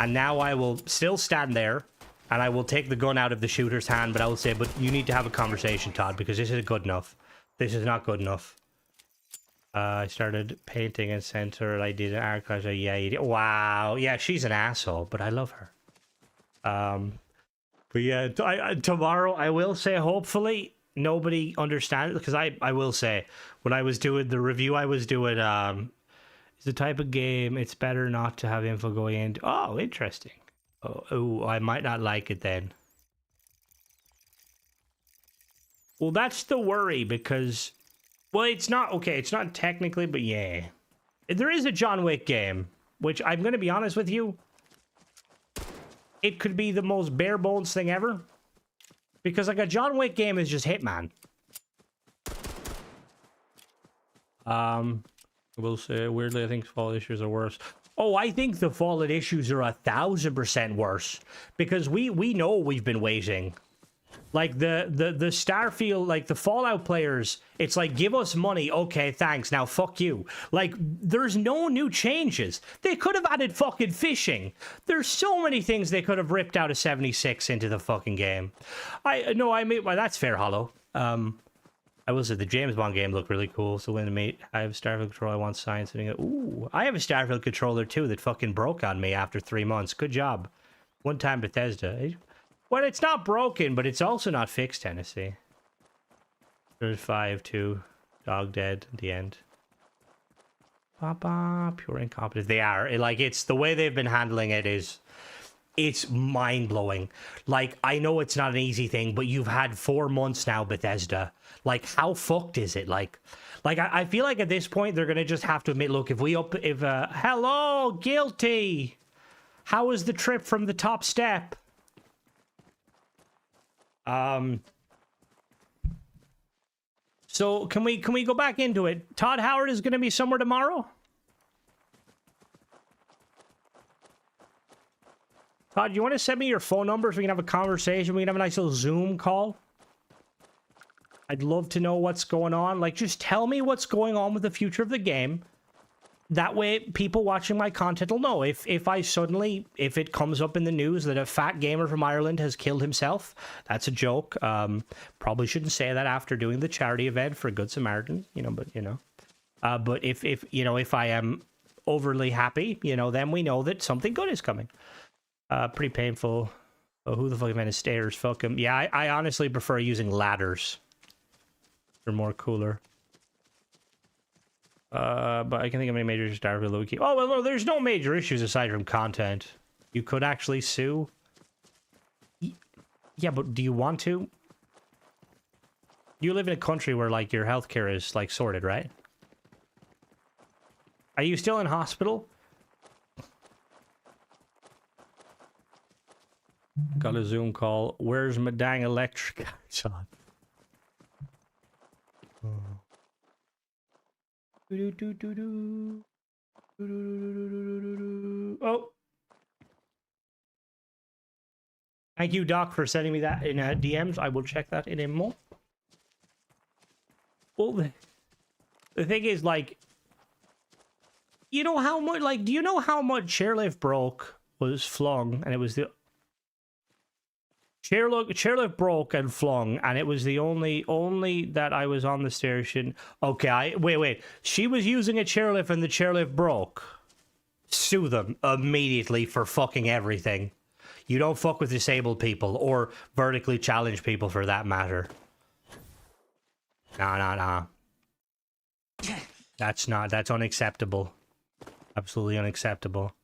And now I will still stand there and I will take the gun out of the shooter's hand, but I will say, but you need to have a conversation, Todd, because this isn't good enough. This is not good enough. I started painting and sent her. I did an art class. Yeah, you did. Wow. Yeah, she's an asshole, but I love her. But yeah, tomorrow I will say, hopefully nobody understands, because I will say, when I was doing the review, I was doing it's the type of game it's better not to have info going into. Oh, interesting. Oh, I might not like it then. Well, that's the worry, because, well, it's not okay. It's not technically, but yeah, there is a John Wick game, which I'm going to be honest with you, it could be the most bare bones thing ever, because like a John Wick game is just Hitman. I will say, weirdly, I think Fallout issues are worse. Oh, I think the Fallout issues are 1,000% worse, because we know we've been waiting. Like the Starfield, like the Fallout players, it's like, give us money. Okay, thanks. Now fuck you. Like, there's no new changes. They could have added fucking fishing. There's so many things they could have ripped out of 76 into the fucking game. I mean, well, that's fair, Hollow. I will say the James Bond game looked really cool. So when mate, I have a Starfield controller. I want science. Ooh, I have a Starfield controller too that fucking broke on me after 3 months. Good job. One time Bethesda. Well, it's not broken, but it's also not fixed, Tennessee. There's 5-2. Dog dead at the end. Papa, pure incompetence. They are. It's the way they've been handling it is... It's mind-blowing. Like, I know it's not an easy thing, but you've had 4 months now, Bethesda. Like, how fucked is it? Like I feel like at this point, they're going to just have to admit, look, hello, guilty. How was the trip from the top step? So can we go back into it? Todd Howard is going to be somewhere tomorrow? Todd, you want to send me your phone number so we can have a conversation? We can have a nice little Zoom call. I'd love to know what's going on. Like, just tell me what's going on with the future of the game. that way people watching my content will know if it comes up in the news that a fat gamer from Ireland has killed himself. That's a joke. Probably shouldn't say that after doing the charity event for Good Samaritan, but if I am overly happy, then we know that something good is coming. Pretty painful. Oh, who the fuck invented stairs? Fuck him. Yeah, I honestly prefer using ladders. They're more cooler. But I can think of any major issues Starfield that we keep. Oh, well, no, there's no major issues aside from content. You could actually sue. Yeah, but do you want to? You live in a country where, like, your healthcare is, like, sorted, right? Are you still in hospital? Got a Zoom call. Where's my dang electric? Son. Oh. Thank you, Doc, for sending me that in DMs. I will check that in a moment. Well, the thing is, like, you know how much, like, do you know how much chairlift broke was flung, and it was the chairlift broke and flung, and it was the only that I was on the station. Okay, wait. She was using a chairlift and the chairlift broke. Sue them immediately for fucking everything. You don't fuck with disabled people or vertically challenged people for that matter. Nah. That's unacceptable. Absolutely unacceptable.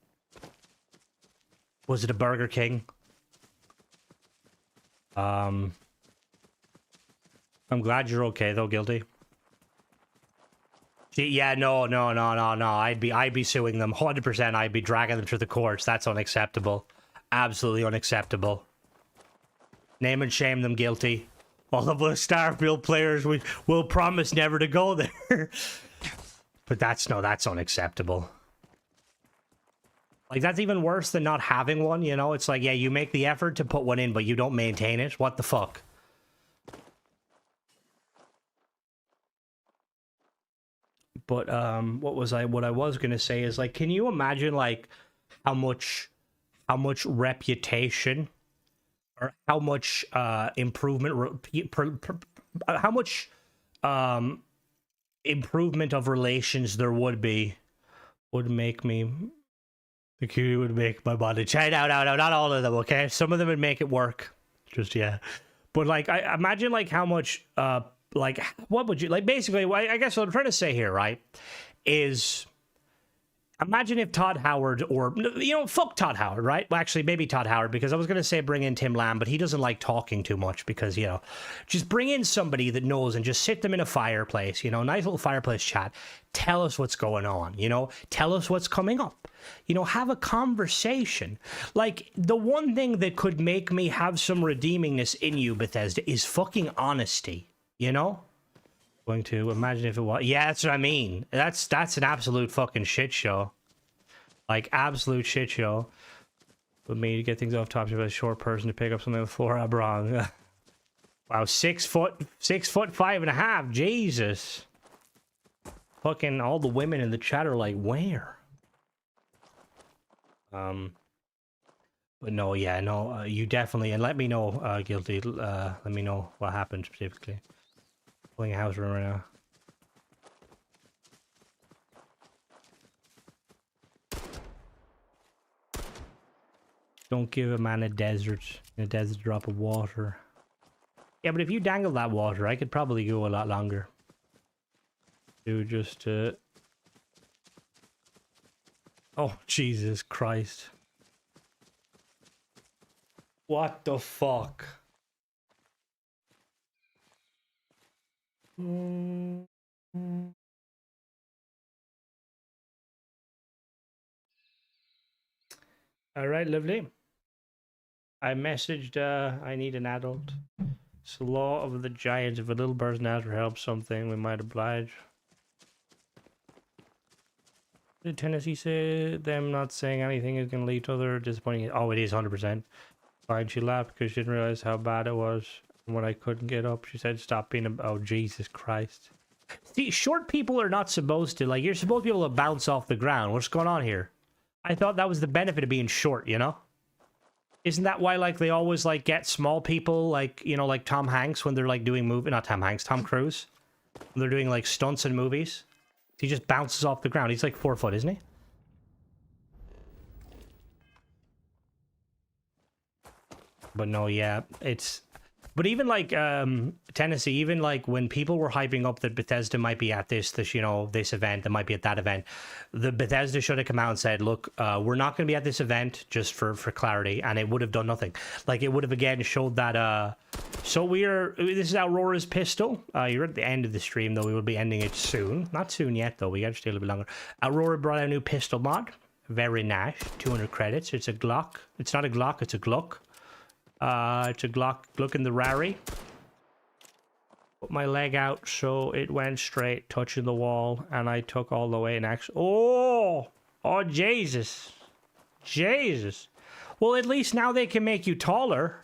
Was it a Burger King? I'm glad you're okay though, Guilty. Yeah, no. I'd be suing them 100%. I'd be dragging them to the courts. That's unacceptable. Absolutely unacceptable. Name and shame them, Guilty. All of us Starfield players, we will promise never to go there. But that's unacceptable. Like, that's even worse than not having one, you know? It's like, yeah, you make the effort to put one in, but you don't maintain it. What the fuck? But, what I was gonna say is, like, can you imagine, like, how much reputation or how much, improvement, how much, improvement of relations there would make me... The cutie would make my body change. No, not all of them, okay? Some of them would make it work. Just, yeah. But, like, I imagine, like, how much, like, what would you, like, basically, I guess what I'm trying to say here, right, is imagine if Todd Howard, or, fuck Todd Howard, right? Well, actually, maybe Todd Howard, because I was going to say bring in Tim Lamb, but he doesn't like talking too much because, just bring in somebody that knows and just sit them in a fireplace, nice little fireplace chat. Tell us what's going on, tell us what's coming up, have a conversation. Like, the one thing that could make me have some redeemingness in you, Bethesda, is fucking honesty, Going to imagine if it was... Yeah, that's what I mean. That's an absolute fucking shit show. Like, absolute shit show. With me to get things off topic, a short person to pick up something on the floor. I'm wrong. Wow, 6 foot 5.5. Jesus. Fucking all the women in the chat are like, where? But no, yeah, no, you definitely, and let me know, Guilty, let me know what happened specifically. Pulling a house room right now. Don't give a man a desert drop of water. Yeah, but if you dangle that water, I could probably go a lot longer. Do just, Oh, Jesus Christ. What the fuck? All right, lovely. I messaged, I need an adult. It's the law of the giants. If a little person asks for help something, we might oblige. Did Tennessee say them not saying anything is going to lead to other disappointing? Oh, it is 100%. Fine, she laughed because she didn't realize how bad it was. And when I couldn't get up, she said, stop being a... Oh, Jesus Christ. See, short people are not supposed to, like, you're supposed to be able to bounce off the ground. What's going on here? I thought that was the benefit of being short, you know? Isn't that why, like, they always, like, get small people, like, you know, like Tom Hanks when they're, like, doing not Tom Hanks, Tom Cruise. When they're doing, like, stunts in movies. He just bounces off the ground. He's, like, 4 foot, isn't he? But no, yeah, it's... But even, like, Tennessee, even, like, when people were hyping up that Bethesda might be at this, you know, this event, that might be at that event, the Bethesda should have come out and said, look, we're not going to be at this event, just for clarity, and it would have done nothing. Like, it would have, again, showed that, so this is Aurora's pistol. You're at the end of the stream, though. We will be ending it soon. Not soon yet, though. We got to stay a little bit longer. Aurora brought out a new pistol mod. Very nice. 200 credits. It's a Glock. It's not a Glock, it's a Gluck. It's a Glock in the Rari. Put my leg out so it went straight, touching the wall, and I took all the way and actually... Oh! Oh, Jesus. Jesus. Well, at least now they can make you taller.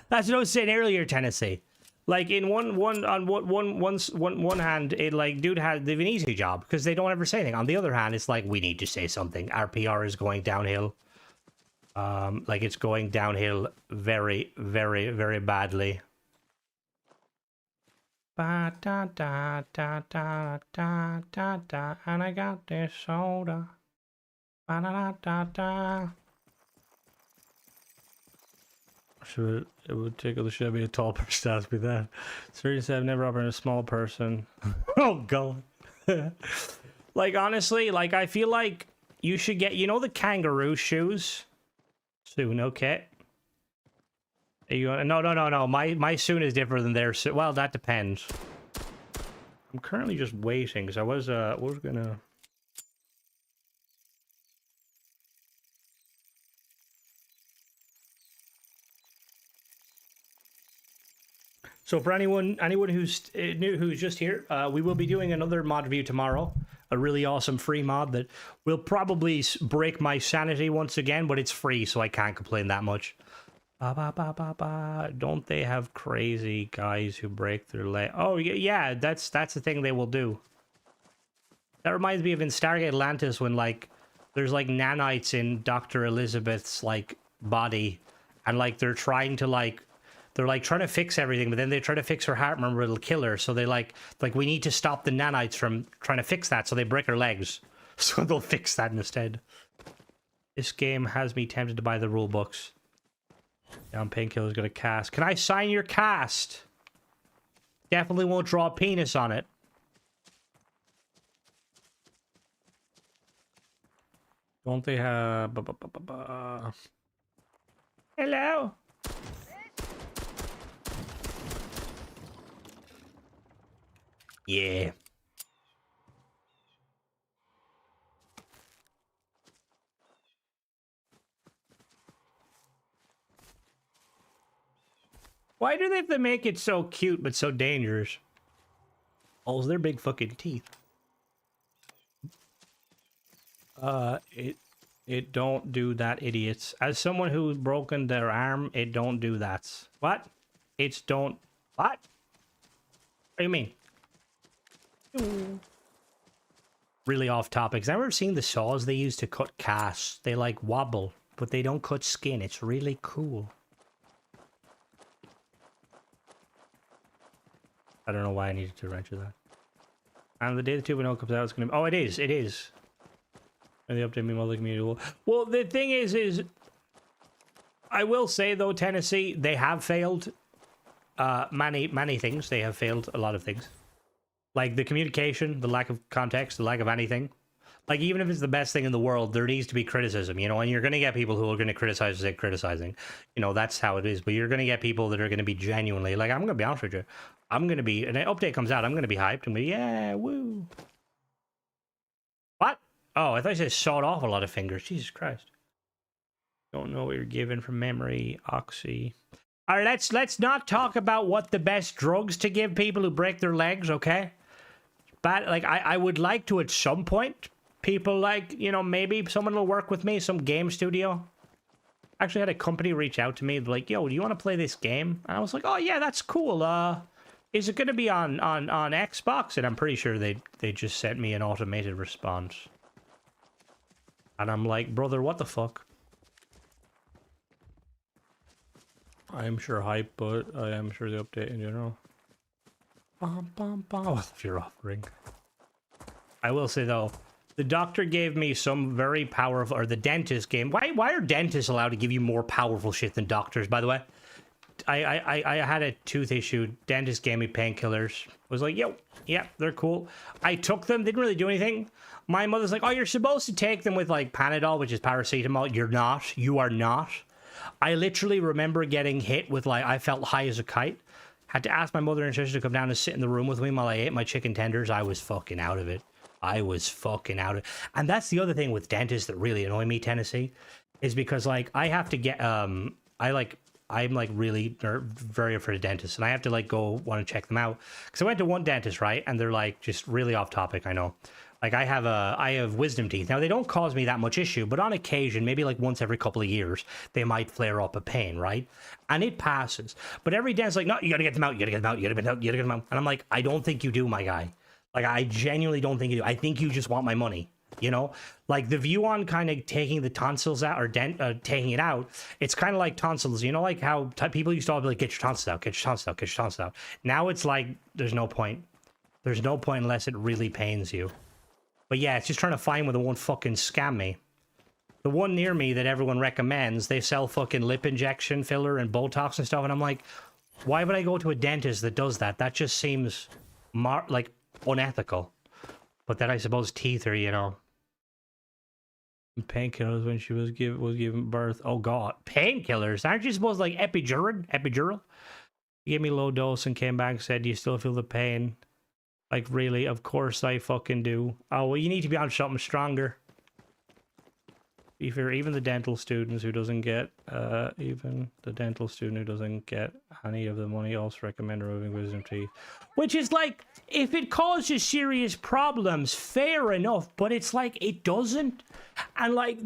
That's what I was saying earlier, Tennessee. Like, in one hand, it, like, dude had an easy job because they don't ever say anything. On the other hand, it's like, we need to say something. Our PR is going downhill. Like, it's going downhill very, very, very badly. Ba da da da da da da da, and I got this soda. Ba da da da da. Should it would tickle the shit out of me a tall person to ask me that. Seriously, I've never operated a small person. Oh god. Like, honestly, like, I feel like you should get, you know, the kangaroo shoes? Soon, okay. Are you, no. My soon is different than their soon. Well, that depends. I'm currently just waiting because I was gonna. So for anyone who's new, who's just here, we will be doing another mod review tomorrow. A really awesome free mod that will probably break my sanity once again, but it's free, so I can't complain that much. Don't they have crazy guys who break their leg? Oh yeah, that's the thing they will do. That reminds me of in Stargate Atlantis when, like, there's like nanites in Dr. Elizabeth's, like, body, and, like, they're trying to fix everything, but then they try to fix her heart. Remember, it'll kill her. So they like we need to stop the nanites from trying to fix that. So they break her legs. So they'll fix that instead. This game has me tempted to buy the rule books. Down Painkiller's gonna cast. Can I sign your cast? Definitely won't draw a penis on it. Don't they have... Hello? Yeah. Why do they have to make it so cute but so dangerous? Oh, they're big fucking teeth. It don't do that, idiots. As someone who's broken their arm, it don't do that. What? It's don't... What? What do you mean? Really off topic. I've never seen the saws they use to cut casts. They, like, wobble, but they don't cut skin. It's really cool. I don't know why I needed to wrench that. And the day the 2.0 comes out, it's gonna be... Oh, it is. It is. And the update meanwhile the community will... Well, the thing is... I will say, though, Tennessee, they have failed many things. They have failed a lot of things. Like, the communication, the lack of context, the lack of anything. Like, even if it's the best thing in the world, there needs to be criticism, you know? And you're going to get people who are going to criticize for criticizing. You know, that's how it is. But you're going to get people that are going to be genuinely... Like, I'm going to be honest with you. I'm going to be... An update comes out, I'm going to be hyped. I'm going to be, yeah, woo. What? Oh, I thought you said sawed off a lot of fingers. Jesus Christ. Don't know what you're given from memory. Oxy. All right, let's not talk about what the best drugs to give people who break their legs, okay? But, like, I would like to, at some point, people, like, you know, maybe someone will work with me, some game studio. Actually had a company reach out to me like, yo, do you want to play this game? And I was like, oh yeah, that's cool. Is it going to be on Xbox? And I'm pretty sure they just sent me an automated response. And I'm like, brother, what the fuck? I'm sure hype, but I am sure the update in general. Bum, bum, bum. Oh, if you're offering. I will say though, the doctor gave me some very powerful, or the dentist gave. Why are dentists allowed to give you more powerful shit than doctors? By the way, I had a tooth issue. Dentist gave me painkillers. Was like, yo, yeah, they're cool. I took them. Didn't really do anything. My mother's like, oh, you're supposed to take them with like Panadol, which is paracetamol. You're not. You are not. I literally remember getting hit with like, I felt high as a kite. Had to ask my mother and sister to come down and sit in the room with me while I ate my chicken tenders. I was fucking out of it. I was fucking out of it. And that's the other thing with dentists that really annoy me, Tennessee, is because like I have to get I'm like really very afraid of dentists, and I have to like go want to check them out because I went to one dentist, right, and they're like just really off topic. I know, like I have wisdom teeth. Now they don't cause me that much issue, but on occasion, maybe like once every couple of years, they might flare up a pain, right, and it passes. But every dentist's like, no, you gotta get them out, you gotta get them out, you gotta get them out, you gotta get them out, and I'm like, I don't think you do, my guy. Like I genuinely don't think you do. I think you just want my money. You know, like the view on kind of taking the tonsils out or taking it out, it's kind of like tonsils. You know, like how people used to all be like, get your tonsils out, get your tonsils out, get your tonsils out. Now it's like, there's no point. There's no point unless it really pains you. But yeah, it's just trying to find one that won't fucking scam me. The one near me that everyone recommends, they sell fucking lip injection filler and Botox and stuff. And I'm like, why would I go to a dentist that does that? That just seems like unethical. But then I suppose teeth are, you know, painkillers when she was giving birth. Oh god, painkillers? Aren't you supposed to like epidural? He gave me low dose and came back and said, do you still feel the pain? Like really? Of course I fucking do. Oh well, you need to be on something stronger. If you're even the dental students who doesn't get any of the money also recommend removing wisdom teeth, which is like, if it causes serious problems, fair enough, but it's like it doesn't. And like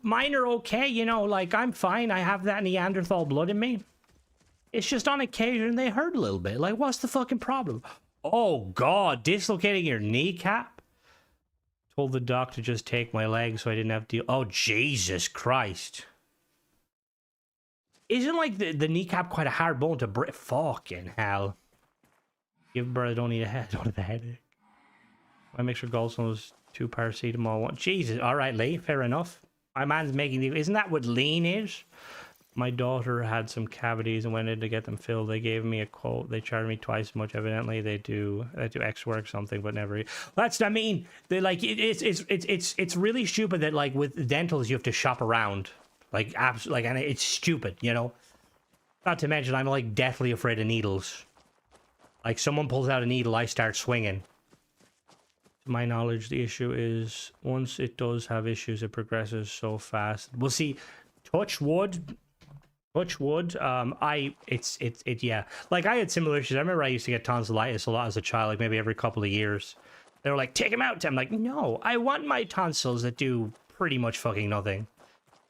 mine are okay, you know, like I'm fine. I have that Neanderthal blood in me. It's just on occasion they hurt a little bit. Like, what's the fucking problem? Oh god, dislocating your kneecap? Told the doc to just take my leg so I didn't have to deal. Oh, Jesus Christ. Isn't like the kneecap quite a hard bone to break? Fucking hell. Give birth, don't need a head, don't have a headache. I make sure gallstones 2 paracetamol 1. Jesus, alright, Lee, fair enough. My man's making the. Isn't that what lean is? My daughter had some cavities and went in to get them filled. They gave me a quote. They charged me twice as much. Evidently, they do X work something, but never. That's, I mean, they like it's really stupid that like with dentals you have to shop around, like absolutely, like, and it's stupid, you know. Not to mention, I'm like deathly afraid of needles. Like someone pulls out a needle, I start swinging. To my knowledge, the issue is once it does have issues, it progresses so fast. We'll see. Touch wood. Yeah, like I had similar issues. I remember I used to get tonsillitis a lot as a child, like maybe every couple of years. They were like, take him out. I'm like, no, I want my tonsils that do pretty much fucking nothing.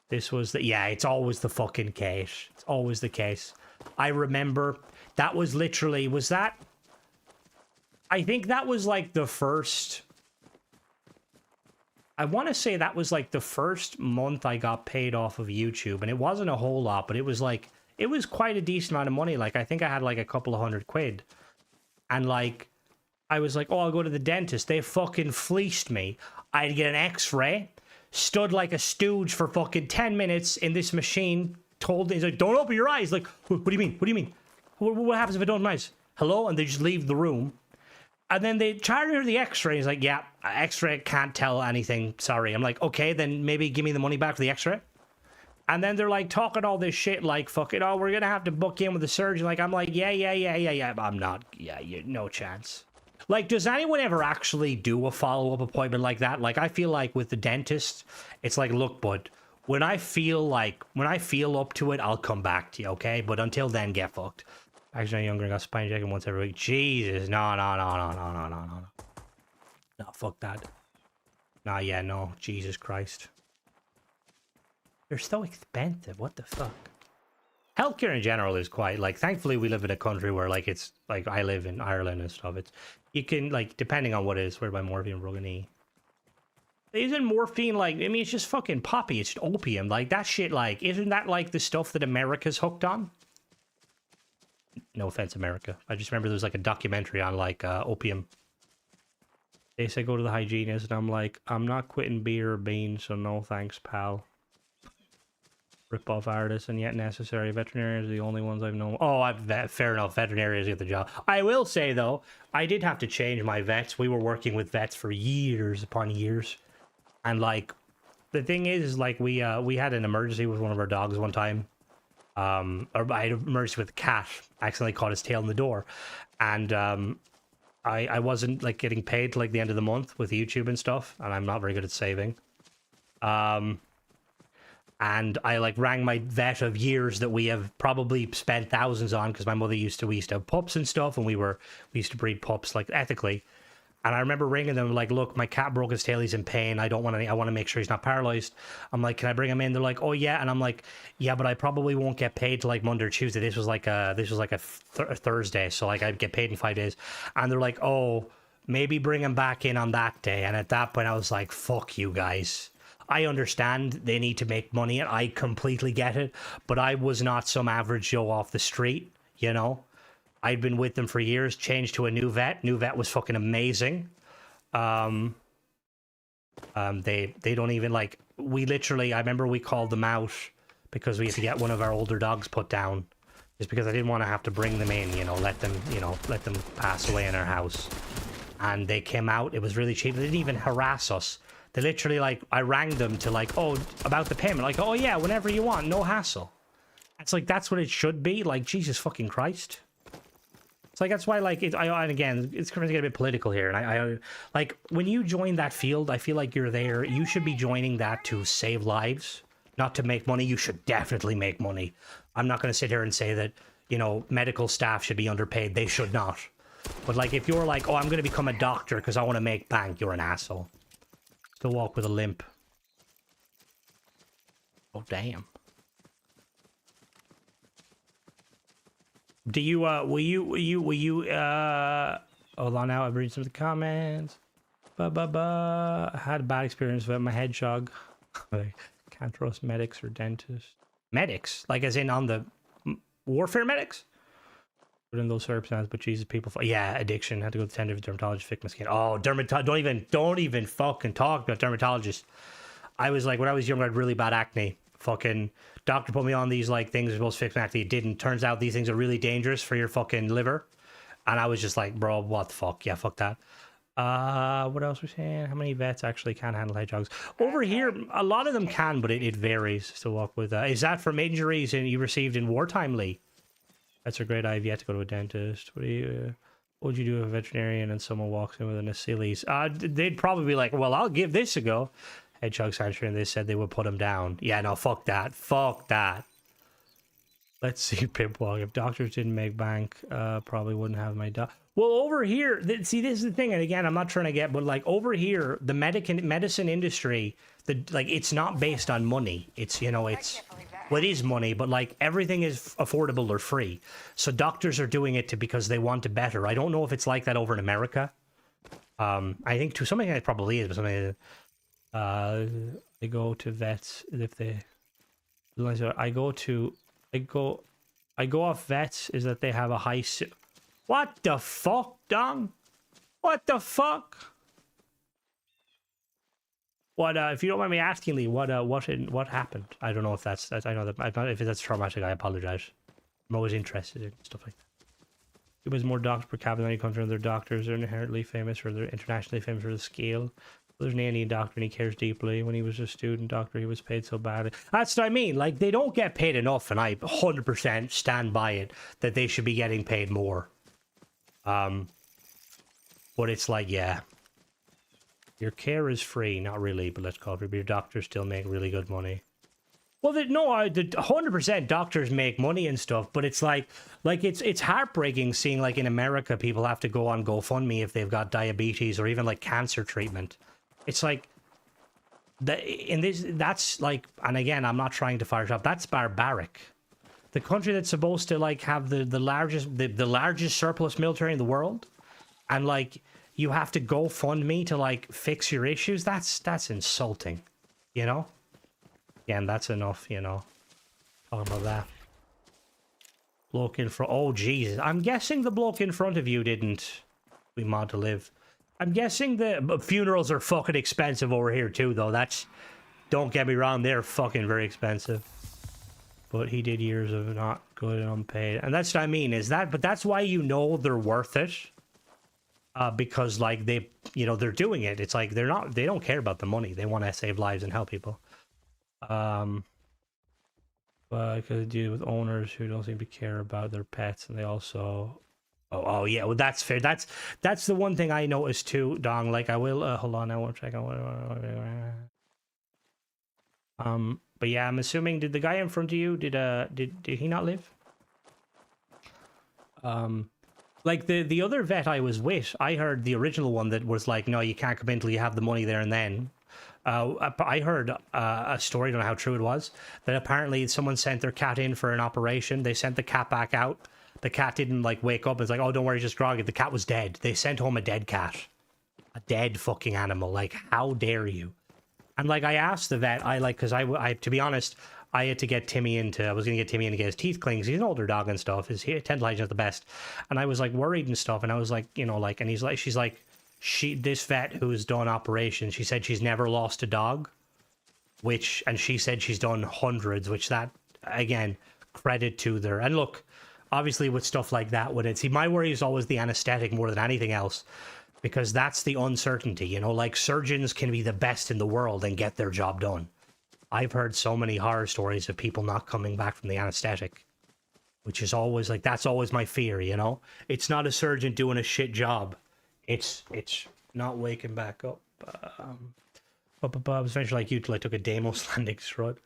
This was yeah, it's always the fucking case. It's always the case. I remember that was literally, I think that was like the first, I want to say that was like the first month I got paid off of YouTube, and it wasn't a whole lot, but it was like, it was quite a decent amount of money. Like, I think I had like a couple of £100. And like, I was like, oh, I'll go to the dentist. They fucking fleeced me. I'd get an x-ray, stood like a stooge for fucking 10 minutes in this machine, told, he's like, don't open your eyes. Like, what do you mean? What do you mean? What happens if I don't open my eyes? Hello? And they just leave the room. And then they charge her the x-ray. He's like, yeah, x-ray can't tell anything. Sorry. I'm like, okay, then maybe give me the money back for the x-ray. And then they're like talking all this shit like, fuck it, oh, we're going to have to book in with the surgeon. Like, I'm like, yeah. I'm not, no chance. Like, does anyone ever actually do a follow-up appointment like that? Like, I feel like with the dentist, it's like, look, bud, when I feel up to it, I'll come back to you, okay? But until then, get fucked. Actually, I'm younger and got spine checking once every week. Jesus, no. No, fuck that. Nah, yeah, no. Jesus Christ. They're so expensive. What the fuck? Healthcare in general is quite like. Thankfully, we live in a country where like it's like I live in Ireland and stuff. It's you can like depending on what it is. Where by morphine, Rogani. Isn't morphine like? I mean, it's just fucking poppy. It's just opium. Like that shit. Like, isn't that like the stuff that America's hooked on? No offense, America. I just remember there was like a documentary on like opium. They say go to the hygienist, and I'm like, I'm not quitting beer or beans, so no thanks, pal. Rip-off artists and yet necessary. Veterinarians are the only ones I've known. Oh, fair enough. Veterinarians get the job. I will say, though, I did have to change my vets. We were working with vets for years upon years. And, like, the thing is, like, we had an emergency with one of our dogs one time. Or I had an emergency with a cat. Accidentally caught his tail in the door. And I wasn't, like, getting paid till, like, the end of the month with YouTube and stuff. And I'm not very good at saving. And I like rang my vet of years that we have probably spent thousands on because my mother we used to have pups and stuff, and we used to breed pups like ethically. And I remember ringing them like, look, my cat broke his tail, he's in pain. I want to make sure he's not paralyzed. I'm like, can I bring him in? They're like, oh yeah. And I'm like, yeah, but I probably won't get paid till like Monday or Tuesday. This was like a Thursday, so like I'd get paid in 5 days. And they're like, oh, maybe bring him back in on that day. And at that point, I was like, fuck you guys. I understand they need to make money, and I completely get it, but I was not some average Joe off the street, you know? I'd been with them for years, changed to a new vet. New vet was fucking amazing. They don't even, like, we literally, I remember we called them out because we had to get one of our older dogs put down, just because I didn't want to have to bring them in, let them pass away in our house. And they came out, it was really cheap, they didn't even harass us. They literally, like, I rang them to, like, oh, about the payment. Like, oh, yeah, whenever you want, no hassle. It's like, that's what it should be. Like, Jesus fucking Christ. It's like, that's why, like, and again, it's going to get a bit political here. And I, like, when you join that field, I feel like you're there. You should be joining that to save lives, not to make money. You should definitely make money. I'm not going to sit here and say that, medical staff should be underpaid. They should not. But, like, if you're like, oh, I'm going to become a doctor because I want to make bank, you're an asshole. Still walk with a limp. Oh, damn. Do you, will you, hold on now, I've read some of the comments. I had a bad experience with my hedgehog. I can't trust medics or dentists. Medics? Like, as in on the warfare medics? But in those circumstances, but Jesus, people, yeah, addiction. Had to go to the tender dermatologist, fix my skin. Oh, don't even fucking talk about dermatologists. I was like, when I was younger, I had really bad acne. Fucking doctor put me on these like things supposed to fix my acne. It didn't. Turns out these things are really dangerous for your fucking liver. And I was just like, bro, what the fuck? Yeah, fuck that. What else we're saying? How many vets actually can handle hedgehogs? Over here, a lot of them can, but it varies. Still walk with. Is that from injuries you received in wartime, Lee? That's a great idea. I've yet to go to a dentist. What would you do if a veterinarian and someone walks in with an Achilles? They'd probably be like, well, I'll give this a go. Hedgehog sanctuary, and they said they would put him down. Yeah, no, fuck that. Fuck that. Let's see, Pipwalk. If doctors didn't make bank, probably wouldn't have my dog. Well, over here, see, this is the thing, and again, I'm not trying to get, but like over here, the medicine industry, it's not based on money. It's, well, it is money, but like everything is affordable or free. So doctors are doing it because they want to better. I don't know if it's like that over in America. I think to some extent it probably is, but something they go to vets if they. I go off vets is that they have a high. What the fuck, Dong? What the fuck? What if you don't mind me asking, Lee? What happened? I don't know if that's I know that I'm not, if that's traumatic. I apologize. I'm always interested in stuff like that. It was more doctors per capita than any country. Other doctors are inherently famous or they're internationally famous for the scale. There's an Indian doctor and he cares deeply. When he was a student doctor, he was paid so badly. That's what I mean. Like, they don't get paid enough, and I 100% stand by it that they should be getting paid more. But it's like, yeah. Your care is free, not really, but let's call it free. But your doctors still make really good money. Well, the 100% doctors make money and stuff, but it's like it's heartbreaking seeing, like, in America, people have to go on GoFundMe if they've got diabetes or even, like, cancer treatment. It's like, That's like, and again, I'm not trying to fire up. That's barbaric. The country that's supposed to like have the largest surplus military in the world, and like you have to go fund me to like fix your issues. That's insulting, you know. Yeah, and that's enough, you know. Talking about that. Bloke in front. Oh Jesus! I'm guessing the bloke in front of you didn't. We mod to live. I'm guessing the funerals are fucking expensive over here too, though. Don't get me wrong, they're fucking very expensive. But he did years of not good and unpaid, and that's what I mean. But that's why you know they're worth it, because like they're doing it. It's like they don't care about the money. They want to save lives and help people. But I could deal with owners who don't seem to care about their pets, and they also. Oh yeah, well that's fair. That's the one thing I noticed too, Dong. Like I will hold on, I won't check out. But yeah, I'm assuming did the guy in front of you did he not live? Like the other vet I was with, I heard the original one that was like, no, you can't come in until you have the money there and then. I heard a story, I don't know how true it was, that apparently someone sent their cat in for an operation. They sent the cat back out. The cat didn't like wake up. It's like, oh, don't worry, just groggy. The cat was dead. They sent home a dead cat, a dead fucking animal. Like, how dare you? And like, I asked the vet, because I to be honest, I had to get Timmy I was gonna get Timmy in to get his teeth cleaned. 'Cause he's an older dog and stuff. His dental hygiene is the best. And I was like worried and stuff. And I was like, you know, like, and she's like, this vet who's done operations, she said she's never lost a dog, and she said she's done hundreds, which that again, credit to their, and look, obviously with stuff like that, my worry is always the anesthetic more than anything else, because that's the uncertainty, you know, like surgeons can be the best in the world and get their job done. I've heard so many horror stories of people not coming back from the anesthetic, which is always like, that's always my fear, you know? It's not a surgeon doing a shit job. It's not waking back up. I was eventually like you till I took a Deimos landing strut.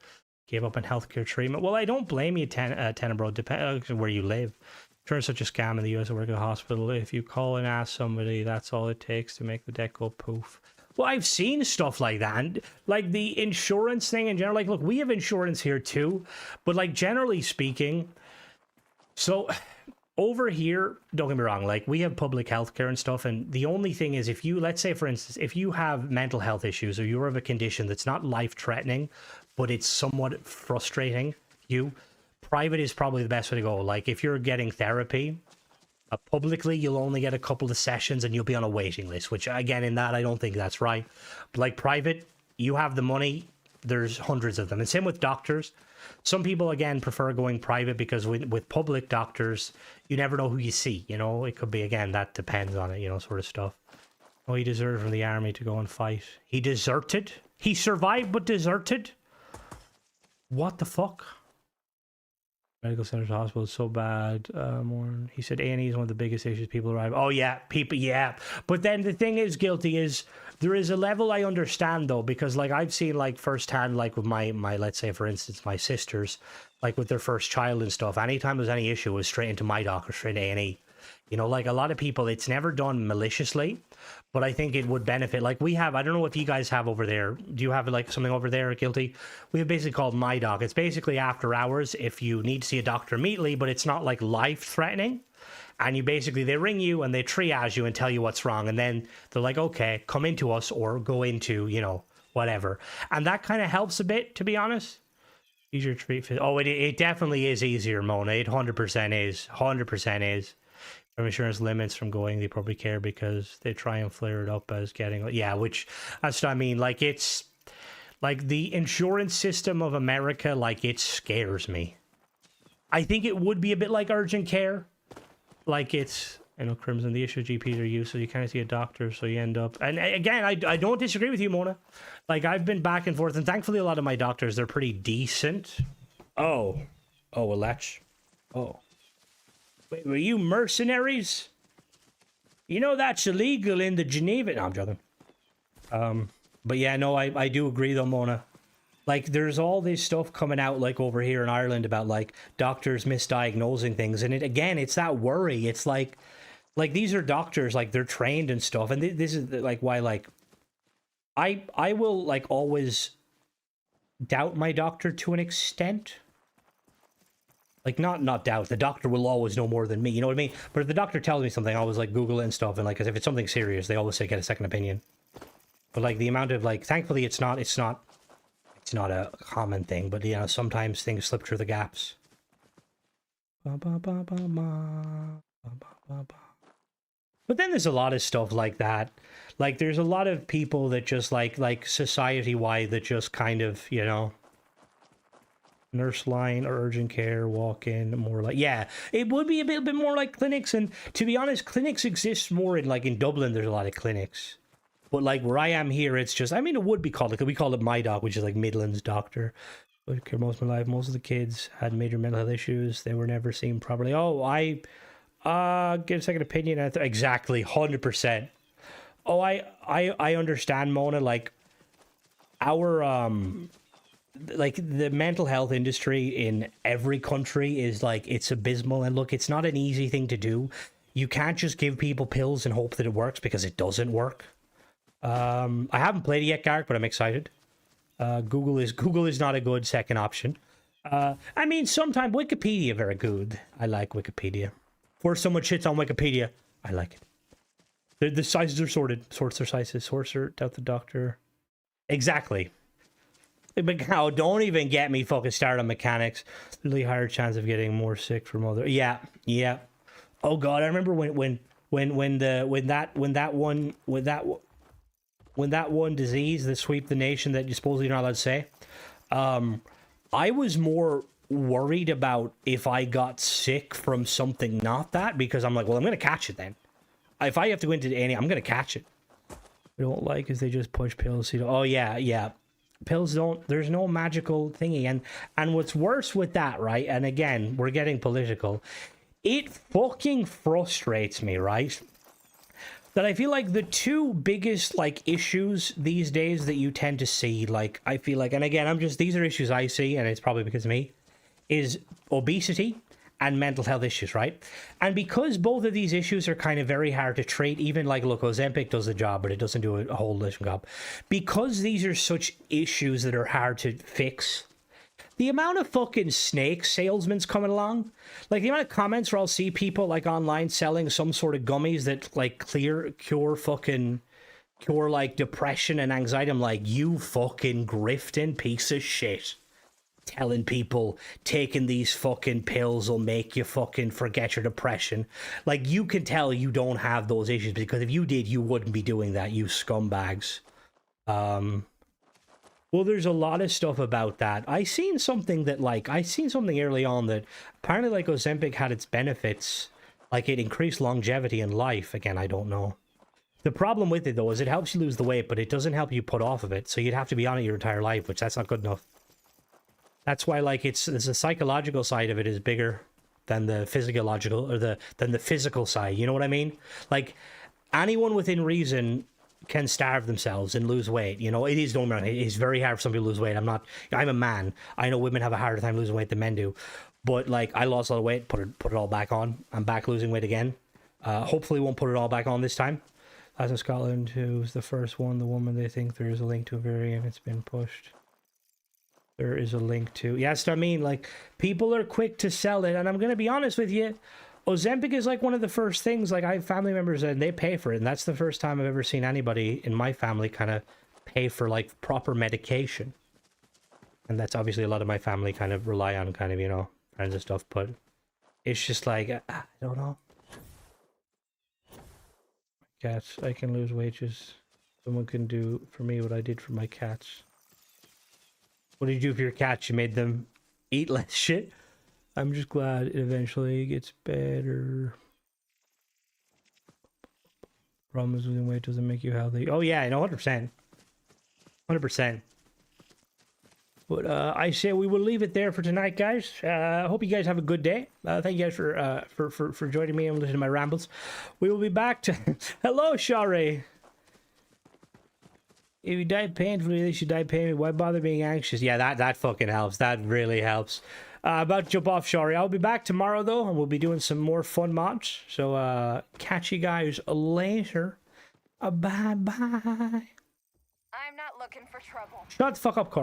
Gave up on healthcare treatment. Well, I don't blame you, Tenebro. Depends on where you live. Sure, it's such a scam in the US. I work at a hospital. If you call and ask somebody, that's all it takes to make the deck go poof. Well, I've seen stuff like that. And like the insurance thing in general. Like, look, we have insurance here too. But like, generally speaking, so over here, don't get me wrong, like we have public healthcare and stuff. And the only thing is, if you, let's say, for instance, if you have mental health issues or you have a condition that's not life-threatening, but it's somewhat frustrating, private is probably the best way to go. Like if you're getting therapy, publicly, you'll only get a couple of sessions and you'll be on a waiting list, which again, in that, I don't think that's right. But like private, you have the money, there's hundreds of them. And same with doctors. Some people, again, prefer going private because with public doctors, you never know who you see, you know? It could be, again, that depends on it, you know, sort of stuff. Oh, he deserted from the army to go and fight. He deserted? He survived but deserted? What the fuck? Medical centers, hospital is so bad. He said A&E is one of the biggest issues people arrive. Oh yeah, people, yeah. But then the thing is, guilty is there is a level I understand though, because like I've seen like firsthand, like with my let's say for instance my sisters, like with their first child and stuff. Anytime there's any issue, it was straight into my doc or straight to A&E. You know, like a lot of people, it's never done maliciously, but I think it would benefit. Like we have, I don't know what you guys have over there. Do you have like something over there, Guilty? We have basically called My Doc. It's basically after hours if you need to see a doctor immediately, but it's not like life-threatening. And you basically, they ring you and they triage you and tell you what's wrong. And then they're like, okay, come into us or go into, you know, whatever. And that kind of helps a bit, to be honest. Easier to treat. Oh, it definitely is easier, Mona. It 100% is. 100% is. From insurance limits from going the appropriate care because they try and flare it up as getting, yeah, which that's what I mean. Like it's like the insurance system of America, like it scares me. I think it would be a bit like urgent care. Like it's, I know Crimson, the issue GPs are used, so you kind of see a doctor, so you end up, and again, I don't disagree with you, Mona. Like I've been back and forth, and thankfully a lot of my doctors, they're pretty decent. Oh, well, that's, oh. Wait, were you mercenaries? You know that's illegal in the Geneva. No, I'm joking. But yeah, no, I do agree though, Mona. Like, there's all this stuff coming out, like, over here in Ireland about, like, doctors misdiagnosing things. And it's that worry. It's like these are doctors, like, they're trained and stuff. And this is, like, why, like, I will like always doubt my doctor to an extent. Like not doubt. The doctor will always know more than me. You know what I mean? But if the doctor tells me something, I always like Google it and stuff. And like, cause if it's something serious, they always say get a second opinion. But like the amount of like, thankfully it's not a common thing. But you know, sometimes things slip through the gaps. But then there's a lot of stuff like that. Like there's a lot of people that just like society-wide that just kind of, you know, nurse line or urgent care, walk-in, more like, yeah, it would be a bit more like clinics. And to be honest, clinics exist more in like in Dublin. There's a lot of clinics, but like where I am here, it's just, I mean, it would be called, like we call it my doc, which is like Midlands doctor. But care most of my life, most of the kids had major mental health issues. They were never seen properly. Oh, I get a second opinion. Exactly, 100%. Oh, I understand, Mona. Like our like the mental health industry in every country is like, it's abysmal. And look, it's not an easy thing to do. You can't just give people pills and hope that it works, because it doesn't work. I haven't played it yet, Garrick, but I'm excited. Google is not a good second option. I mean, sometimes Wikipedia very good. I like Wikipedia. Before someone shits on Wikipedia, I like it. The sizes are sorted. Sorts their sizes. Sorcerer, doubt the doctor. Exactly. But now, don't even get me fucking started on mechanics. Really higher chance of getting more sick from other. Yeah. Oh god, I remember when that one disease that swept the nation that you supposedly not allowed to say. I was more worried about if I got sick from something not that, because I'm like, well, I'm gonna catch it then. If I have to go into any, I'm gonna catch it. I don't like is they just push pills. Oh yeah. Pills don't, there's no magical thingy. And what's worse with that, right? And again, we're getting political. It fucking frustrates me, right? That I feel like the two biggest like issues these days that you tend to see, like I feel like, and again, these are issues I see, and it's probably because of me, is obesity and mental health issues, right? And because both of these issues are kind of very hard to treat, even like, look, Ozempic does the job, but it doesn't do a whole list job. Because these are such issues that are hard to fix, the amount of fucking snake salesmen coming along, like the amount of comments where I'll see people like online selling some sort of gummies that like cure like depression and anxiety. I'm like, you fucking grifting piece of shit. Telling people taking these fucking pills will make you fucking forget your depression. Like, you can tell you don't have those issues, because if you did, you wouldn't be doing that, you scumbags. Well, there's a lot of stuff about that. I seen something early on that apparently like Ozempic had its benefits, like it increased longevity in life. Again, I don't know. The problem with it though is it helps you lose the weight, but it doesn't help you put off of it. So you'd have to be on it your entire life, which that's not good enough. That's why, like, it's the psychological side of it is bigger than the physiological, or than the physical side. You know what I mean? Like, anyone within reason can starve themselves and lose weight. You know, it is, don't remember, it's very hard for some people to lose weight. I'm a man. I know women have a harder time losing weight than men do. But, like, I lost a lot of weight, put it all back on. I'm back losing weight again. Hopefully won't put it all back on this time. As in Scotland, who's the first one, the woman, they think there is a link to a variant. It's been pushed. There is a link to... Yes, I mean, like, people are quick to sell it. And I'm going to be honest with you, Ozempic is like one of the first things, like I have family members and they pay for it. And that's the first time I've ever seen anybody in my family kind of pay for like proper medication. And that's obviously a lot of my family kind of rely on kind of, you know, friends and stuff. But it's just like, I don't know. Cats, I can lose wages. Someone can do for me what I did for my cats. What did you do for your cats? You made them eat less shit? I'm just glad it eventually gets better. Problem is losing weight doesn't make you healthy. Oh yeah, no, 100%. 100%. But I say we will leave it there for tonight, guys. I hope you guys have a good day. Thank you guys for joining me and listening to my rambles. We will be back to... Hello, Shari. If you die painfully, at least you die painfully. Why bother being anxious? Yeah, that fucking helps. That really helps. About to jump off, Shari. I'll be back tomorrow, though, and we'll be doing some more fun mods. So, catch you guys later. Bye-bye. I'm I'm not looking for trouble. Shut the fuck up, Cor.